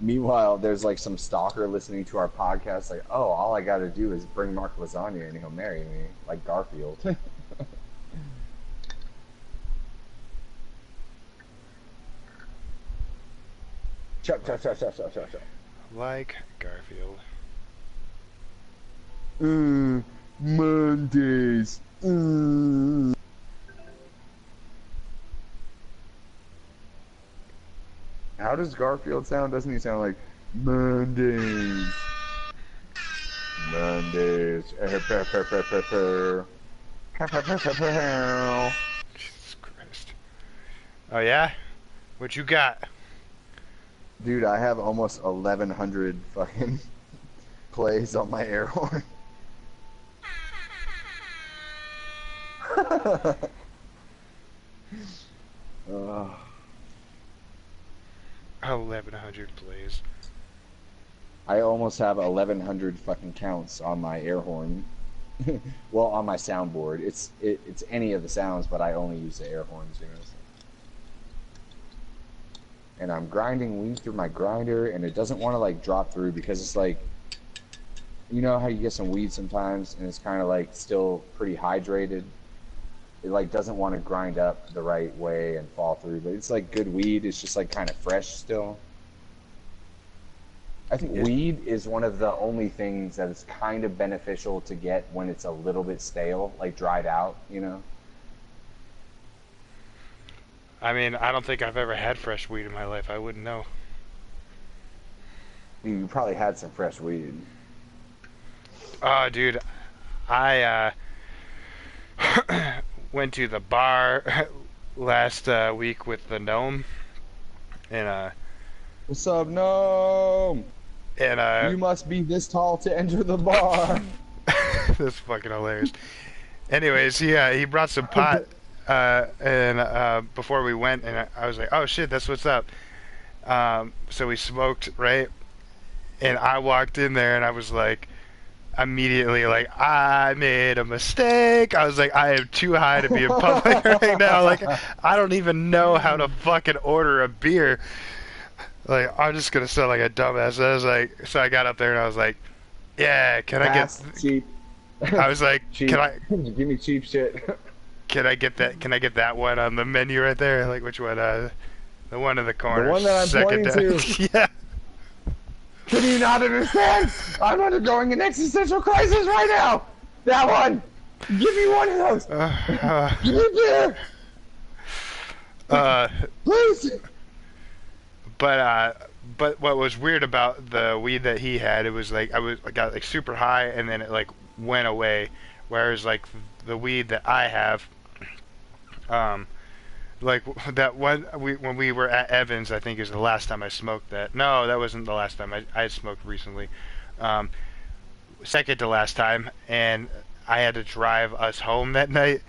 Meanwhile, there's like some stalker listening to our podcast, like, oh, all I gotta do is bring Mark lasagna and he'll marry me, like Garfield. Chop. Like Garfield. Mondays. How does Garfield sound? Doesn't he sound like Mondays? Mondays. Jesus Christ. Oh yeah? What you got? Dude, I have almost 1,100 fucking plays on my air horn. uh, 1,100 plays. I almost have 1,100 fucking counts on my air horn. Well, on my soundboard. It's any of the sounds, but I only use the air horns, you know. And I'm grinding weed through my grinder, and it doesn't want to like drop through because it's like, you know how you get some weed sometimes and it's kind of like still pretty hydrated. It like doesn't want to grind up the right way and fall through, but it's like good weed. It's just like kind of fresh still. I think weed is one of the only things that is kind of beneficial to get when it's a little bit stale, like dried out, you know? I mean, I don't think I've ever had fresh weed in my life. I wouldn't know. You probably had some fresh weed. Oh, dude. I went to the bar last week with the Gnome. And, what's up, Gnome? And, you must be this tall to enter the bar. That's fucking hilarious. Anyways, he brought some pot. And before we went, and I was like, oh shit, that's what's up. So we smoked, right? And I walked in there and I was like, immediately like, I made a mistake. I was like, I am too high to be in public right now. Like, I don't even know how to fucking order a beer. Like, I'm just gonna sound like a dumbass. I was like, so I got up there and I was like, yeah, can I get cheap? I was like, cheap. Can I give me cheap shit? Can I get that? Can I get that one on the menu right there? Like which one? The one in the corner. The one that I'm second pointing to. Yeah. Can you not understand? I'm undergoing an existential crisis right now. That one. Give me one of those. Give me beer. Please. But what was weird about the weed that he had, it was like I got like super high and then it like went away, whereas like the weed that I have, like that one when we were at Evans, I think is the last time I smoked that. No, that wasn't the last time. I had smoked recently. Second to last time, and I had to drive us home that night,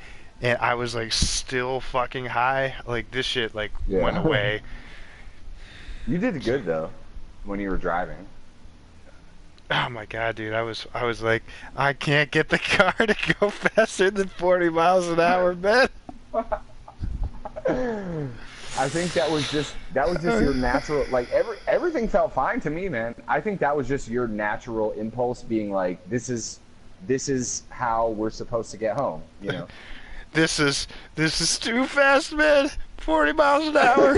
and I was like still fucking high. Like this shit like went away. You did good though when you were driving. Oh my god, dude! I was like, I can't get the car to go faster than 40 miles an hour, man. I think that was just your natural, like everything felt fine to me, man. I think that was just your natural impulse being like, this is how we're supposed to get home, you know. This is too fast, man. 40 miles an hour.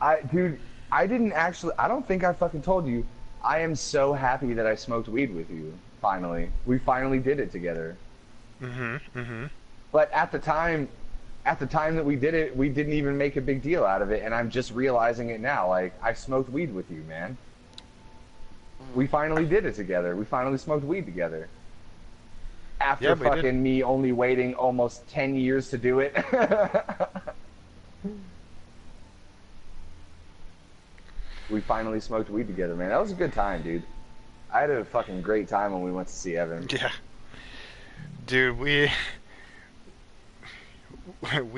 I don't think I fucking told you. I am so happy that I smoked weed with you. Finally, we finally did it together. Mm-hmm. Mm-hmm. But at the time, at the time that we did it, we didn't even make a big deal out of it, and I'm just realizing it now. Like, I smoked weed with you, man. We finally did it together. We finally smoked weed together. After fucking me only waiting almost 10 years to do it. We finally smoked weed together, man. That was a good time, dude. I had a fucking great time when we went to see Evan. Yeah. Dude, we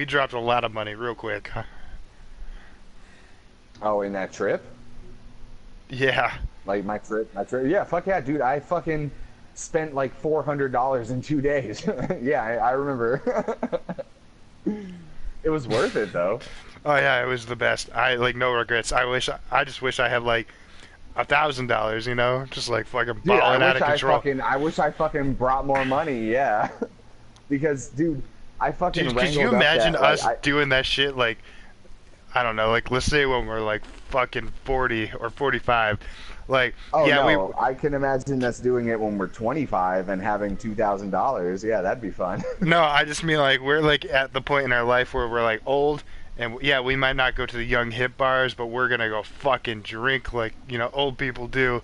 dropped a lot of money real quick. Oh, in that trip? Yeah. Like my trip? Yeah, fuck yeah, dude. I fucking spent like $400 in 2 days. Yeah, I remember. It was worth it, though. Oh yeah, it was the best. I like no regrets. I just wish I had like $1,000, you know, just like fucking balling out of control. I wish I fucking brought more money. Yeah, because dude, I fucking. Dude, could you imagine us doing that shit? Like, I don't know, like let's say when we're like fucking 40 or 45. Like, oh yeah, no, I can imagine us doing it when we're 25 and having $2,000. Yeah, that'd be fun. No, I just mean like we're like at the point in our life where we're like old, and yeah, we might not go to the young hip bars, but we're gonna go fucking drink like, you know, old people do,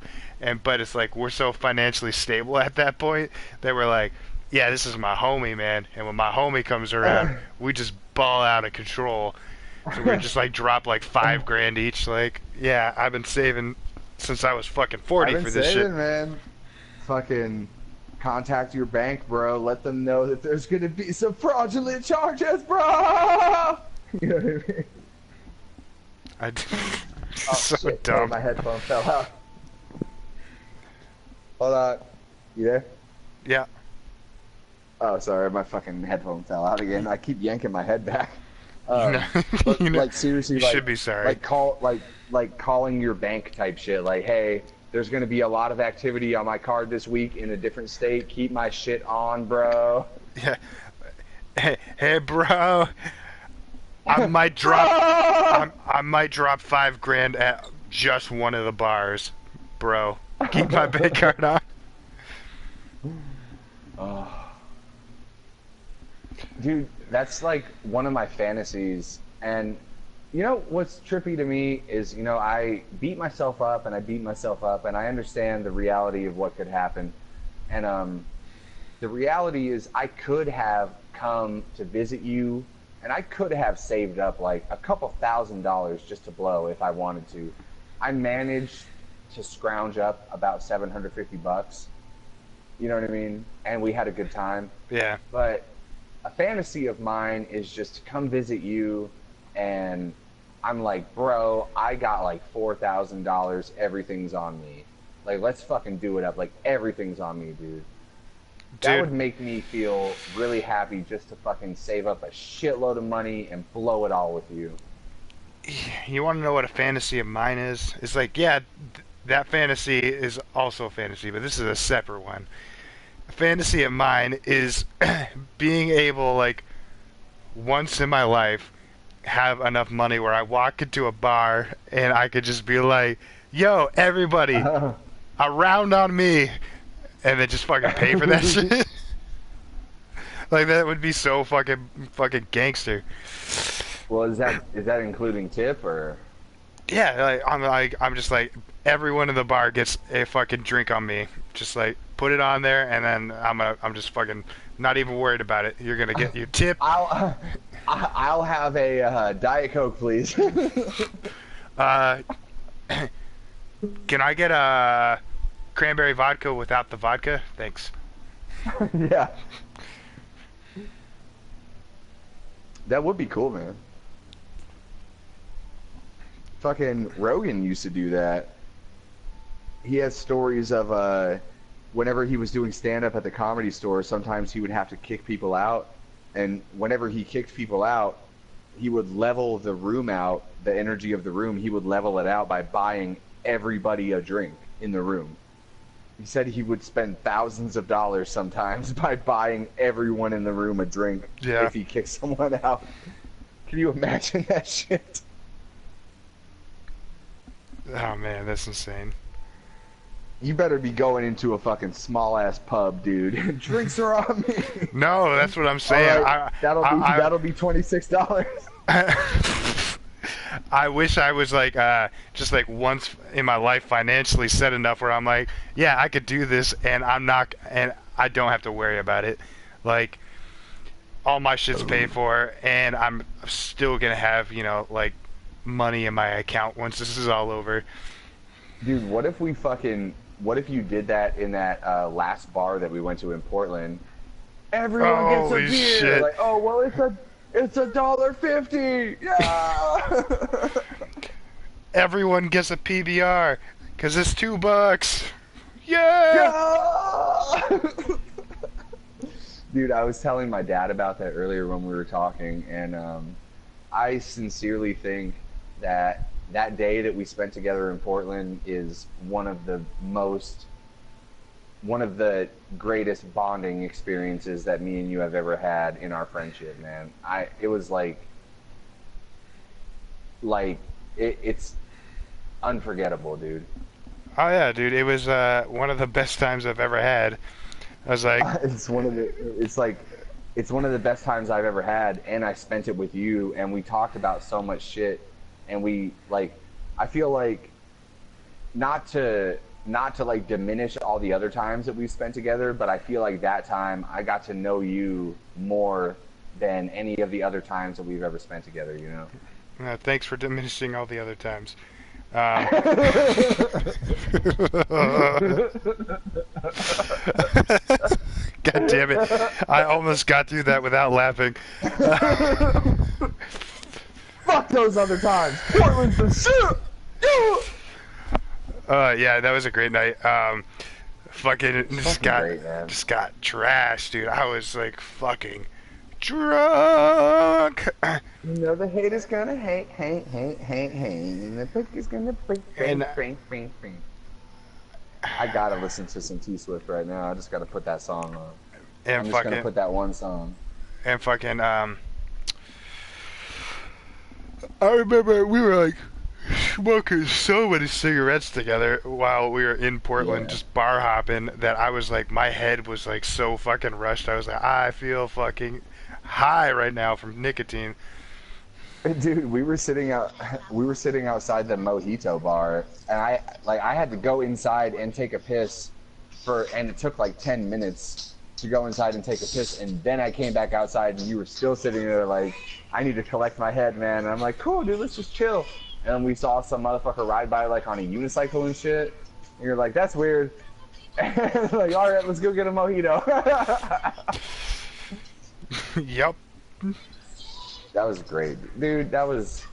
but it's like we're so financially stable at that point that we're like, yeah, this is my homie, man, and when my homie comes around, we just ball out of control. So we just like drop like $5,000 each. Like, yeah, I've been saving since I was fucking 40 for this shit, man. Fucking contact your bank, bro. Let them know that there's gonna be some fraudulent charges, bro. You know what I mean? So shit, dumb. Oh, my headphone fell out. Hold on. You there? Yeah. Oh, sorry, my fucking headphone fell out again. I keep yanking my head back. But, you know, like seriously, you like, should be sorry. Like calling your bank type shit. Like, hey, there's gonna be a lot of activity on my card this week in a different state. Keep my shit on, bro. Yeah. Hey, bro. I might drop. I might drop $5,000 at just one of the bars, bro. Keep my bank card on. Dude, that's like one of my fantasies. And you know what's trippy to me is, you know, I beat myself up and I understand the reality of what could happen. And the reality is I could have come to visit you, and I could have saved up like a couple $1,000s just to blow if I wanted to. I managed to scrounge up about $750. You know what I mean? And we had a good time. Yeah. But a fantasy of mine is just to come visit you, and I'm like, bro, I got like $4,000. Everything's on me. Like, let's fucking do it up. Like, everything's on me, dude. That would make me feel really happy just to fucking save up a shitload of money and blow it all with you. You want to know what a fantasy of mine is? It's like, yeah, that fantasy is also a fantasy, but this is a separate one. A fantasy of mine is being able, like, once in my life, have enough money where I walk into a bar and I could just be like, yo, everybody, a round on me. And then just fucking pay for that shit. Like, that would be so fucking gangster. Well, is that including tip or? Yeah, I'm just like, everyone in the bar gets a fucking drink on me. Just like put it on there, and then I'm just fucking not even worried about it. You're gonna get your tip. I'll have a Diet Coke, please. Can I get a cranberry vodka without the vodka? Thanks. Yeah. That would be cool, man. Fucking Rogan used to do that. He has stories of whenever he was doing stand-up at the Comedy Store, sometimes he would have to kick people out, and whenever he kicked people out, he would level the room out, the energy of the room, he would level it out by buying everybody a drink in the room. He said he would spend thousands of dollars sometimes by buying everyone in the room a drink if he kicked someone out. Can you imagine that shit? Oh man, that's insane. You better be going into a fucking small ass pub, dude. Drinks are on me. No, that's what I'm saying. Right, that'll be $26. I wish I was like just like once in my life financially set enough where I'm like, yeah, I could do this and I don't have to worry about it. Like all my shit's paid for and I'm still gonna have, you know, like money in my account once this is all over. Dude, what if you did that in that last bar that we went to in Portland? Everyone gets a Holy beer. shit. Like, oh well, it's $1.50. Yeah. Everyone gets a PBR because it's $2. Yeah. Dude, I was telling my dad about that earlier when we were talking, and I sincerely think that day that we spent together in Portland is one of the greatest bonding experiences that me and you have ever had in our friendship, man. It was it's unforgettable, dude. Oh yeah, dude, it was one of the best times I've ever had. I was like, it's one of the best times I've ever had, and I spent it with you, and we talked about so much shit, and I feel like not to like diminish all the other times that we've spent together, but I feel like that time I got to know you more than any of the other times that we've ever spent together, you know? thanks for diminishing all the other times. God damn it. I almost got through that without laughing. Fuck those other times. Portland's the shit. Yeah, that was a great night. Fucking just got trashed, dude. I was like fucking drunk. You know the hate is gonna hate, and the pick is gonna break. I gotta listen to some T-Swift right now. I just gotta put that song on. I'm just gonna put that one song. And fucking I remember we were like smoking so many cigarettes together while we were in Portland, just bar hopping, that I was like, my head was like so fucking rushed. I was like, I feel fucking high right now from nicotine. Dude, we were sitting outside the Mojito bar, and I had to go inside and take a piss and it took like 10 minutes to go inside and take a piss, and then I came back outside and you were still sitting there like, I need to collect my head, man. And I'm like, cool, dude, let's just chill. And we saw some motherfucker ride by like on a unicycle and shit. And you're like, that's weird. And like, all right, let's go get a mojito. Yep. That was great, dude. That was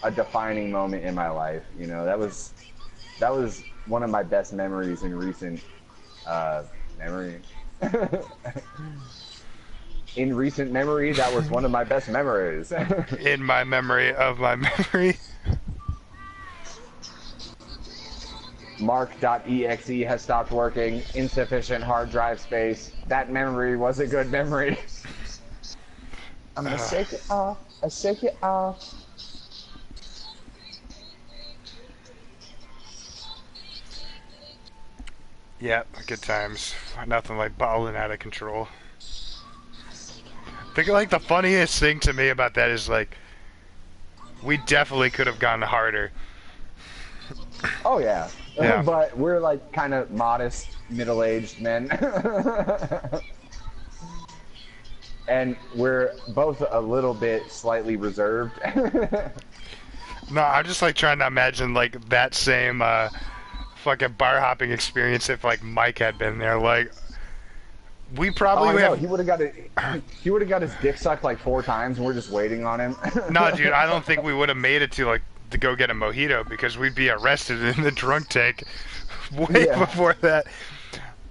a defining moment in my life. You know, that was one of my best memories in recent memory. In recent memory, that was one of my best memories. In my memory of my memory. Mark.exe has stopped working. Insufficient hard drive space. That memory was a good memory. I'm gonna shake it off. I shake it off. Yeah, good times. Nothing like balling out of control. I think like the funniest thing to me about that is like, we definitely could have gone harder. Oh yeah. Yeah. But we're like kind of modest, middle-aged men. And we're both a little bit slightly reserved. No, I'm just like trying to imagine like that same fucking bar hopping experience if like Mike had been there. Like, we probably would have. He would have got his dick sucked like 4 times, and we're just waiting on him. No, dude, I don't think we would have made it to go get a mojito, because we'd be arrested in the drunk tank way before that.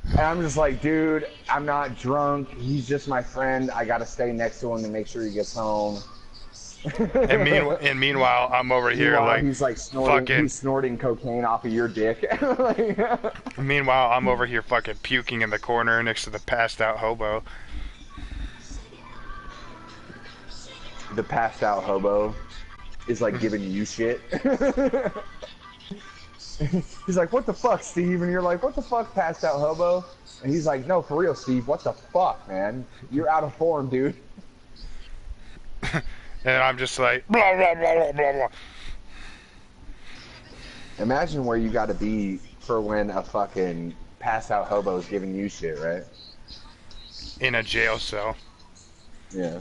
And I'm just like, dude, I'm not drunk. He's just my friend. I gotta stay next to him to make sure he gets home. And meanwhile, I'm over here like he's like snorting, he's snorting cocaine off of your dick. Meanwhile, I'm over here fucking puking in the corner next to the passed out hobo. The passed out hobo is like giving you shit. He's like, what the fuck, Steve? And you're like, what the fuck, passed out hobo? And he's like, no, for real, Steve, what the fuck, man? You're out of form, dude. And I'm just like, blah, blah, blah, blah, blah, blah. Imagine where you gotta be for when a fucking passed out hobo is giving you shit, right? In a jail cell. Yeah.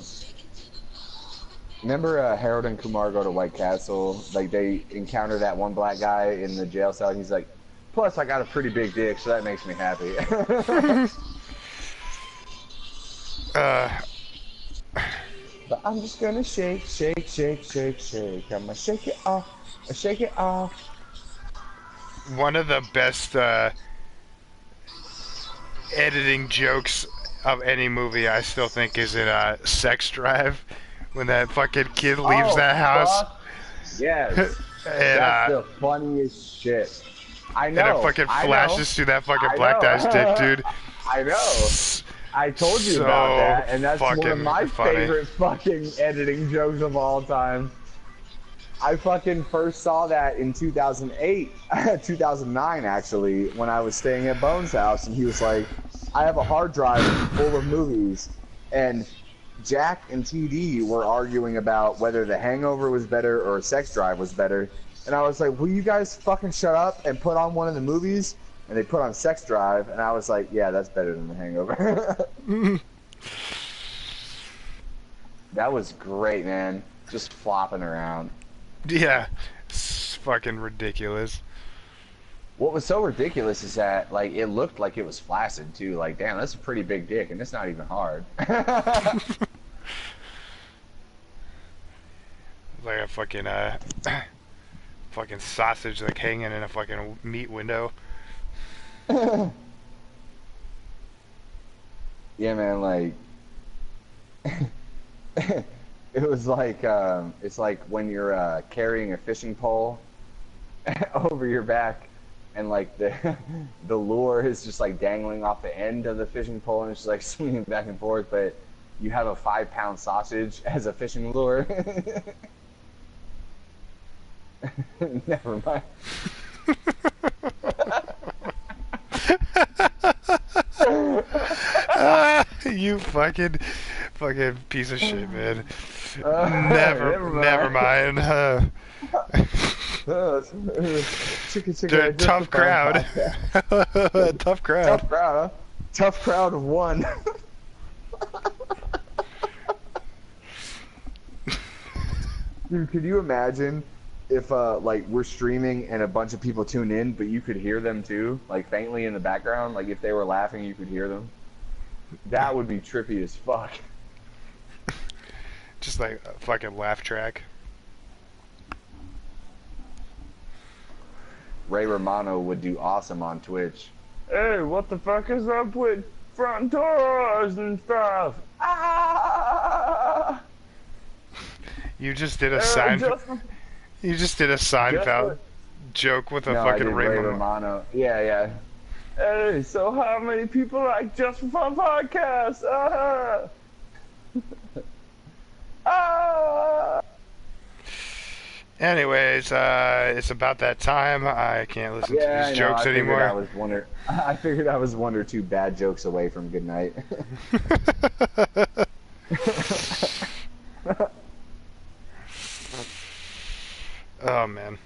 Remember Harold and Kumar go to White Castle? Like, they encounter that one black guy in the jail cell, and he's like, plus I got a pretty big dick, so that makes me happy. But I'm just gonna shake, shake, shake, shake, shake. I'm gonna shake it off, shake it off. One of the best editing jokes of any movie, I still think, is in Sex Drive. When that fucking kid leaves that house. Fuck. Yes. And, that's the funniest shit. I know. And it fucking flashes through that fucking black guy's dick, dude. I know. I told you about that, and that's one of my favorite fucking editing jokes of all time. I fucking first saw that in 2008, 2009 actually, when I was staying at Bones' house, and he was like, I have a hard drive full of movies, and Jack and TD were arguing about whether The Hangover was better or Sex Drive was better. And I was like, will you guys fucking shut up and put on one of the movies? And they put on Sex Drive, and I was like, yeah, that's better than The Hangover. That was great, man. Just flopping around. Yeah. It's fucking ridiculous. What was so ridiculous is that, like, it looked like it was flaccid, too. Like, damn, that's a pretty big dick, and it's not even hard. Like a fucking, fucking sausage, like, hanging in a fucking meat window. Yeah, man, like... It was like, it's like when you're carrying a fishing pole over your back, and like the lure is just like dangling off the end of the fishing pole, and it's just like swinging back and forth, but you have a 5-pound sausage as a fishing lure. Never mind. You fucking piece of shit, man. Never mind. Tough crowd. Tough crowd. Tough crowd of one. Dude, could you imagine if like we're streaming and a bunch of people tune in, but you could hear them too, like faintly in the background, like if they were laughing, you could hear them? That would be trippy as fuck. Just like a fucking laugh track. Ray Romano would do awesome on Twitch. Hey, what the fuck is up with front doors and stuff? Ah! You just did a Seinfeld. You just did a Seinfeld joke with a fucking Ray Romano. Yeah. Hey, so how many people like Just for Fun podcast? Anyways, it's about that time. I can't listen to these jokes anymore. I figured I was one or two bad jokes away from good night. Oh man.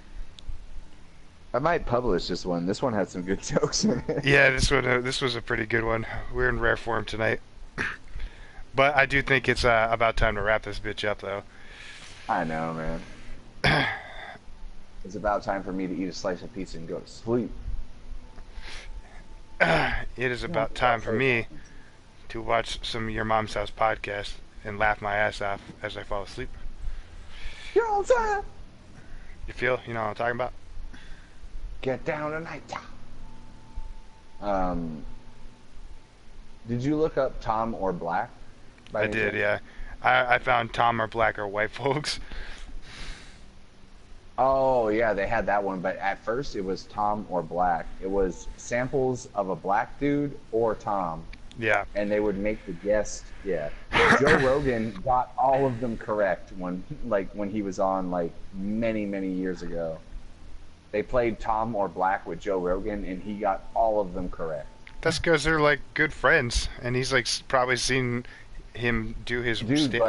I might publish this one. This one had some good jokes in it. Yeah, this was a pretty good one. We're in rare form tonight. But I do think it's about time to wrap this bitch up, though. I know, man. It's about time for me to eat a slice of pizza and go to sleep. It is about time for me to watch some Your Mom's House podcast and laugh my ass off as I fall asleep. You know what I'm saying? You feel? You know what I'm talking about? Get down tonight. Did you look up Tom or Black? I did, yeah. I found Tom or Black are white folks. Oh, yeah, they had that one, but at first it was Tom or Black. It was samples of a black dude or Tom. Yeah. And they would make the guest, yeah. Joe Rogan got all of them correct when he was on, like, many, many years ago. They played Tom or Black with Joe Rogan, and he got all of them correct. That's because they're like good friends, and he's like probably seen him do his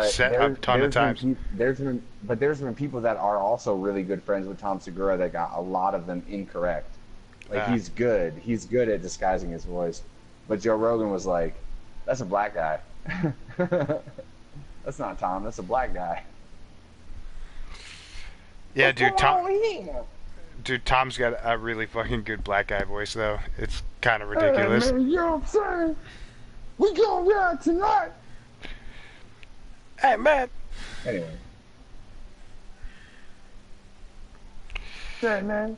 set a ton of times. There's been people that are also really good friends with Tom Segura that got a lot of them incorrect. Like he's good at disguising his voice, but Joe Rogan was like, "That's a black guy. That's not Tom. That's a black guy." Yeah, dude, Tom's got a really fucking good black guy voice, though. It's kind of ridiculous. Hey, man, you know what I'm saying? We gonna ride tonight. Hey, man. Anyway. Hey, man.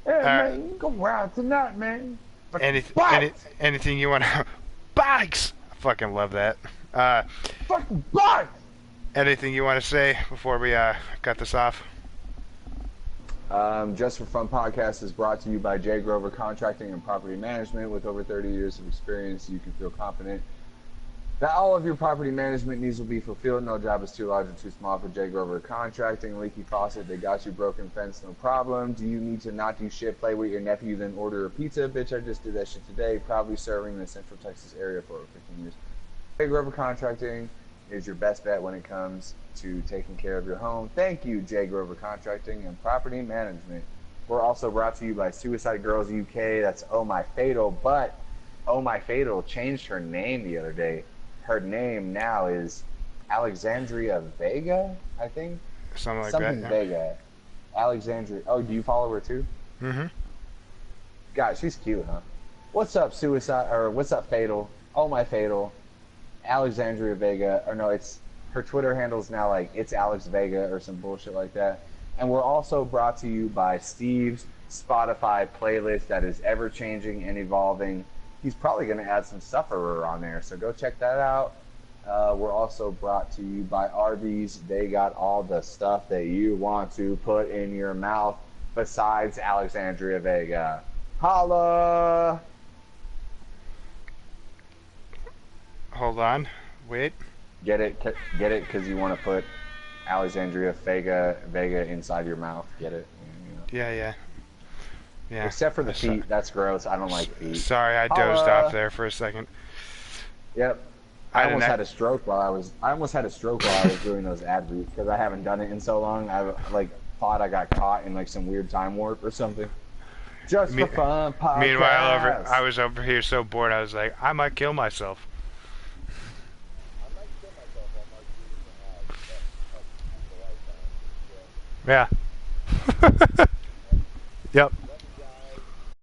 Hey, man, you gonna ride tonight, man. Anything you want to... Bikes! I fucking love that. Fucking bikes! Anything you want to say before we cut this off? Just for Fun podcast is brought to you by J. Grover Contracting and Property Management. With over 30 years of experience, you can feel confident that all of your property management needs will be fulfilled. No job is too large or too small for J. Grover Contracting. Leaky faucet, they got you. Broken fence, no problem. Do you need to not do shit, play with your nephew, then order a pizza? Bitch, I just did that shit today. Proudly serving the Central Texas area for over 15 years. J. Grover Contracting is your best bet when it comes to taking care of your home. Thank you, J. Grover Contracting and Property Management. We're also brought to you by Suicide Girls UK. That's Oh My Fatal, but Oh My Fatal changed her name the other day. Her name now is Alexandria Vega, I think. Something that. Yeah. Vega. Alexandria. Oh, do you follow her too? Mm-hmm. God, she's cute, huh? What's up, Suicide, or what's up, Fatal? Oh My Fatal. Alexandria Vega, or no, it's her Twitter handle's now like it's Alex Vega or some bullshit like that. And we're also brought to you by Steve's Spotify playlist that is ever changing and evolving. He's probably going to add some Sufferer on there, so go check that out. We're also brought to you by Arby's. They got all the stuff that you want to put in your mouth besides Alexandria Vega. Holla! Hold on. Wait. Get it, because you want to put Alexandria Vega inside your mouth. Get it? Yeah. Except for the feet. That's gross. I don't like feet. Sorry, I dozed off there for a second. Yep. I almost had a stroke while I was doing those ad reads because I haven't done it in so long. I thought I got caught in like some weird time warp or something. Just for fun podcast. Meanwhile, I was over here so bored. I was like, I might kill myself. Yeah. Yep.